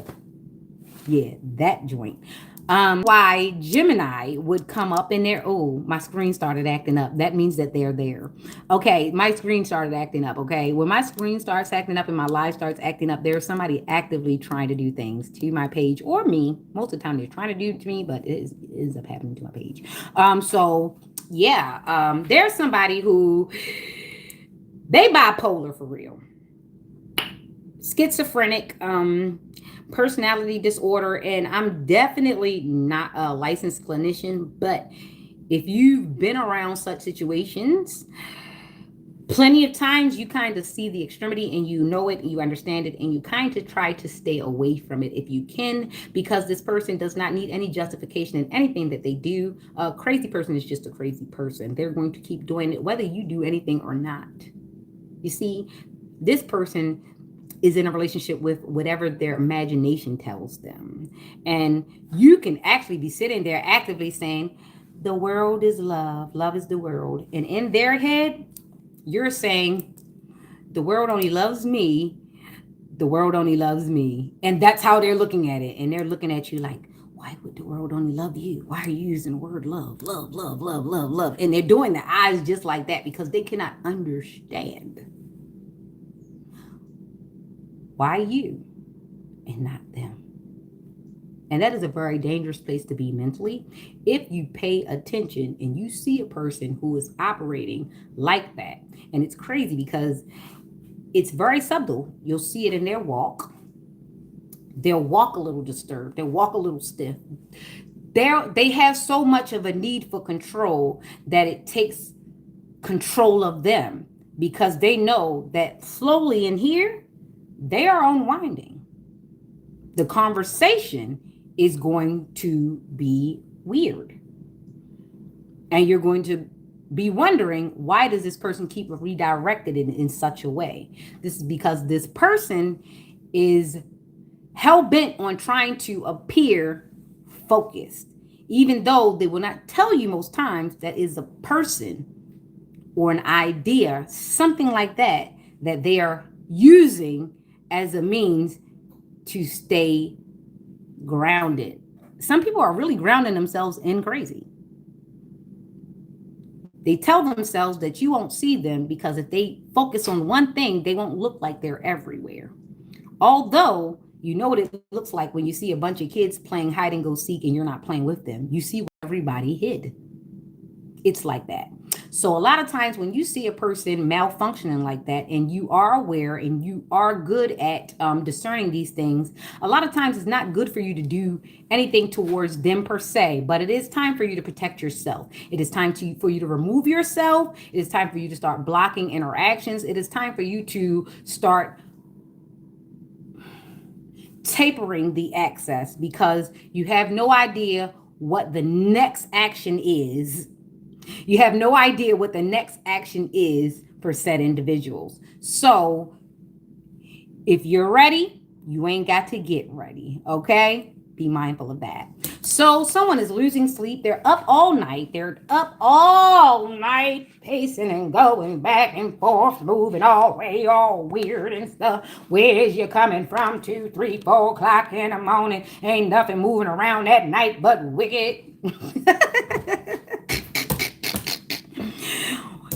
that joint. Why Gemini would come up in there. Oh, my screen started acting up. That means that they're there. Okay, my screen started acting up. Okay, when my screen starts acting up and my live starts acting up, there's somebody actively trying to do things to my page or me. Most of the time they're trying to do it to me, but it ends up happening to my page. So yeah, there's somebody who they bipolar for real, schizophrenic, personality disorder, and I'm definitely not a licensed clinician, but if you've been around such situations plenty of times, you kind of see the extremity and you know it and you understand it and you kind of try to stay away from it if you can, because this person does not need any justification in anything that they do. A crazy person is just a crazy person. They're going to keep doing it whether you do anything or not. You see, this person is in a relationship with whatever their imagination tells them. And you can actually be sitting there actively saying, the world is love, love is the world. And in their head, you're saying, the world only loves me, the world only loves me. And that's how they're looking at it. And they're looking at you like, why would the world only love you? Why are you using the word love, love, love, love, love, love? And they're doing the eyes just like that because they cannot understand. Why you and not them? And that is a very dangerous place to be mentally. If you pay attention and you see a person who is operating like that, and it's crazy because it's very subtle. You'll see it in their walk. They'll walk a little disturbed. They'll walk a little stiff. They have so much of a need for control that it takes control of them because they know that slowly in here, they are unwinding. The conversation is going to be weird. And you're going to be wondering, why does this person keep redirected in such a way? This is because this person is hell-bent on trying to appear focused, even though they will not tell you most times that is a person or an idea, something like that, that they are using as a means to stay grounded. Some people are really grounding themselves in crazy. They tell themselves that you won't see them because if they focus on one thing, they won't look like they're everywhere. Although, you know what it looks like when you see a bunch of kids playing hide and go seek and you're not playing with them. You see where everybody hid. It's like that. So a lot of times when you see a person malfunctioning like that and you are aware and you are good at discerning these things, a lot of times it's not good for you to do anything towards them per se, but it is time for you to protect yourself. It is time for you to remove yourself. It is time for you to start blocking interactions. It is time for you to start tapering the access because you have no idea what the next action is. You have no idea what the next action is for said individuals. So if you're ready, you ain't got to get ready. Okay? Be mindful of that. So someone is losing sleep. They're up all night. They're up all night, pacing and going back and forth, moving all way, all weird and stuff. Where's you coming from? 2, 3, 4 o'clock in the morning. Ain't nothing moving around at night but wicked.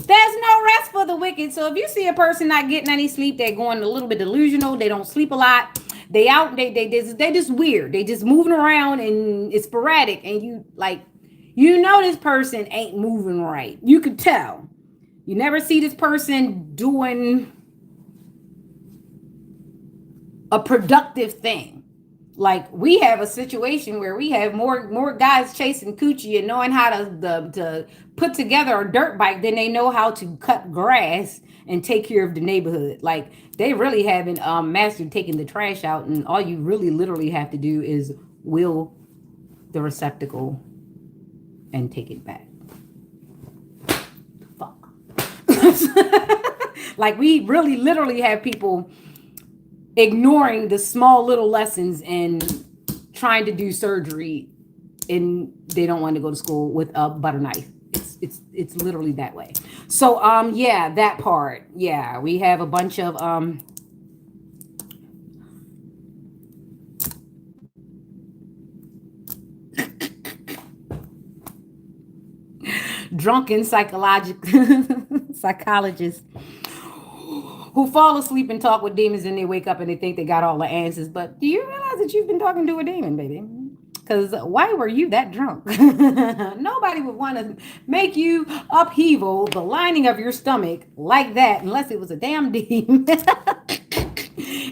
There's no rest for the wicked. So if you see a person not getting any sleep, they're going a little bit delusional. They don't sleep a lot. They just weird. They just moving around and it's sporadic. And you know this person ain't moving right. You could tell. You never see this person doing a productive thing. Like we have a situation where we have more guys chasing coochie and knowing how to put together a dirt bike than they know how to cut grass and take care of the neighborhood. Like they really haven't mastered taking the trash out, and all you really literally have to do is wheel the receptacle and take it back. Fuck. Like we really literally have people ignoring the small little lessons and trying to do surgery, and they don't want to go to school with a butter knife. It's literally that way. So yeah, that part. Yeah, we have a bunch of drunken psychologists who fall asleep and talk with demons, and they wake up and they think they got all the answers. But do you realize that you've been talking to a demon, baby? Because why were you that drunk? Nobody would want to make you upheaval the lining of your stomach like that unless it was a damn demon.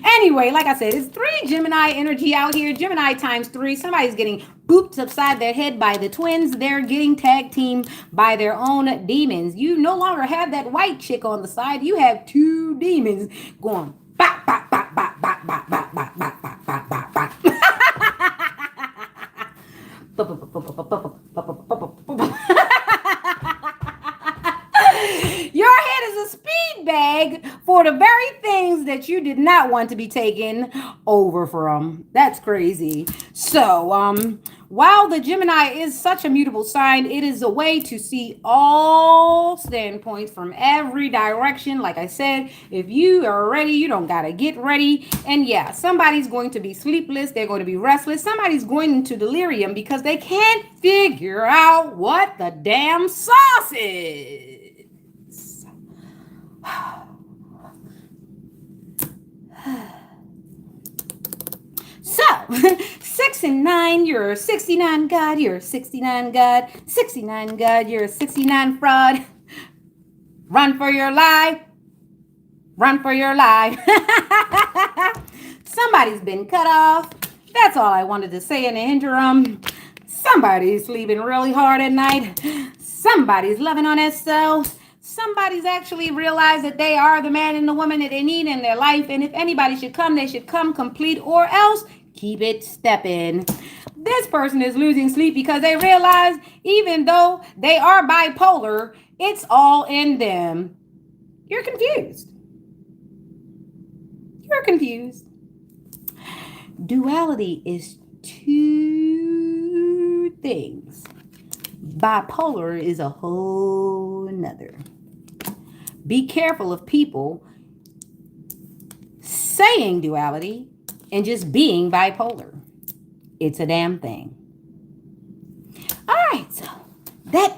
Anyway, like I said, it's 3 Gemini energy out here. Gemini times 3. Somebody's getting booped upside their head by the twins. They're getting tag teamed by their own demons. You no longer have that white chick on the side. You have 2 demons going bop, bop, bop, bop, bop, bop, bop, bop, bop, bop, bop, bop, bop. Your head is a speed bag for the very things that you did not want to be taken over from. That's crazy. So, while the Gemini is such a mutable sign, it is a way to see all standpoints from every direction. Like I said, if you are ready, you don't gotta get ready. And yeah, somebody's going to be sleepless. They're going to be restless. Somebody's going into delirium because they can't figure out what the damn sauce is. So, 6 and 9, you're a 69 God, you're a 69 God, 69 God, you're a 69 fraud. Run for your life. Run for your life. Somebody's been cut off. That's all I wanted to say in the interim. Somebody's sleeping really hard at night. Somebody's loving on themselves. Somebody's actually realized that they are the man and the woman that they need in their life. And if anybody should come, they should come complete, or else keep it stepping. This person is losing sleep because they realize even though they are bipolar, it's all in them. You're confused. You're confused. Duality is 2 things. Bipolar is a whole nother. Be careful of people saying duality and just being bipolar. It's a damn thing. All right, so that.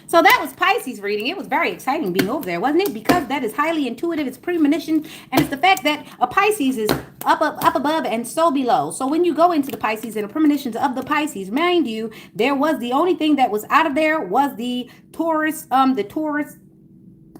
So that was Pisces reading. It was very exciting being over there, wasn't it? Because that is highly intuitive. It's premonition, and it's the fact that a Pisces is up above and so below. So when you go into the Pisces and the premonitions of the Pisces, mind you, there was the only thing that was out of there was the Taurus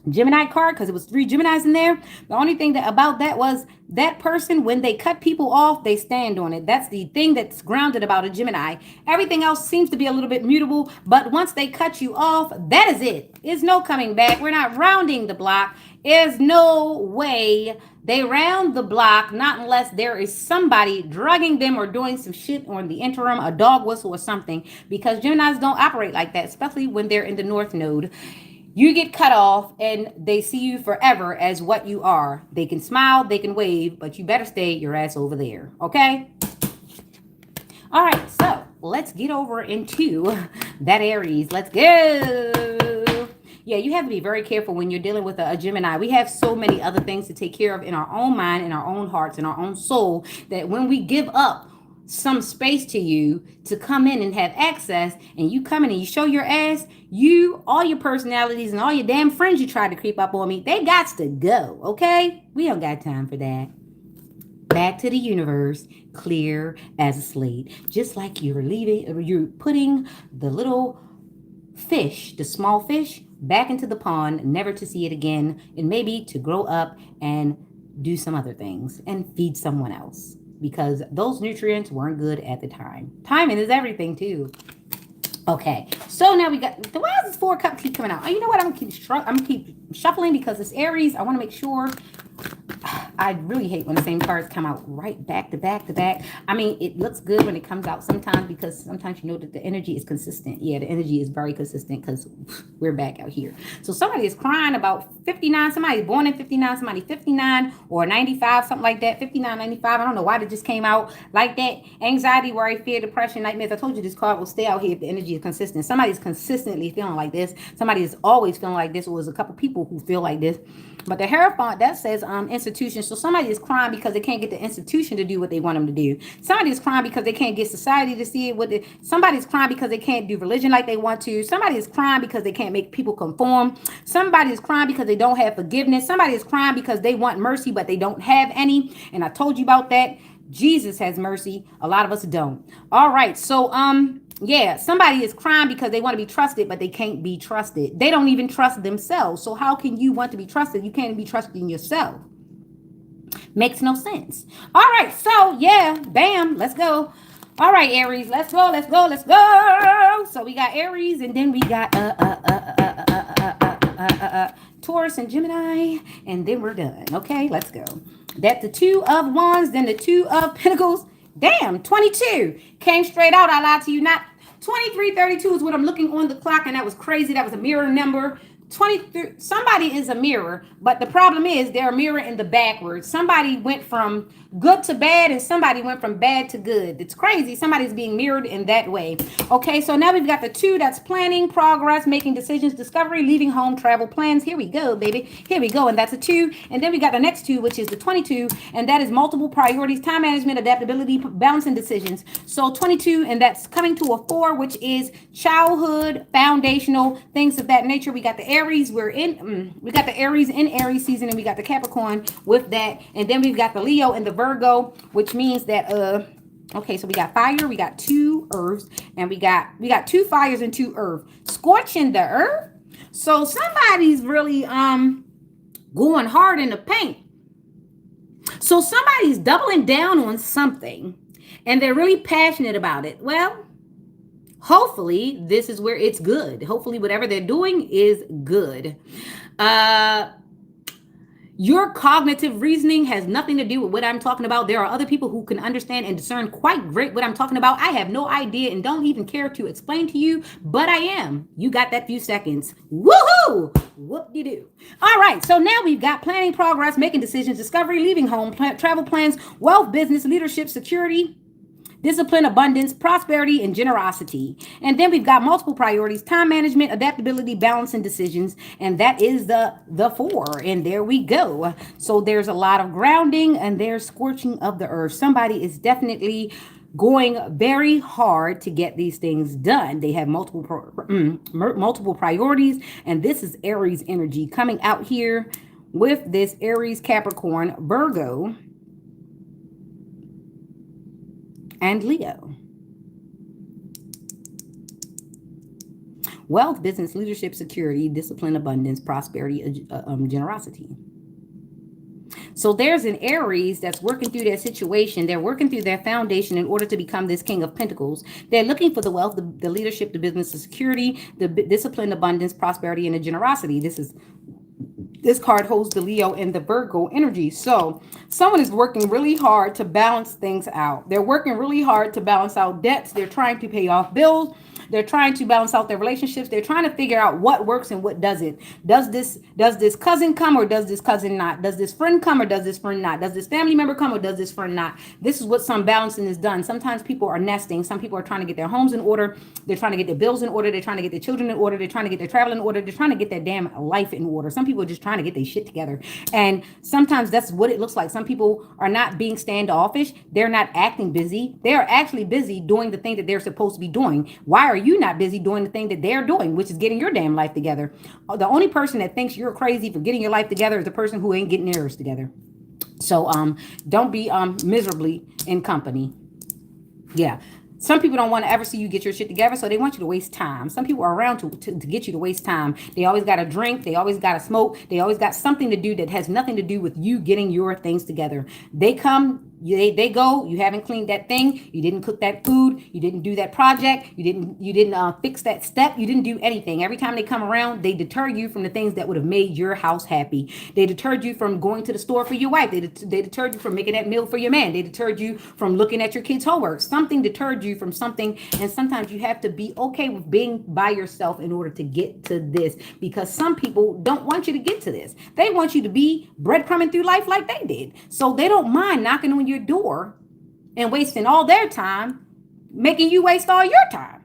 Gemini card because it was 3 Geminis in there. The only thing that about that was that person, when they cut people off, they stand on it. That's the thing that's grounded about a Gemini. Everything else seems to be a little bit mutable, but once they cut you off, that is it. It's no coming back. We're not rounding the block. There's no way they round the block, not unless there is somebody drugging them or doing some shit on the interim, a dog whistle or something, because Geminis don't operate like that, especially when they're in the North Node. You get cut off and they see you forever as what you are. They can smile, they can wave, but you better stay your ass over there. Okay? All right, so let's get over into that Aries. Let's go. Yeah, you have to be very careful when you're dealing with a Gemini. We have so many other things to take care of in our own mind, in our own hearts, in our own soul, that when we give up some space to you to come in and have access, and you come in and you show your ass, you, all your personalities and all your damn friends you tried to creep up on me, they got to go. Okay, we don't got time for that. Back to the universe, clear as a slate. Just like you're putting the little fish, the small fish, back into the pond, never to see it again, and maybe to grow up and do some other things and feed someone else, because those nutrients weren't good at the time. Timing is everything too. Okay, so now we got, why does this 4 of Cups keep coming out? Oh, you know what? I'm gonna keep shuffling because it's Aries. I want to make sure. I really hate when the same cards come out right back to back to back. I mean, it looks good when it comes out sometimes, because sometimes you know that the energy is consistent. Yeah, the energy is very consistent because we're back out here. So somebody is crying about 59. Somebody's born in 59. Somebody 59 or 95, something like that. 59, 95. I don't know why it just came out like that. Anxiety, worry, fear, depression, nightmares. I told you this card will stay out here if the energy is consistent. Somebody's consistently feeling like this. Somebody is always feeling like this. Or there's a couple people who feel like this. But the Hierophant, that says institution. So somebody is crying because they can't get the institution to do what they want them to do. Somebody is crying because they can't get society to see it. Somebody's crying because they can't do religion like they want to. Somebody is crying because they can't make people conform. Somebody is crying because they don't have forgiveness. Somebody is crying because they want mercy, but they don't have any. And I told you about that. Jesus has mercy. A lot of us don't. All right. So, yeah, somebody is crying because they want to be trusted, but they can't be trusted. They don't even trust themselves. So how can you want to be trusted? You can't be trusting yourself. Makes no sense. All right, so yeah, bam, let's go. All right, Aries, let's go, let's go, let's go. So we got Aries, and then we got Taurus and Gemini, and then we're done. Okay, let's go. That's the 2 of Wands, then the 2 of Pentacles. Damn, 22 came straight out. I lied to you not. 2332 is what I'm looking on the clock, and that was crazy. That was a mirror number. 23. Somebody is a mirror, but the problem is they're a mirror in the backwards. Somebody went from good to bad, and somebody went from bad to good. It's crazy. Somebody's being mirrored in that way. Okay, so now we've got the 2 that's planning, progress, making decisions, discovery, leaving home, travel plans. Here we go, baby. Here we go, and that's a 2. And then we got the next 2, which is the 22, and that is multiple priorities, time management, adaptability, balancing decisions. So 22, and that's coming to a 4, which is childhood, foundational things of that nature. We got the Aries. We got the Aries in Aries season, and we got the Capricorn with that, and then we've got the Leo and the Virgo, which means that okay, so we got fire, we got 2 earths, and we got 2 fires and 2 earth, scorching the earth. So somebody's really going hard in the paint. So somebody's doubling down on something, and they're really passionate about it. Well, hopefully this is where it's good. Hopefully whatever they're doing is good. Your cognitive reasoning has nothing to do with what I'm talking about. There are other people who can understand and discern quite great what I'm talking about. I have no idea and don't even care to explain to you, but I am. You got that few seconds. Woohoo! Whoop-de-doo. All right, so now we've got planning, progress, making decisions, discovery, leaving home, travel plans, wealth, business, leadership, security, discipline, abundance, prosperity, and generosity. And then we've got multiple priorities, time management, adaptability, balance, and decisions. And that is the 4. And there we go. So there's a lot of grounding, and there's scorching of the earth. Somebody is definitely going very hard to get these things done. They have multiple priorities. And this is Aries energy coming out here with this Aries, Capricorn, Virgo, and Leo. wealth, business, leadership, security, discipline, abundance, prosperity, generosity. So there's an Aries that's working through their situation. They're working through their foundation in order to become this King of Pentacles. They're looking for the wealth, the leadership, the business, the security, the discipline, abundance, prosperity, and the generosity. This card holds the Leo and the Virgo energy. So someone is working really hard to balance things out. They're working really hard to balance out debts. They're trying to pay off bills. They're trying to balance out their relationships. They're trying to figure out what works and what doesn't. Does this cousin come or does this cousin not? Does this friend come or does this friend not? Does this family member come or does this friend not? This is what some balancing is done. Sometimes people are nesting. Some people are trying to get their homes in order. They're trying to get their bills in order. They're trying to get their children in order. They're trying to get their travel in order. They're trying to get their damn life in order. Some people are just trying to get their shit together. And sometimes that's what it looks like. Some people are not being standoffish. They're not acting busy. They are actually busy doing the thing that they're supposed to be doing. Why are you not busy doing the thing that they're doing, which is getting your damn life together? The only person that thinks you're crazy for getting your life together is the person who ain't getting theirs together. So don't be miserably in company. Yeah. Some people don't want to ever see you get your shit together, so they want you to waste time. Some people are around to get you to waste time. They always got to drink. They always got to smoke. They always got something to do that has nothing to do with you getting your things together. They come, they go. You haven't cleaned that thing. You didn't cook that food. You didn't do that project. You didn't fix that step. You didn't do anything. Every time they come around, they deter you from the things that would have made your house happy. They deterred you from going to the store for your wife. They deterred you from making that meal for your man. They deterred you from looking at your kids' homework. Something deterred you from something. And sometimes you have to be okay with being by yourself in order to get to this, because some people don't want you to get to this. They want you to be breadcrumbing through life like they did. So they don't mind knocking on your door and wasting all their time, making you waste all your time.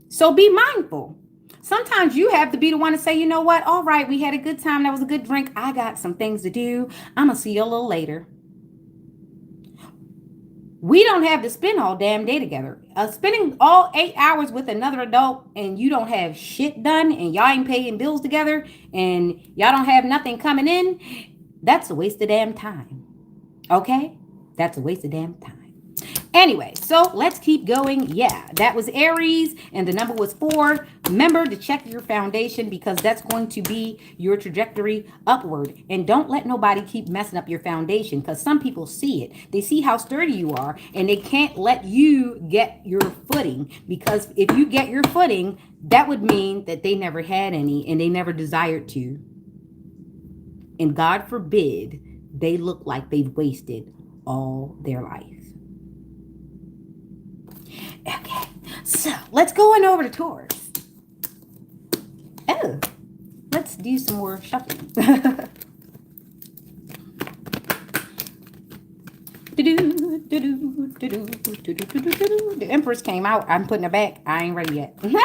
So be mindful. Sometimes you have to be the one to say, you know what? All right, we had a good time. That was a good drink. I got some things to do. I'm going to see you a little later. We don't have to spend all damn day together. Spending all 8 hours with another adult and you don't have shit done and y'all ain't paying bills together and y'all don't have nothing coming in, that's a waste of damn time. Okay? That's a waste of damn time. Anyway, so let's keep going. Yeah, that was Aries and the number was 4. Remember to check your foundation because that's going to be your trajectory upward. And don't let nobody keep messing up your foundation because some people see it. They see how sturdy you are and they can't let you get your footing, because if you get your footing, that would mean that they never had any and they never desired to. And God forbid they look like they've wasted all their life. Okay, so let's go on over to Taurus. Oh, let's do some more shuffling. The Empress came out. I'm putting her back. I ain't ready yet. The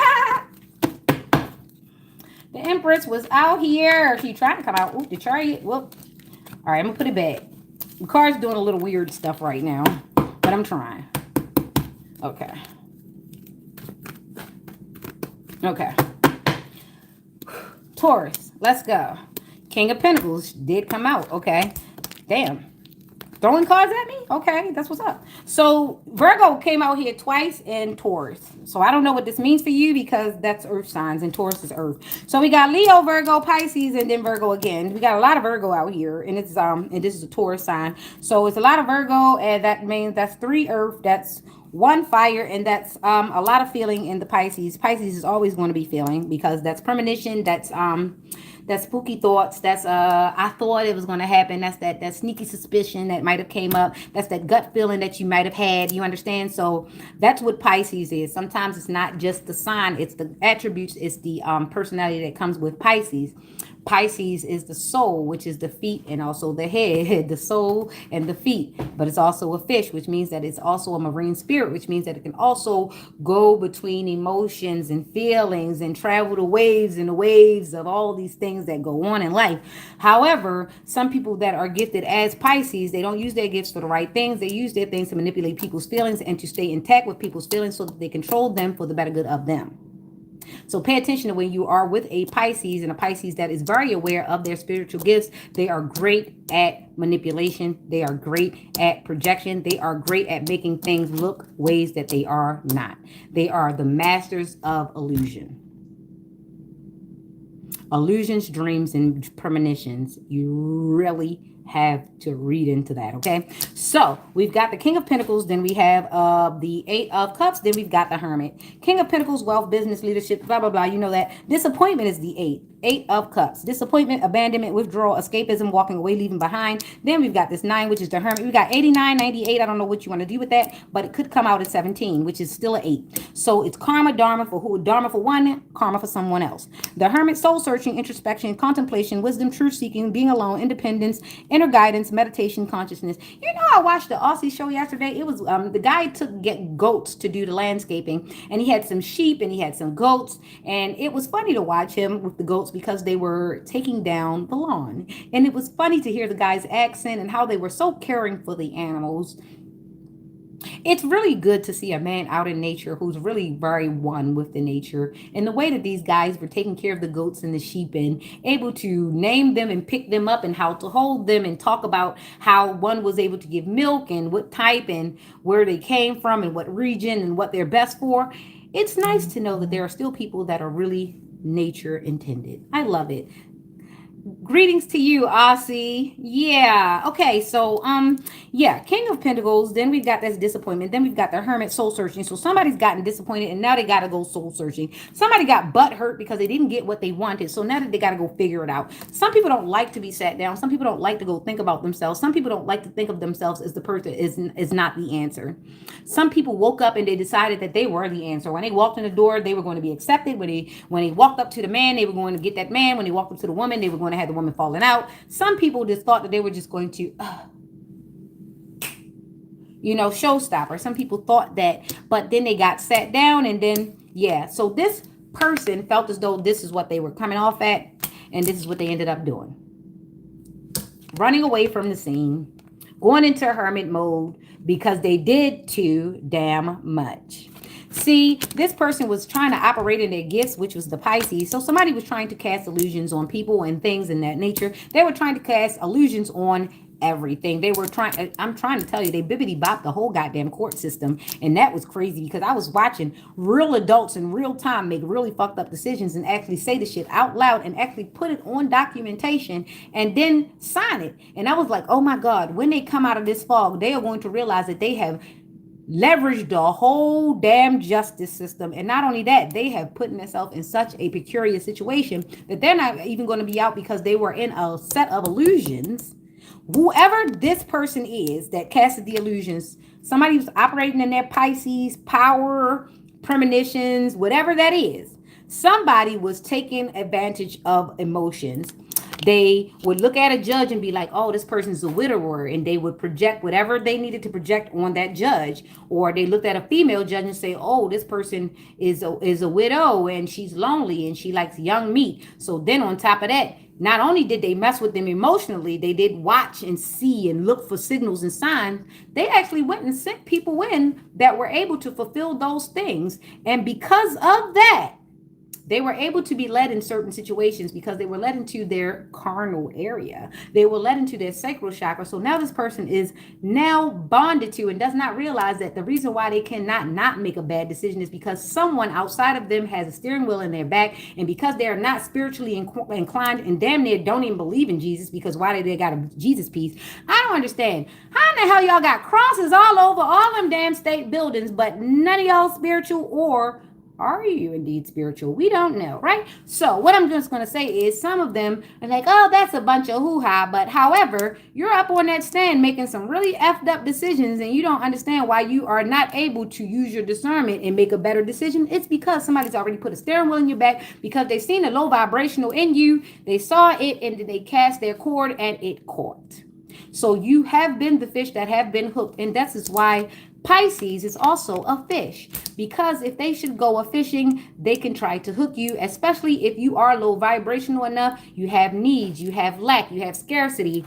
Empress was out here. She tried to come out. Ooh, the chariot. Whoop. All right, I'm going to put it back. The card's doing a little weird stuff right now, but I'm trying. Okay. Okay. Taurus, let's go. King of Pentacles did come out. Okay. Damn. Throwing cards at me? Okay, that's what's up. So Virgo came out here twice in Taurus. So I don't know what this means for you because that's earth signs and Taurus is earth. So we got Leo, Virgo, Pisces, and then Virgo again. We got a lot of Virgo out here, and it's and this is a Taurus sign. So it's a lot of Virgo, and that means that's 3 earth, that's 1 fire, and that's a lot of feeling in the Pisces. Pisces is always going to be feeling because that's premonition, that's spooky thoughts, that's I thought it was going to happen, that's that sneaky suspicion that might have came up, that's that gut feeling that you might have had, you understand? So that's what Pisces is. Sometimes it's not just the sign, it's the attributes, it's the personality that comes with Pisces. Pisces is the soul, which is the feet and also the head, the soul and the feet. But it's also a fish, which means that it's also a marine spirit, which means that it can also go between emotions and feelings and travel the waves and the waves of all these things that go on in life. However, some people that are gifted as Pisces, they don't use their gifts for the right things. They use their things to manipulate people's feelings and to stay intact with people's feelings so that they control them for the better good of them. So pay attention to when you are with a Pisces, and a Pisces that is very aware of their spiritual gifts. They are great at manipulation. They are great at projection. They are great at making things look ways that they are not. They are the masters of illusion. Illusions, dreams, and premonitions. You really have to read into that, okay? So we've got the King of Pentacles, then we have the Eight of Cups, then we've got the Hermit. King of Pentacles, wealth, business, leadership, blah, blah, blah. You know that. Disappointment is the Eight. Eight of Cups. Disappointment, abandonment, withdrawal, escapism, walking away, leaving behind. Then we've got this 9, which is the Hermit. We got 89, 98. I don't know what you want to do with that, but it could come out at 17, which is still an 8. So it's karma, dharma for who? Dharma for one, karma for someone else. The Hermit, soul searching, introspection, contemplation, wisdom, truth seeking, being alone, independence, inner guidance, meditation, consciousness. You know, I watched the Aussie show yesterday. It was the guy took get goats to do the landscaping, and he had some sheep and he had some goats, and it was funny to watch him with the goats because they were taking down the lawn, and it was funny to hear the guy's accent and how they were so caring for the animals. It's really good to see a man out in nature who's really very one with the nature, and the way that these guys were taking care of the goats and the sheep and able to name them and pick them up and how to hold them and talk about how one was able to give milk and what type and where they came from and what region and what they're best for. It's nice to know that there are still people that are really nature intended. I love it. Greetings to you, Aussie. Yeah. Okay. So, yeah, King of Pentacles. Then we've got this disappointment. Then we've got the Hermit, soul searching. So somebody's gotten disappointed, and now they got to go soul searching. Somebody got butt hurt because they didn't get what they wanted. So now that they got to go figure it out. Some people don't like to be sat down. Some people don't like to go think about themselves. Some people don't like to think of themselves as the person is not the answer. Some people woke up and they decided that they were the answer. When they walked in the door, they were going to be accepted. When they walked up to the man, they were going to get that man. When they walked up to the woman, they were going to have the woman falling out. Some people just thought that they were just going to, showstopper. Some people thought that, but then they got sat down and then, yeah. So this person felt as though this is what they were coming off at, and this is what they ended up doing. Running away from the scene, going into hermit mode because they did too damn much. See, this person was trying to operate in their gifts, which was the Pisces. So somebody was trying to cast illusions on people and things in that nature. They were trying to cast illusions on everything. I'm trying to tell you, they bibbity bopped the whole goddamn court system. And that was crazy because I was watching real adults in real time make really fucked up decisions and actually say the shit out loud and actually put it on documentation and then sign it. And I was like, oh my God, when they come out of this fog, they are going to realize that they have leveraged the whole damn justice system. And not only that, they have put themselves in such a precarious situation that they're not even going to be out because they were in a set of illusions. Whoever this person is that casted the illusions, somebody who's operating in their Pisces power, premonitions, whatever that is, somebody was taking advantage of emotions. They would look at a judge and be like, oh, this person's a widower. And they would project whatever they needed to project on that judge. Or they looked at a female judge and say, oh, this person is a widow and she's lonely and she likes young meat. So then on top of that, not only did they mess with them emotionally, they did watch and see and look for signals and signs. They actually went and sent people in that were able to fulfill those things. And because of that, they were able to be led in certain situations because they were led into their carnal area. They were led into their sacral chakra. So now this person is now bonded to and does not realize that the reason why they cannot not make a bad decision is because someone outside of them has a steering wheel in their back. And because they are not spiritually inclined and damn near don't even believe in Jesus, because why they got a Jesus piece? I don't understand. How in the hell y'all got crosses all over all them damn state buildings, but none of y'all spiritual, or are you indeed spiritual? We don't know, right? So what I'm just going to say is some of them are like, oh, that's a bunch of hoo-ha. But however, you're up on that stand making some really effed up decisions and you don't understand why you are not able to use your discernment and make a better decision. It's because somebody's already put a steering wheel in your back because they've seen a low vibrational in you. They saw it and they cast their cord and it caught. So you have been the fish that have been hooked. And that is why Pisces is also a fish, because if they should go a fishing, they can try to hook you, especially if you are low vibrational enough, you have needs, you have lack, you have scarcity.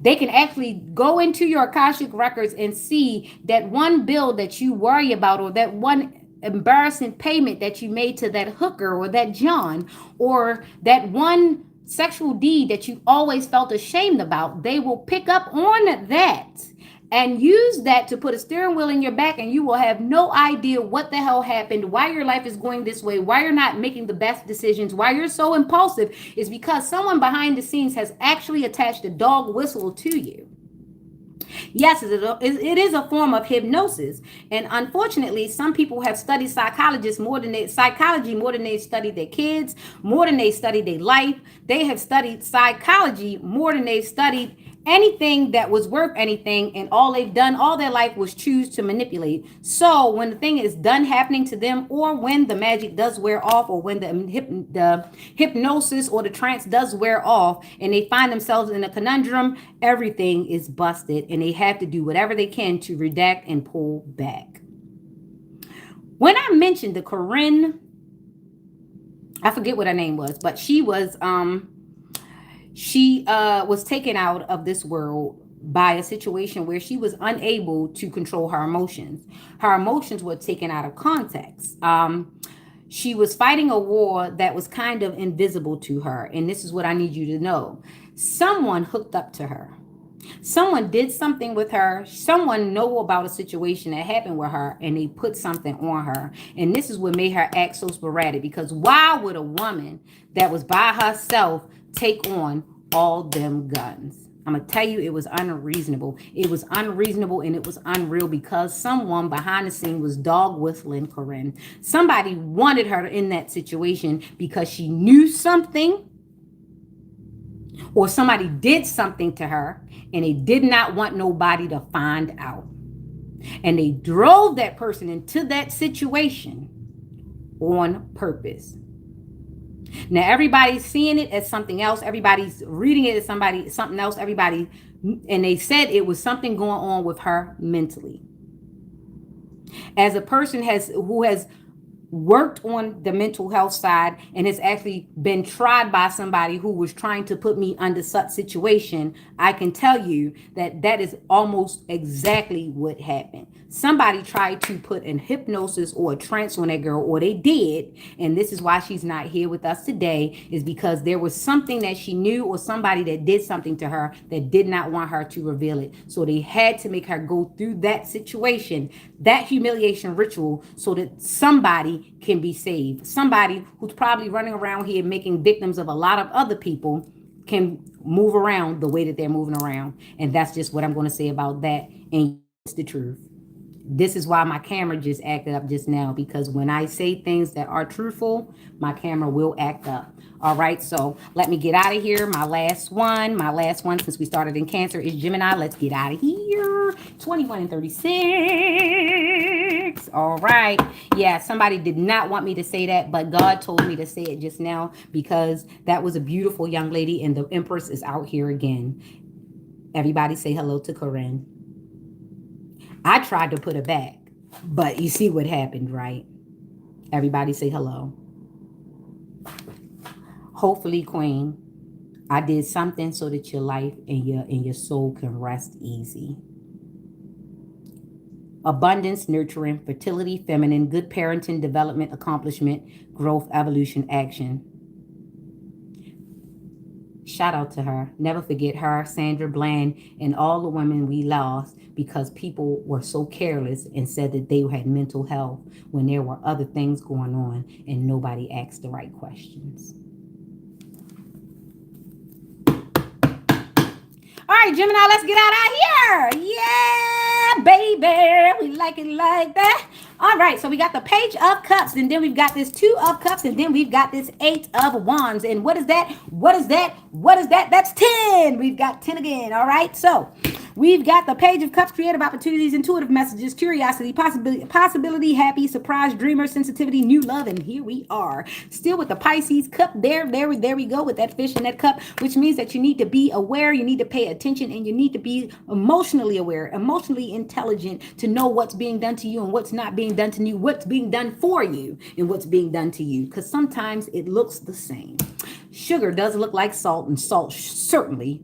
They can actually go into your Akashic records and see that one bill that you worry about, or that one embarrassing payment that you made to that hooker or that John, or that one sexual deed that you always felt ashamed about. They will pick up on that and use that to put a steering wheel in your back, and you will have no idea what the hell happened, why your life is going this way, why you're not making the best decisions, why you're so impulsive, is because someone behind the scenes has actually attached a dog whistle to you. Yes, it is a form of hypnosis, and unfortunately, some people have studied psychology more than they studied their kids, more than they studied their life. They have studied psychology more than they've studied anything that was worth anything, and all they've done all their life was choose to manipulate. So when the thing is done happening to them, or when the magic does wear off, or when the hypnosis or the trance does wear off, and they find themselves in a conundrum, everything is busted, and they have to do whatever they can to redact and pull back. When I mentioned the Corinne, I forget what her name was, but she was taken out of this world by a situation where she was unable to control her emotions. Her emotions were taken out of context. She was fighting a war that was kind of invisible to her. And this is what I need you to know. Someone hooked up to her. Someone did something with her. Someone know about a situation that happened with her, and they put something on her. And this is what made her act so sporadic, because why would a woman that was by herself take on all them guns? I'm going to tell you, it was unreasonable. It was unreasonable, and it was unreal, because someone behind the scene was dog whistling Corinne. Somebody wanted her in that situation because she knew something, or somebody did something to her, and they did not want nobody to find out. And they drove that person into that situation on purpose. Now everybody's seeing it as something else. Everybody's reading it as something else. And they said it was something going on with her mentally. As a person who has worked on the mental health side and has actually been tried by somebody who was trying to put me under such situation, I can tell you that that is almost exactly what happened. Somebody tried to put an hypnosis or a trance on that girl, or they did, and this is why she's not here with us today, is because there was something that she knew, or somebody that did something to her that did not want her to reveal it. So they had to make her go through that situation, that humiliation ritual, so that somebody can be saved. Somebody who's probably running around here making victims of a lot of other people can move around the way that they're moving around. And that's just what I'm going to say about that. And it's the truth. This is why my camera just acted up just now, because when I say things that are truthful, my camera will act up. All right, so let me get out of here. My last one since we started in Cancer is Gemini. Let's get out of here. 21 and 36. All right. Yeah, somebody did not want me to say that, but God told me to say it just now, because that was a beautiful young lady, and the Empress is out here again. Everybody say hello to Corinne. I tried to put her back, but you see what happened, right? Everybody say hello. Hopefully, Queen, I did something so that your life and your soul can rest easy. Abundance, nurturing, fertility, feminine, good parenting, development, accomplishment, growth, evolution, action. Shout out to her. Never forget her, Sandra Bland, and all the women we lost because people were so careless and said that they had mental health when there were other things going on and nobody asked the right questions. All right, Gemini, let's get out of here. Yeah, baby. We like it like that. All right, so we got the Page of Cups, and then we've got this Two of Cups, and then we've got this Eight of Wands. And what is that? What is that? What is that? That's 10. We've got 10 again. All right, so we've got the Page of Cups, creative opportunities, intuitive messages, curiosity, possibility, happy, surprise, dreamer, sensitivity, new love, and here we are. Still with the Pisces cup. There we go with that fish in that cup, which means that you need to be aware, you need to pay attention, and you need to be emotionally aware, emotionally intelligent to know what's being done to you and what's not being done to you, what's being done for you and what's being done to you, because sometimes it looks the same. Sugar does look like salt, and salt certainly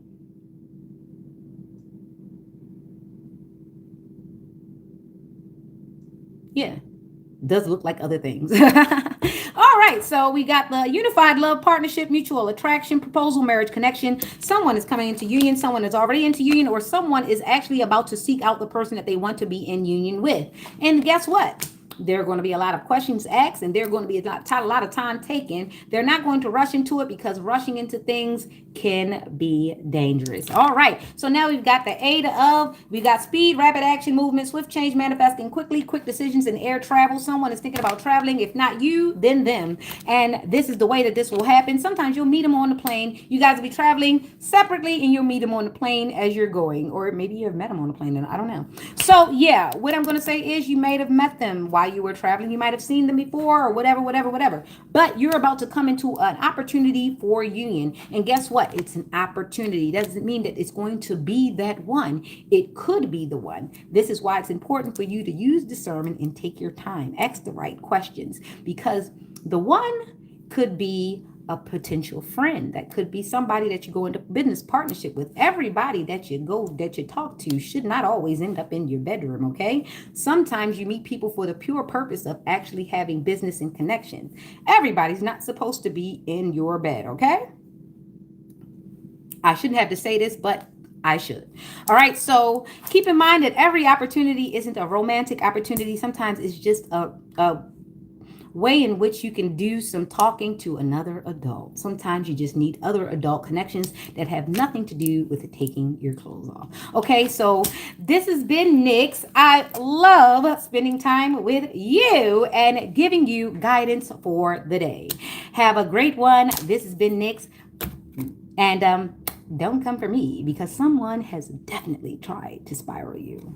does look like other things. All right, so we got the unified love, partnership, mutual attraction, proposal, marriage, connection. Someone is coming into union, someone is already into union, or someone is actually about to seek out the person that they want to be in union with. And guess what? There are going to be a lot of questions asked, and there are going to be a lot of time taken. They're not going to rush into it, because rushing into things can be dangerous. All right. So now we've got the we got speed, rapid action, movement, swift change, manifesting quickly, quick decisions, and air travel. Someone is thinking about traveling. If not you, then them. And this is the way that this will happen. Sometimes you'll meet them on the plane. You guys will be traveling separately, and you'll meet them on the plane as you're going. Or maybe you've met them on the plane. I don't know. So yeah, what I'm going to say is you may have met them while you were traveling. You might have seen them before, or whatever. But you're about to come into an opportunity for union. And guess what? It's an opportunity. Doesn't mean that it's going to be that one. It could be the one. This is why it's important for you to use discernment and take your time. Ask the right questions, because the one could be a potential friend. That could be somebody that you go into business partnership with. Everybody that you talk to should not always end up in your bedroom, okay? Sometimes you meet people for the pure purpose of actually having business and connections. Everybody's not supposed to be in your bed, okay? I shouldn't have to say this, but I should. All right. So keep in mind that every opportunity isn't a romantic opportunity. Sometimes it's just a way in which you can do some talking to another adult. Sometimes you just need other adult connections that have nothing to do with taking your clothes off. Okay, so this has been Nyx. I love spending time with you and giving you guidance for the day. Have a great one. This has been Nyx. And don't come for me, because someone has definitely tried to spiral you.